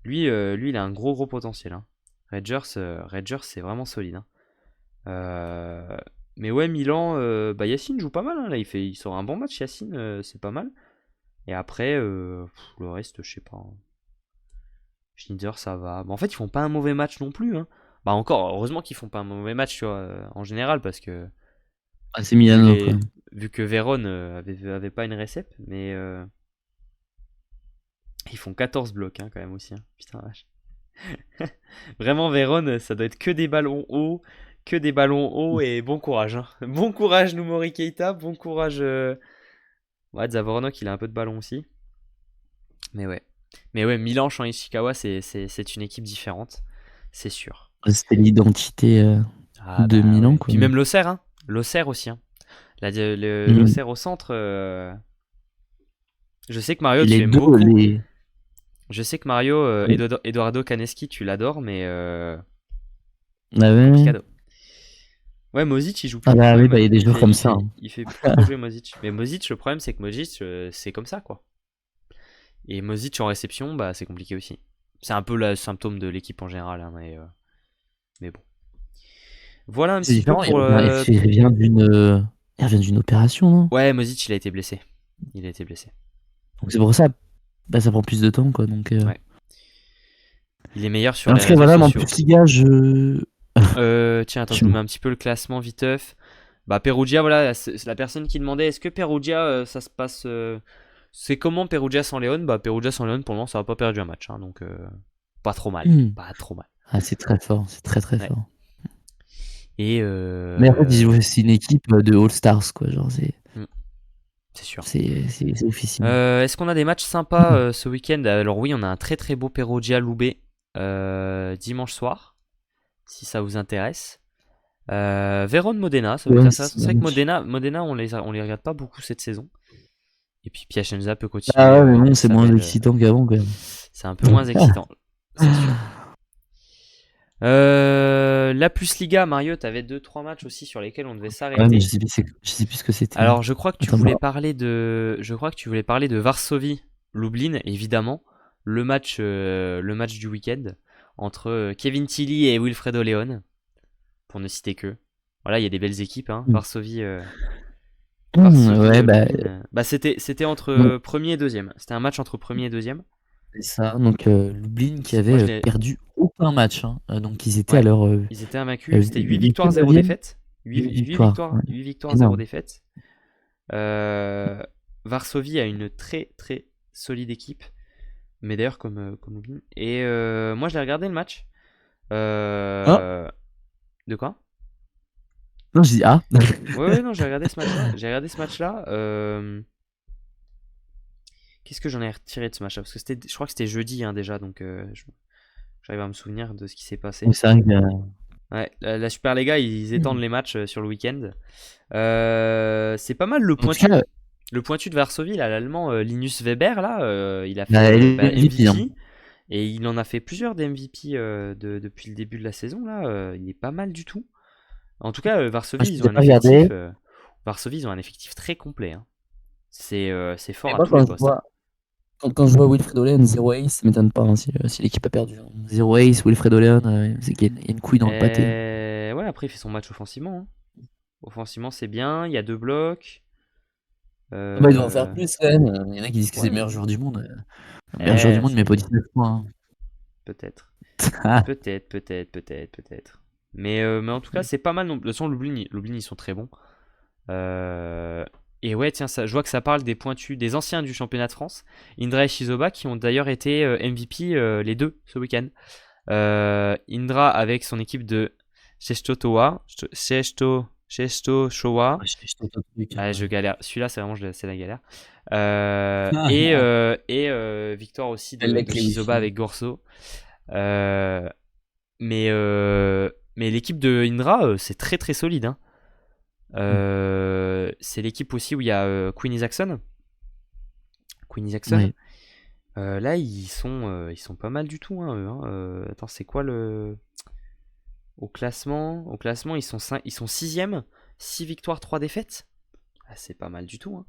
S1: Lui, il a un gros potentiel. Hein. Ragers, c'est vraiment solide. Hein. Mais ouais, Milan, bah Yacine joue pas mal. Hein, là, il sort un bon match, Yacine, c'est pas mal. Et après, le reste, je sais pas. Hein. Schneider, ça va. Bah, en fait, ils font pas un mauvais match non plus. Hein. Bah encore, heureusement qu'ils font pas un mauvais match, tu vois, en général, parce que
S2: Ah, c'est
S1: vu
S2: Milano, quoi.
S1: les, vu que Vérone avait pas une récep, mais ils font 14 blocs hein, quand même aussi. Hein. Putain vache. Vraiment Vérone, ça doit être que des ballons hauts et bon courage. Hein. Bon courage Numori Keita, bon courage. Ouais, Zavornok, il a un peu de ballon aussi. Mais ouais. Mais ouais, Milan, Champ Ishikawa, c'est une équipe différente, c'est sûr.
S2: C'était l'identité
S1: Ah
S2: de
S1: bah
S2: Milan,
S1: ouais.
S2: quoi.
S1: Puis même l'Auxerre, hein. L'Auxerre aussi. Hein.
S2: Mm.
S1: L'Auxerre au centre. Je sais que Mario, tu
S2: Les
S1: aimes
S2: deux,
S1: beaucoup.
S2: les.
S1: Je sais que Mario, Eduardo Caneschi, tu l'adores, mais
S2: Ah ouais.
S1: complicado. Ouais, Mozic, il joue
S2: Ah
S1: plus.
S2: bah
S1: Ouais,
S2: oui, bah, il y a des joueurs comme ça. Hein.
S1: il fait plus trop jouer Mozic. Mais Mozic, le problème, c'est que Mozic, c'est comme ça, quoi. Et Mozic en réception, bah, c'est compliqué aussi. C'est un peu le symptôme de l'équipe en général, hein, mais bon. Voilà un
S2: C'est
S1: petit peu
S2: différent,
S1: pour.
S2: il revient d'une opération, non?
S1: Ouais, Mozic, il a été blessé. Il a été blessé.
S2: Donc c'est pour ça, bah, ça prend plus de temps, quoi. Donc,
S1: Ouais. Il est meilleur sur
S2: En
S1: les
S2: tout cas,
S1: réseaux
S2: voilà, mais en
S1: sociaux.
S2: plus, les gars,
S1: Tiens, attends, je vous
S2: je-
S1: mets un petit peu le classement viteuf. Bah, Perugia, voilà, c'est la personne qui demandait est-ce que Perugia, ça se passe. C'est comment Perugia sans Léon? Bah, Perugia sans Léon, pour le moment, ça n'a pas perdu un match. Hein, donc, pas trop mal.
S2: Hmm.
S1: Pas trop mal.
S2: Ah, c'est très fort, c'est très très
S1: Ouais.
S2: fort.
S1: Et.
S2: Mais en fait, c'est une équipe de All-Stars, quoi. Genre,
S1: Hmm, c'est sûr.
S2: c'est officiel.
S1: Est-ce qu'on a des matchs sympas ce week-end? Alors, oui, on a un très très beau Perugia Loubet dimanche soir, si ça vous intéresse. Vérone Modena, ça va être
S2: Ouais,
S1: intéressant. C'est vrai que Modena on les regarde pas beaucoup cette saison. Et puis Piacenza peut
S2: Ah
S1: continuer
S2: ouais, mais bon, c'est
S1: sa
S2: moins
S1: belle.
S2: excitant qu'avant, quand même.
S1: C'est un peu moins excitant, c'est sûr. La Plus Liga, Mario, t'avais 2-3 matchs aussi sur lesquels on devait
S2: Ouais,
S1: s'arrêter.
S2: mais je sais plus ce que c'était.
S1: Alors je crois que tu
S2: Attends,
S1: voulais
S2: bah,
S1: parler de Varsovie, Lublin, évidemment. Le match du week-end entre Kevin Tilly et Wilfredo Leon, pour ne citer que. Voilà, il y a des belles équipes, hein. Varsovie. Varsovie,
S2: ouais, bah,
S1: Lublin. Bah, c'était
S2: bon,
S1: entre premier et deuxième. C'était un match entre premier et deuxième.
S2: c'est ça. Donc, Lublin qui
S1: Moi,
S2: avait
S1: je l'ai.
S2: perdu aucun match, hein. Donc, ils étaient à
S1: Ouais.
S2: leur
S1: Ils étaient invaincus. C'était 8 victoires,
S2: huitième,
S1: 0
S2: neuvième,
S1: défaites. 8,
S2: 8
S1: 8
S2: victoires.
S1: victoires,
S2: Ouais.
S1: 8 victoires, 0
S2: Énorme.
S1: défaites. Varsovie a une très très solide équipe. Mais d'ailleurs, comme Lublin. Et moi, je l'ai regardé le match.
S2: Ah,
S1: De quoi?
S2: non, je dis ah.
S1: Ouais, non, j'ai regardé ce match-là. J'ai regardé ce match-là. Qu'est-ce que j'en ai retiré de ce match-là? Parce que je crois que c'était jeudi hein, déjà. Donc, j'arrive à me souvenir de ce qui s'est passé.
S2: Oui, c'est vrai que,
S1: Ouais, la Super Lega, ils étendent les matchs sur le week-end. C'est pas mal le
S2: en tout
S1: pointu.
S2: cas,
S1: Le pointu de Varsovie, là, l'allemand Linus Weber, là, il a
S2: bah,
S1: fait
S2: elle est MVP, hein.
S1: MVP. Et il en a fait plusieurs des MVP depuis le début de la saison, là. Il est pas mal du tout. En tout cas,
S2: Moi,
S1: Varsovie,
S2: je
S1: ils
S2: les
S1: ont
S2: ai
S1: un
S2: pas regardés.
S1: effectif. Varsovie, ils ont un effectif très complet. Hein. C'est fort
S2: Et
S1: à
S2: moi,
S1: tous les postes. Hein.
S2: quand je vois Wilfred Olean, 0 ace, ça m'étonne pas hein, si l'équipe a perdu. 0 ace, Wilfred Olean, c'est qu'il y a une couille dans le pâté.
S1: Et ouais, après, il fait son match offensivement. Hein. Offensivement, c'est bien. Il y a 2 blocs.
S2: Ah bah, il doit en faire
S1: Euh,
S2: plus quand même. Il y en a qui disent que c'est le
S1: Ouais.
S2: meilleur joueur du monde. Le meilleur joueur du monde, mais pas
S1: C'est
S2: 19 points.
S1: peut-être.
S2: Hein.
S1: Peut-être. Mais en tout cas, c'est pas mal. De toute façon, Lublin, ils sont très bons. Euh, Et ouais, tiens, je vois que ça parle des pointus, des anciens du championnat de France, Indra et Shizoba, qui ont d'ailleurs été MVP les deux ce week-end. Indra avec son équipe de Shesto Showa.
S2: Ouais, je t'entends le truc,
S1: Ah, je
S2: ouais.
S1: galère. Celui-là, c'est vraiment c'est la galère. Victoire aussi
S2: Elle
S1: de
S2: like les
S1: Shizoba
S2: wifi.
S1: avec Gorso. Euh, mais l'équipe de Indra, c'est très très solide. Hein. C'est l'équipe aussi où il y a Queen Isaacson. Queen Isaacson.
S2: Ouais.
S1: Là, ils sont pas mal du tout. Hein, eux, hein. Attends, c'est quoi le. Au classement, ils sont 6ème. 6 victoires, 3 défaites. Ah, c'est pas mal du tout. Hein.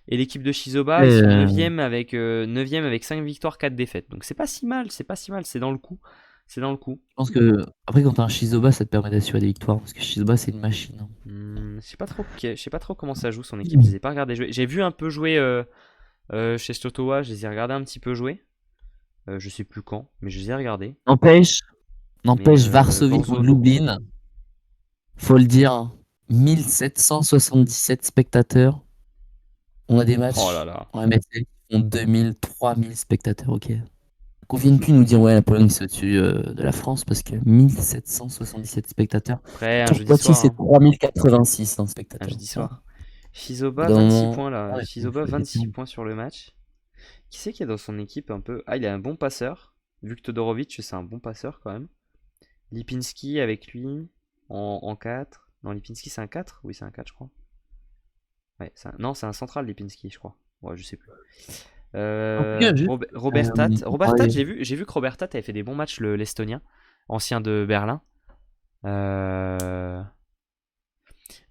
S1: Et l'équipe de Shizoba,
S2: Et,
S1: ils sont 9ème avec 5 victoires, 4 défaites. Donc c'est pas si mal, c'est dans le coup. C'est dans le coup.
S2: je pense que, après, quand t'as un Shizoba, ça te permet d'assurer des victoires. Parce que Shizoba, c'est une machine, hein.
S1: Je sais pas trop comment ça joue son équipe. Je les ai pas regardé jouer. J'ai vu un peu jouer chez Stotowa. Je les ai regardés un petit peu jouer. Je sais plus quand, mais je les ai regardés.
S2: N'empêche,
S1: Mais
S2: Varsovie contre
S1: Borzo, non.
S2: Lublin, faut le dire, 1777 spectateurs. On a des
S1: Oh là
S2: matchs
S1: là.
S2: en MSL qui font 2000, 3000 spectateurs, ok. Qu'on vienne plus nous dire, ouais, la Pologne c'est au-dessus de la France parce que 1777 spectateurs.
S1: Après, un
S2: Pour
S1: jeudi
S2: Poitiers,
S1: soir.
S2: c'est
S1: Hein.
S2: 3086
S1: Un
S2: spectateurs.
S1: jeudi
S2: Voilà.
S1: soir.
S2: Au bout
S1: Shizoba,
S2: d'un
S1: 26
S2: moment,
S1: points là.
S2: ouais,
S1: Shizoba,
S2: faut
S1: 26
S2: descendre.
S1: points sur le match. Qui c'est qu'il y a dans son équipe un peu? Ah, il a un bon passeur. Vu que Todorovic, c'est un bon passeur quand même. Lipinski avec lui en 4. Non, Lipinski, c'est un 4. Oui, c'est un 4, je crois. Ouais, non, c'est un central, Lipinski, je crois. Ouais, je sais plus.
S2: En tout cas, juste,
S1: Robert Tat. Robert Tat,
S2: ouais.
S1: j'ai vu que Robert Tat avait fait des bons matchs, l'Estonien, ancien de Berlin.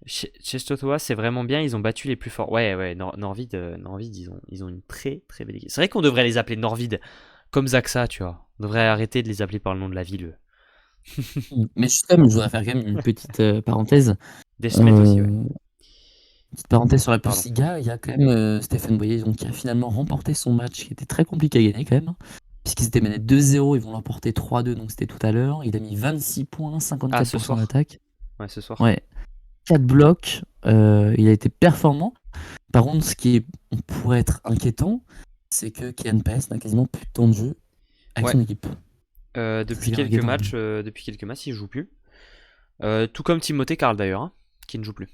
S1: Chez Stotoa, c'est vraiment bien. Ils ont battu les plus forts. Ouais, Norvid, ils ont une très très belle équipe. C'est vrai qu'on devrait les appeler Norvid, comme Zaxa, tu vois. On devrait arrêter de les appeler par le nom de la ville.
S2: Mais juste quand même, je voudrais faire quand même une petite parenthèse.
S1: Desmet aussi, ouais.
S2: Euh, Petite parenthèse sur la
S1: Pardon.
S2: Pulsiga, il y a quand même Stéphane Boyer donc, qui a finalement remporté son match qui était très compliqué à gagner quand même. puisqu'ils étaient menés 2-0, ils vont l'emporter 3-2, donc c'était tout à l'heure. Il a mis 26 points,
S1: Ah, ce
S2: 54%
S1: soir.
S2: d'attaque.
S1: Ouais, ce soir.
S2: Ouais, 4 blocs, il a été performant. Par contre, pourrait être inquiétant, c'est que Kylian Paes n'a quasiment plus de temps de jeu avec
S1: Ouais.
S2: son équipe.
S1: Depuis
S2: C'est
S1: quelques
S2: inquiétant.
S1: matchs, il joue plus. Tout comme Timothée Carl d'ailleurs, hein, qui ne joue plus.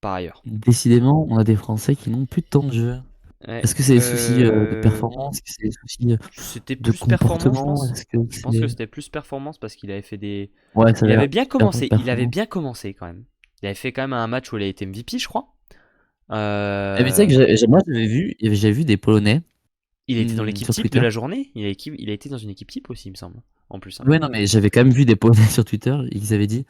S1: Par ailleurs.
S2: Décidément, on a des Français qui n'ont plus de temps de jeu.
S1: Ouais.
S2: Est-ce que c'est des soucis de performance? Est-ce que c'est des soucis
S1: C'était
S2: de
S1: plus performant, je
S2: comportement?
S1: pense.
S2: Est-ce que
S1: Je pense que
S2: c'est...
S1: c'était plus performance parce qu'il avait fait des.
S2: Ouais, ça a
S1: Il
S2: l'air
S1: avait bien
S2: super
S1: commencé. Il avait
S2: performant.
S1: bien commencé quand même. Il avait fait quand même un match où il a été MVP, je crois.
S2: Mais tu sais que
S1: Euh,
S2: moi j'avais vu des Polonais
S1: Il était dans l'équipe
S2: sur
S1: type de
S2: Twitter.
S1: la journée. Il a été dans une équipe type aussi, il me semble. En plus, hein.
S2: Ouais, non, mais j'avais quand même vu des Polonais sur Twitter et ils avaient dit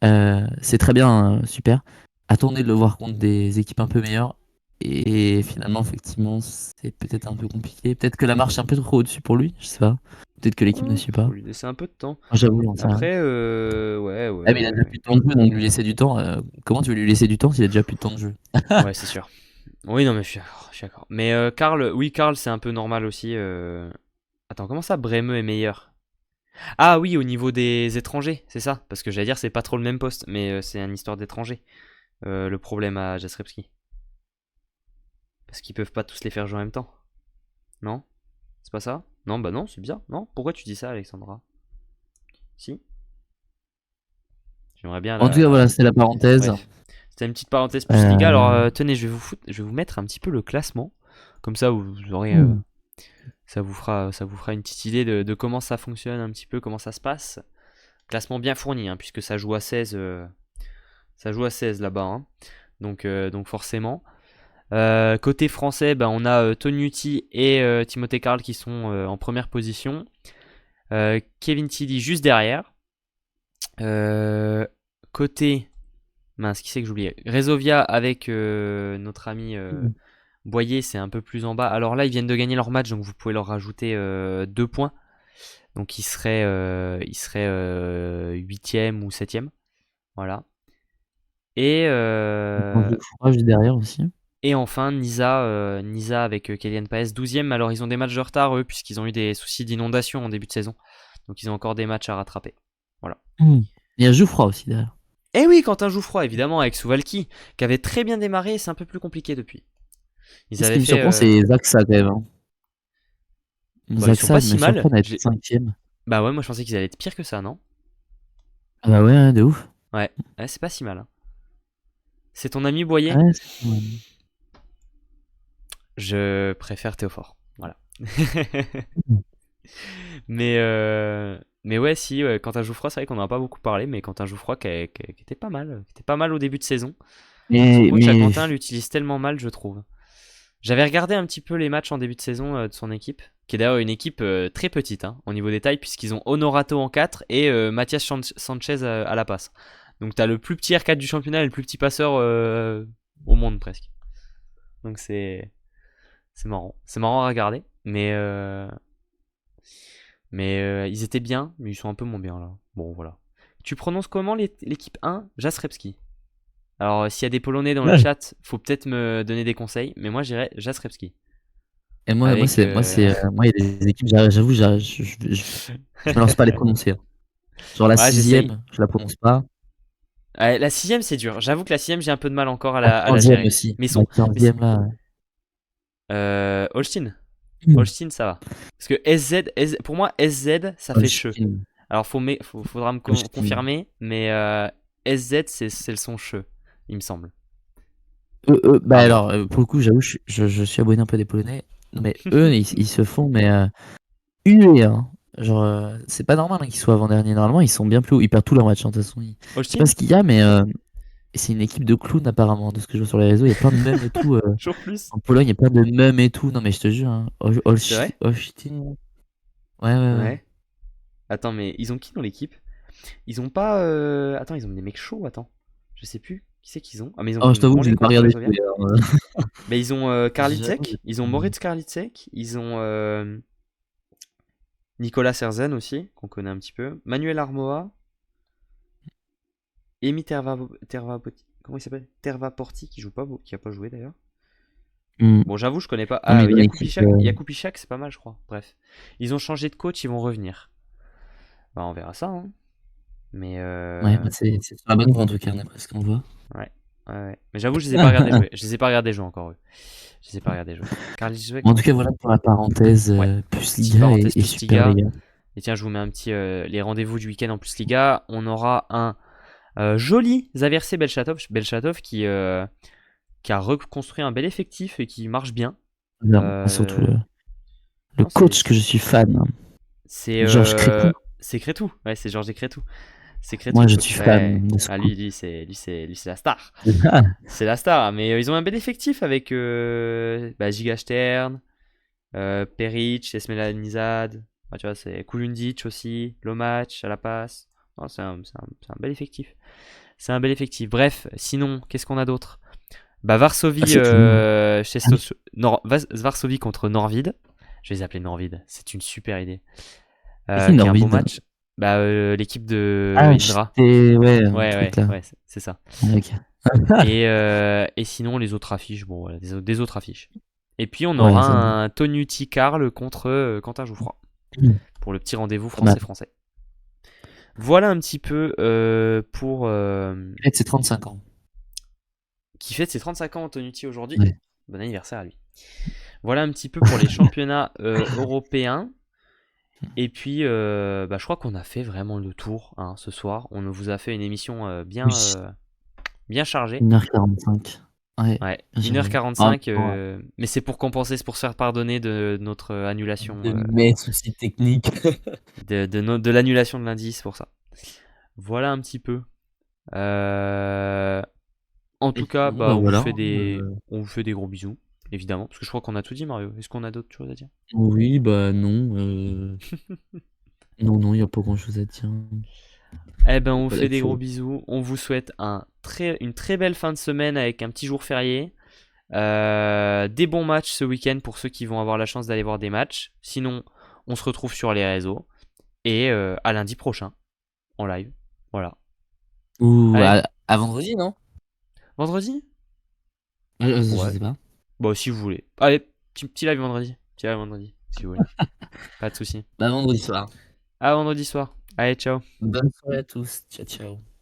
S2: c'est très bien, super. Attendez de le voir contre des équipes un peu meilleures. Et finalement, effectivement, c'est peut-être un peu compliqué. Peut-être que la marche est un peu trop au-dessus pour lui, je sais pas. Peut-être que l'équipe ne
S1: Oh,
S2: suit pas.
S1: faut lui laisser un peu de temps.
S2: Moi, j'avoue, j'en sais rien.
S1: Après, ouais,
S2: Ah,
S1: ouais,
S2: mais il a
S1: ouais,
S2: déjà plus
S1: ouais.
S2: de temps de jeu, donc lui laisser du temps. Comment tu veux lui laisser du temps s'il a déjà plus de temps de jeu?
S1: Ouais, c'est sûr. Oui, non, mais je suis d'accord. Mais Karl, oui, Karl, c'est un peu normal aussi. Attends, comment ça, Breme est meilleur? Ah oui, au niveau des étrangers, c'est ça. Parce que j'allais dire, c'est pas trop le même poste, mais c'est une histoire d'étrangers. Le problème à Jastrzebski. Parce qu'ils peuvent pas tous les faire jouer en même temps. Non? C'est pas ça? Non, bah non, c'est bien. Non? Pourquoi tu dis ça, Alexandra? Si? J'aimerais bien
S2: En tout cas,
S1: la.
S2: voilà, c'est la parenthèse.
S1: Bref. C'était une petite parenthèse plus Liga. Alors,
S2: Euh,
S1: tenez, je vais vous mettre un petit peu le classement. Comme ça, vous aurez.
S2: hmm.
S1: Ça vous fera une petite idée de comment ça fonctionne, un petit peu, comment ça se passe. Classement bien fourni, hein, puisque ça joue à 16, ça joue à 16 là-bas. Hein. Donc forcément. Côté français, ben, on a Tonuti et Timothée Carl qui sont en première position. Kevin Tilly juste derrière. Côté. Mince, qui c'est que j'oubliais? Rezovia avec notre ami Boyer, c'est un peu plus en bas. Alors là, ils viennent de gagner leur match, donc vous pouvez leur rajouter 2 points. Donc il serait 8ème ou 7ème. Voilà. Et,
S2: Je crois juste derrière aussi.
S1: et enfin, Nisa avec Kylian Paes, 12ème. Alors ils ont des matchs de retard, eux, puisqu'ils ont eu des soucis d'inondation en début de saison. Donc ils ont encore des matchs à rattraper. Voilà.
S2: Il y a Jouffroy aussi derrière.
S1: Et oui, Quentin Jouffroy, évidemment, avec Souvalki, qui avait très bien démarré, c'est un peu plus compliqué depuis. Ils
S2: Ce
S1: avaient
S2: qui me
S1: fait.
S2: surprend, c'est Zaxa quand même. Hein.
S1: Bah, ils sont
S2: Zaxa
S1: pas
S2: me
S1: si mal.
S2: surprend d'être 5ème.
S1: Bah ouais, moi je pensais qu'ils allaient être pire que ça, non?
S2: Ah bah ouais, de ouf.
S1: Ouais, ouais, c'est pas si mal. Hein. C'est ton ami Boyer?
S2: Ouais, c'est pas mal.
S1: Je préfère Théophore. Voilà.
S2: Mhm.
S1: Mais ouais, si, ouais, Quentin Jouffroy, c'est vrai qu'on n'en a pas beaucoup parlé, mais Quentin Jouffroy qui était pas mal. Qui était pas mal au début de saison. Son
S2: Mais,
S1: coach à
S2: mais
S1: Quentin l'utilise tellement mal, je trouve. J'avais regardé un petit peu les matchs en début de saison de son équipe, qui est d'ailleurs une équipe très petite hein, au niveau des tailles, puisqu'ils ont Honorato en 4 et Mathias Sanchez à la passe. Donc t'as le plus petit R4 du championnat et le plus petit passeur au monde presque. Donc c'est marrant. C'est marrant à regarder. Mais ils étaient bien, mais ils sont un peu moins bien là. Bon voilà. Tu prononces comment l'équipe 1? Jastrzebski. Alors s'il y a des Polonais dans le
S2: ouais.
S1: chat, faut peut-être me donner des conseils, mais moi je dirais Jastrzebski.
S2: Et
S1: Avec
S2: moi, il y a des équipes, j'avoue, je me lance pas à les prononcer. Hein. Genre la
S1: ouais, j'essaye.
S2: 6ème, je la prononce pas.
S1: Ouais, la sixième c'est dur. J'avoue que la sixième j'ai un peu de mal encore à
S2: La
S1: la
S2: 15e
S1: gérer.
S2: aussi.
S1: Mais
S2: La
S1: mais c'est-
S2: 15e là.
S1: Holstein.
S2: Hmm.
S1: Holstein ça va. Parce que pour moi SZ ça fait che.
S2: Holstein.
S1: Alors faudra me
S2: Holstein.
S1: confirmer, mais SZ c'est le son che, il me semble.
S2: Bah
S1: À
S2: alors,
S1: voir.
S2: pour le coup, j'avoue, je suis abonné un peu des Polonais. Non, mais eux, ils se font mais huer. Hein. Genre, c'est pas normal hein, qu'ils soient avant-dernier. Normalement, ils sont bien plus hauts. Ils perdent tous leurs matchs. Hein, de toute façon, je sais pas
S1: Holstein?
S2: ce qu'il y a, mais c'est une équipe de clowns apparemment. De ce que je vois sur les réseaux, il y a plein de mèmes et tout.
S1: Toujours plus.
S2: En Pologne, il y a plein de mèmes et tout. Non, mais je te jure. Hein.
S1: C'est vrai?
S2: Holstein. Ouais, ouais, ouais.
S1: Ouais. Attends, mais ils ont qui dans l'équipe? Ils ont pas. Attends, ils ont des mecs chauds, attends. Je sais plus. Qui c'est qu'ils ont? Ah, mais ils ont
S2: Oh, je t'avoue que je
S1: branlé
S2: l'ai pas
S1: contre
S2: regardé
S1: Resovia.
S2: jouer. Alors,
S1: Mais ils ont
S2: j'avoue que j'ai
S1: Karlitzek. Ils ont Moritz Karlitzek. Ils ont Nicolas Serzen aussi, qu'on connaît un petit peu. Manuel Armoa. Emi Terva, comment il s'appelle? Terva Porti, qui joue pas, qui a pas joué d'ailleurs.
S2: Hmm.
S1: Bon, j'avoue, je connais pas.
S2: Non, mais
S1: Ah,
S2: dans l'équipe.
S1: Yakupishak, c'est pas mal, je crois. Bref. Ils ont changé de coach, ils vont revenir. Bah, on verra ça, hein. Mais
S2: Ouais, bah, c'est sur la bonne voie en tout cas, d'après ce qu'on voit.
S1: ouais. Ouais. Mais j'avoue, je les ai pas regardés jouer. Je les ai pas regardés jouer encore, eux. Je les ai pas regardés jouer. Carly Zweck,
S2: Bon, en
S1: non.
S2: tout cas, voilà pour la parenthèse
S1: Ouais.
S2: plus
S1: Petite
S2: Liga
S1: parenthèse
S2: et
S1: plus
S2: Super
S1: Liga.
S2: Liga.
S1: Et tiens, je vous mets un petit les rendez-vous du week-end en plus Liga. On aura un joli Zaversé Belchatov qui a reconstruit un bel effectif et qui marche bien.
S2: Bien, surtout
S1: Euh,
S2: le
S1: non,
S2: coach que je suis fan,
S1: c'est
S2: Georges Crépeau.
S1: c'est Crétou. Ouais, c'est Georges Crétou. C'est Crétou
S2: Moi,
S1: le
S2: je
S1: coach.
S2: suis
S1: Ouais.
S2: fan de ce
S1: Ah,
S2: coup.
S1: lui c'est la star. C'est la star. Mais ils ont un bel effectif avec Giga Stern, Peric, Esmela Nizad. Tu vois, c'est Kulundic aussi, Lomac à la passe. Non, c'est un bel effectif. C'est un bel effectif. Bref, sinon, qu'est-ce qu'on a d'autre? Bah,
S2: Ah,
S1: Varsovie,
S2: c'est tout. Ah oui.
S1: Varsovie contre Norvide. Je vais les appeler Norvide. C'est une super idée.
S2: C'est qui
S1: Qui est un beau
S2: Norvide?
S1: match. Bah, l'équipe de
S2: Ah,
S1: Indra.
S2: ouais, un
S1: Ouais,
S2: truc
S1: ouais,
S2: là.
S1: ouais, c'est ça.
S2: Ouais, ok.
S1: Et sinon, les autres affiches, bon, voilà, des autres affiches. Et puis, on
S2: Ouais,
S1: aura
S2: ça me
S1: un Tonuti Karl contre Quentin Jouffroy
S2: dit.
S1: pour le petit rendez-vous
S2: Pas mal.
S1: français-français. Voilà un petit peu pour.
S2: Peut-être c'est 35 ans.
S1: Qui fête ses 35 ans, Tonuti, aujourd'hui.
S2: Ouais.
S1: Bon anniversaire à lui. Voilà un petit peu pour les championnats européens. Et puis, je crois qu'on a fait vraiment le tour hein, ce soir. On vous a fait une émission
S2: Oui.
S1: bien chargée.
S2: 1h45. Ouais,
S1: Ouais,
S2: bien chargé. En même
S1: 1h45,
S2: temps,
S1: mais c'est pour compenser, c'est pour se faire pardonner de notre annulation,
S2: de mes soucis techniques.
S1: de l'annulation de lundi, c'est pour ça. Voilà un petit peu. En
S2: Et
S1: tout cas,
S2: sinon, bah voilà.
S1: on vous fait des gros bisous, évidemment, parce que je crois qu'on a tout dit, Mario. Est-ce qu'on a d'autres choses à dire?
S2: Oui, bah non. Non, non, il n'y a pas grand-chose à dire.
S1: Eh ben, on vous
S2: Pas
S1: fait des
S2: d'actu.
S1: gros bisous. On vous souhaite une très belle fin de semaine avec un petit jour férié. Des bons matchs ce week-end pour ceux qui vont avoir la chance d'aller voir des matchs. Sinon, on se retrouve sur les réseaux. Et à lundi prochain, en live. Voilà.
S2: Ou
S1: Allez,
S2: à vendredi, non?
S1: vendredi?
S2: Je
S1: Ouais.
S2: sais pas.
S1: Bon, si vous voulez. Allez, petit live vendredi. Petit live vendredi, si vous voulez. Pas de soucis.
S2: Bah vendredi soir.
S1: À vendredi soir. Allez, ciao.
S2: Bonne soirée à tous. Ciao, ciao.